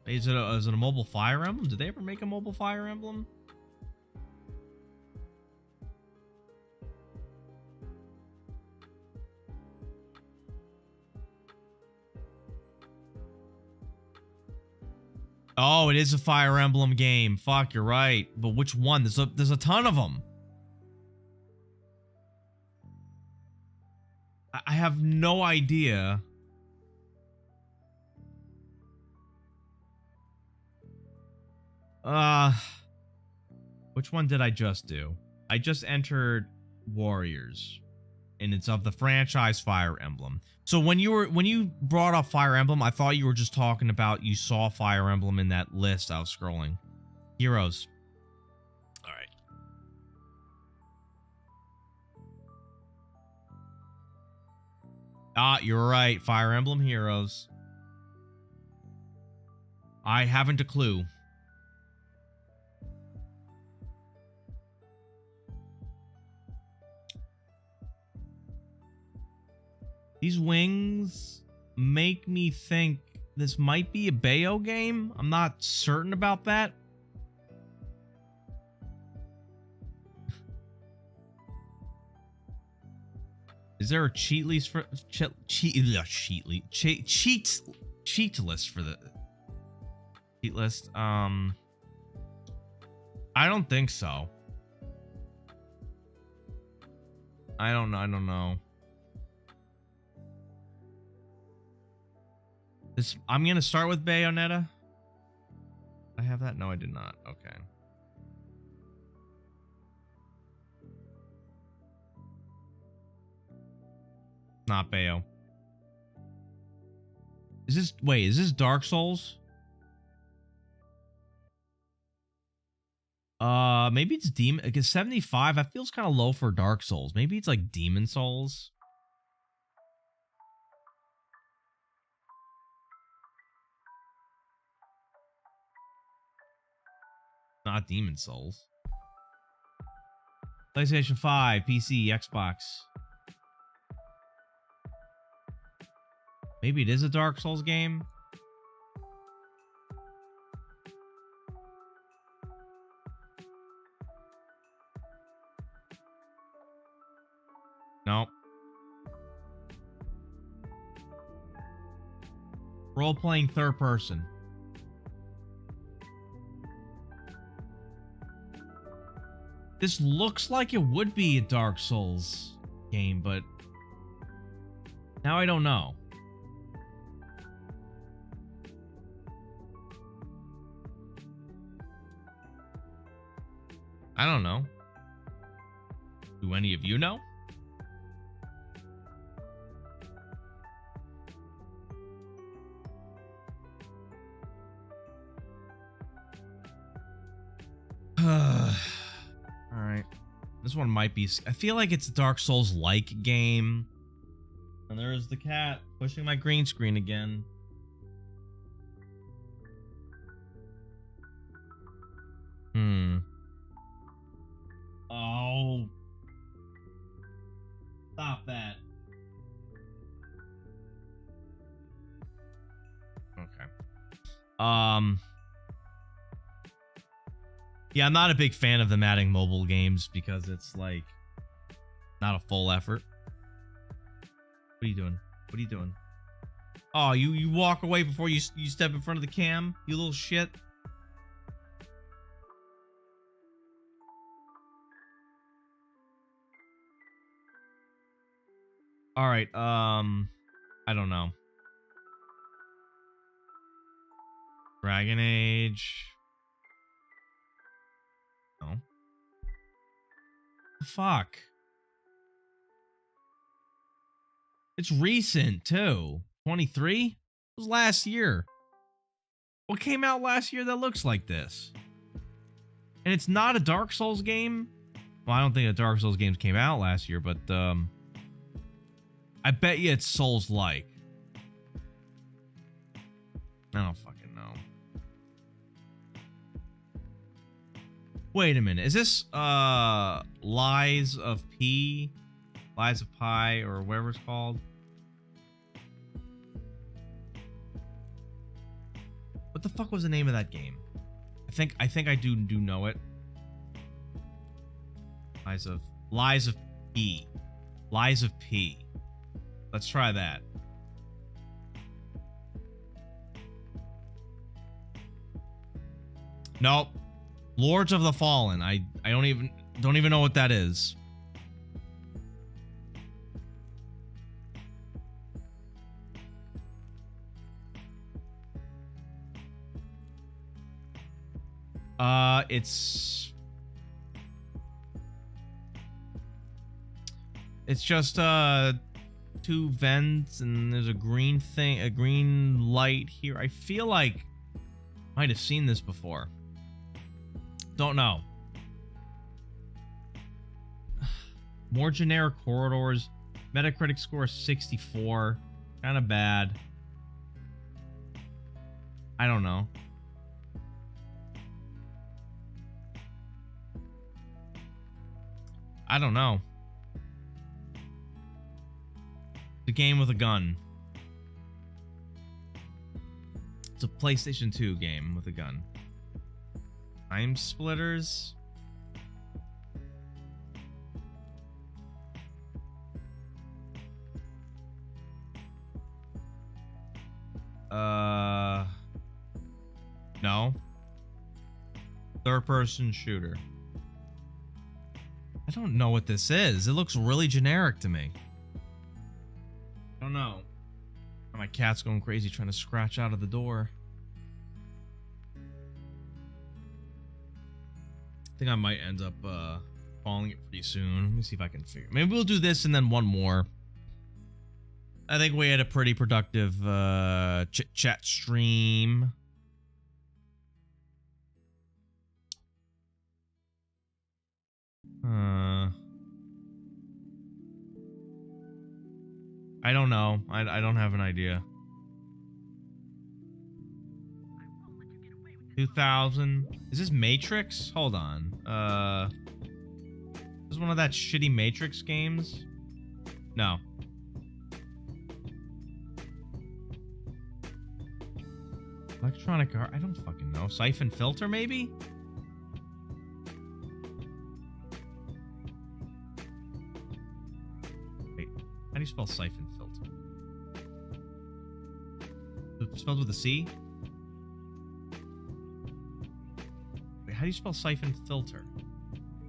Is it a mobile Fire Emblem? Did they ever make a mobile Fire Emblem? Oh, it is a Fire Emblem game. Fuck, you're right. But which one? There's a ton of them. I have no idea. Which one did I just do? I just entered Warriors, and it's of the franchise Fire Emblem. So when you brought up Fire Emblem, I thought you were just talking about you saw Fire Emblem in that list I was scrolling. Heroes. All right. Ah, you're right. Fire Emblem Heroes. I haven't a clue. These wings make me think this might be a Bayo game. I'm not certain about that. Is there a cheat list for cheat list for the cheat list? I don't think so. I don't know. I'm gonna start with Bayonetta. I have that? No, I did not. Okay. Not Bayo. Is this Dark Souls? Maybe it's Demon, because 75, that feels kind of low for Dark Souls. Maybe it's like Demon Souls. Not Demon Souls. PlayStation 5, PC, Xbox. Maybe it is a Dark Souls game. No. Role-playing third person. This looks like it would be a Dark Souls game, but now I don't know. I don't know. Do any of you know? Alright. This one might be... I feel like it's a Dark Souls-like game. And there's the cat pushing my green screen again. Oh. Stop that. Okay. Yeah, I'm not a big fan of them adding mobile games because it's like not a full effort. What are you doing? What are you doing? Oh, you walk away before you step in front of the cam, you little shit. All right, I don't know. Dragon Age. No. Fuck. It's recent too. 23? It was last year. What came out last year that looks like this? And it's not a Dark Souls game? Well, I don't think the Dark Souls games came out last year, but I bet you it's Souls-like. I don't fucking know. Wait a minute. Is this Lies of P? Lies of Pi, or whatever it's called? What the fuck was the name of that game? I think I do know it. Lies of P. Lies of P. Let's try that. Nope. Lords of the Fallen. I don't even know what that is. It's just two vents and there's a green thing, a green light here. I feel like I might have seen this before. Don't know. More generic corridors. Metacritic score 64. Kind of bad. I don't know. I don't know. The game with a gun. It's a PlayStation 2 game with a gun. Time Splitters. No. Third-person shooter. I don't know what this is. It looks really generic to me. I don't know. My cat's going crazy trying to scratch out of the door. I think I might end up calling it pretty soon. Let me see if I can figure. Maybe we'll do this and then one more. I think we had a pretty productive chit-chat stream. I don't know. I don't have an idea. 2000. Is this Matrix? Hold on. Is this one of that shitty Matrix games? No. Electronic art? I don't fucking know. Siphon Filter, maybe? Wait, how do you spell Siphon Filter? Is it spelled with a C? Wait, how do you spell Siphon Filter?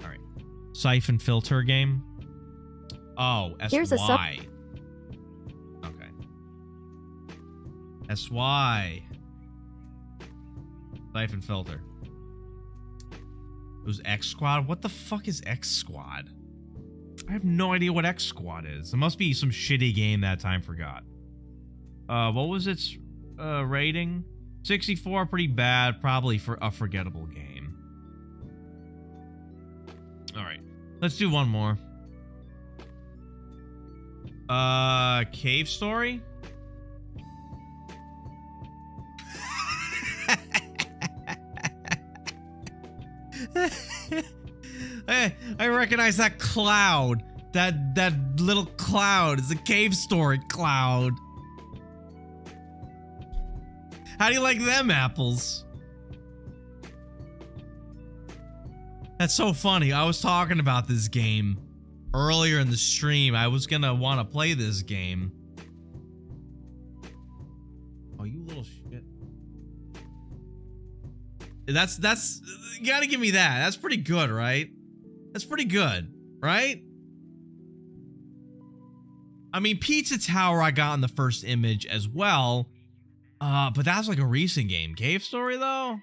Alright. Siphon Filter game? Oh, S-Y. Okay. S-Y. Siphon Filter. It was X Squad? What the fuck is X Squad? I have no idea what X Squad is. It must be some shitty game that time forgot. What was its rating? 64, pretty bad. Probably for a forgettable game. Alright. Let's do one more. Cave Story? I recognize that cloud. That little cloud is a Cave Story cloud. How do you like them apples? That's so funny. I was talking about this game earlier in the stream. I was gonna want to play this game. Oh, you little shit. That's you gotta give me that. That's pretty good, right? That's pretty good, right? I mean, Pizza Tower I got in the first image as well. But that was like a recent game. Cave Story though?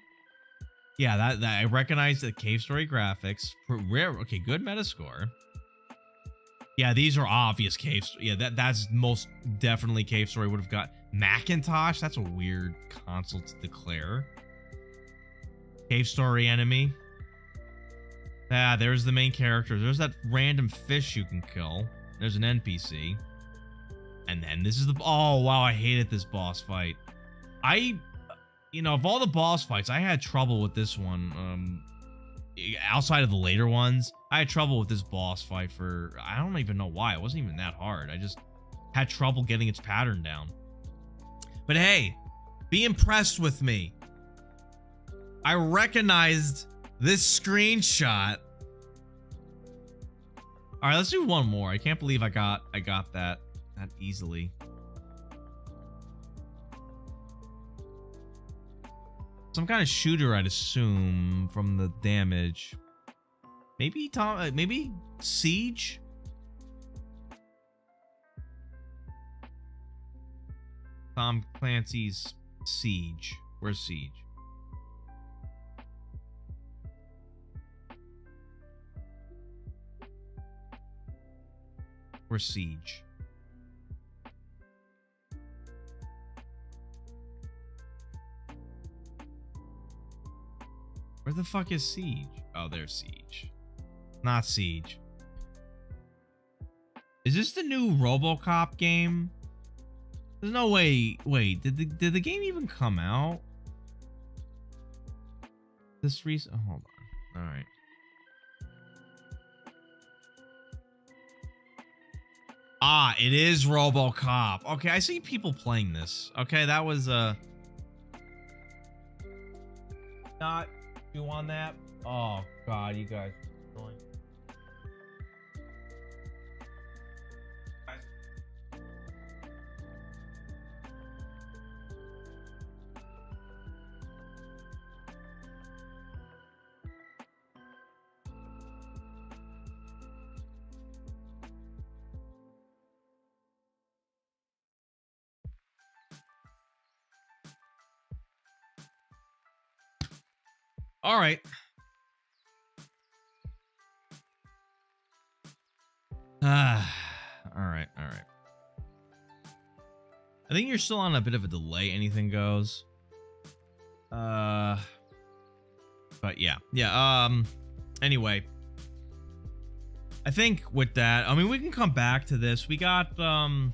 Yeah, that I recognize the Cave Story graphics. Rare. Okay, good Metascore. Yeah, these are obvious Cave Story. Yeah, that's most definitely Cave Story would have got. Macintosh? That's a weird console to declare. Cave Story enemy. Ah, there's the main character. There's that random fish you can kill. There's an NPC. And then this is the... Oh, wow, I hated this boss fight. You know, of all the boss fights, I had trouble with this one. Outside of the later ones, I had trouble with this boss fight for... I don't even know why. It wasn't even that hard. I just had trouble getting its pattern down. But hey, be impressed with me. I recognized this screenshot. All right, let's do one more. I can't believe I got that easily. Some kind of shooter, I'd assume, from the damage. Maybe maybe Siege? Tom Clancy's Siege. Where's Siege? Where's Siege? Where the fuck is Siege? Oh, there's Siege. Not Siege. Is this the new RoboCop game? There's no way. Wait, did the game even come out? This recent. Oh, hold on. All right. Ah, it is RoboCop. Okay, I see people playing this. Okay, that was not you on that. Oh God, you guys. All right. All right. I think you're still on a bit of a delay. Anything goes. But yeah. Anyway, I think with that, I mean, we can come back to this. We got I'm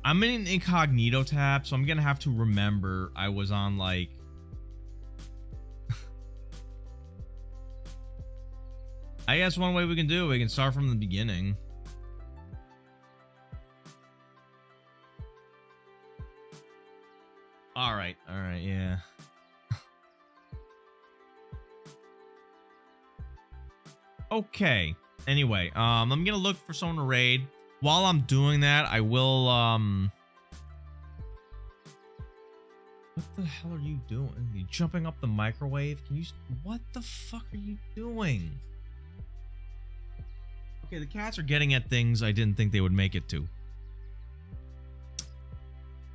in an incognito tab, so I'm gonna have to remember I was on like. I guess one way we can do it, we can start from the beginning. All right, yeah. Okay. Anyway, I'm gonna look for someone to raid. While I'm doing that, I will what the hell are you doing? Are you jumping up the microwave? Can you? What the fuck are you doing? Okay, the cats are getting at things I didn't think they would make it to.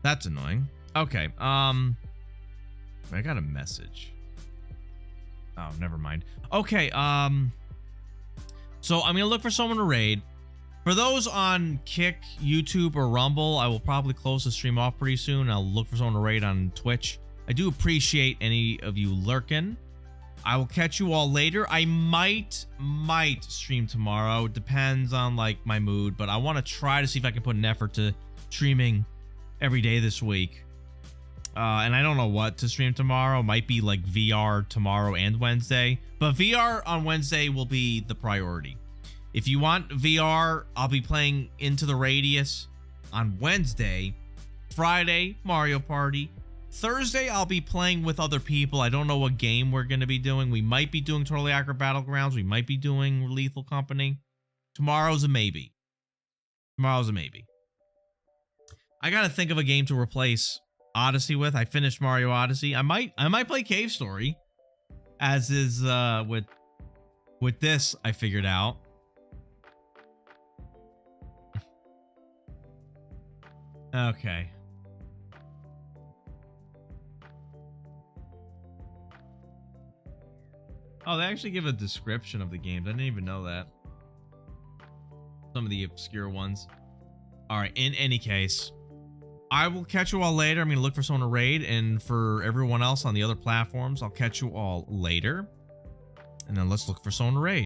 That's annoying. Okay, I got a message. Oh, never mind. Okay, so I'm gonna look for someone to raid. For those on Kick, YouTube, or Rumble, I will probably close the stream off pretty soon. I'll look for someone to raid on Twitch. I do appreciate any of you lurking. I will catch you all later. I might stream tomorrow. It depends on like my mood, but I want to try to see if I can put an effort to streaming every day this week. And I don't know what to stream tomorrow. Might be like VR tomorrow and Wednesday, but VR on Wednesday will be the priority. If you want VR, I'll be playing Into the Radius on Wednesday. Friday, Mario Party. Thursday, I'll be playing with other people. I don't know what game we're going to be doing. We might be doing Totally Accurate Battlegrounds. We might be doing Lethal Company. Tomorrow's a maybe. I got to think of a game to replace Odyssey with. I finished Mario Odyssey. I might play Cave Story. As is with this, I figured out. Okay. Oh, they actually give a description of the games. I didn't even know that. Some of the obscure ones. All right, in any case, I will catch you all later. I'm going to look for someone to raid, and for everyone else on the other platforms, I'll catch you all later. And then let's look for someone to raid.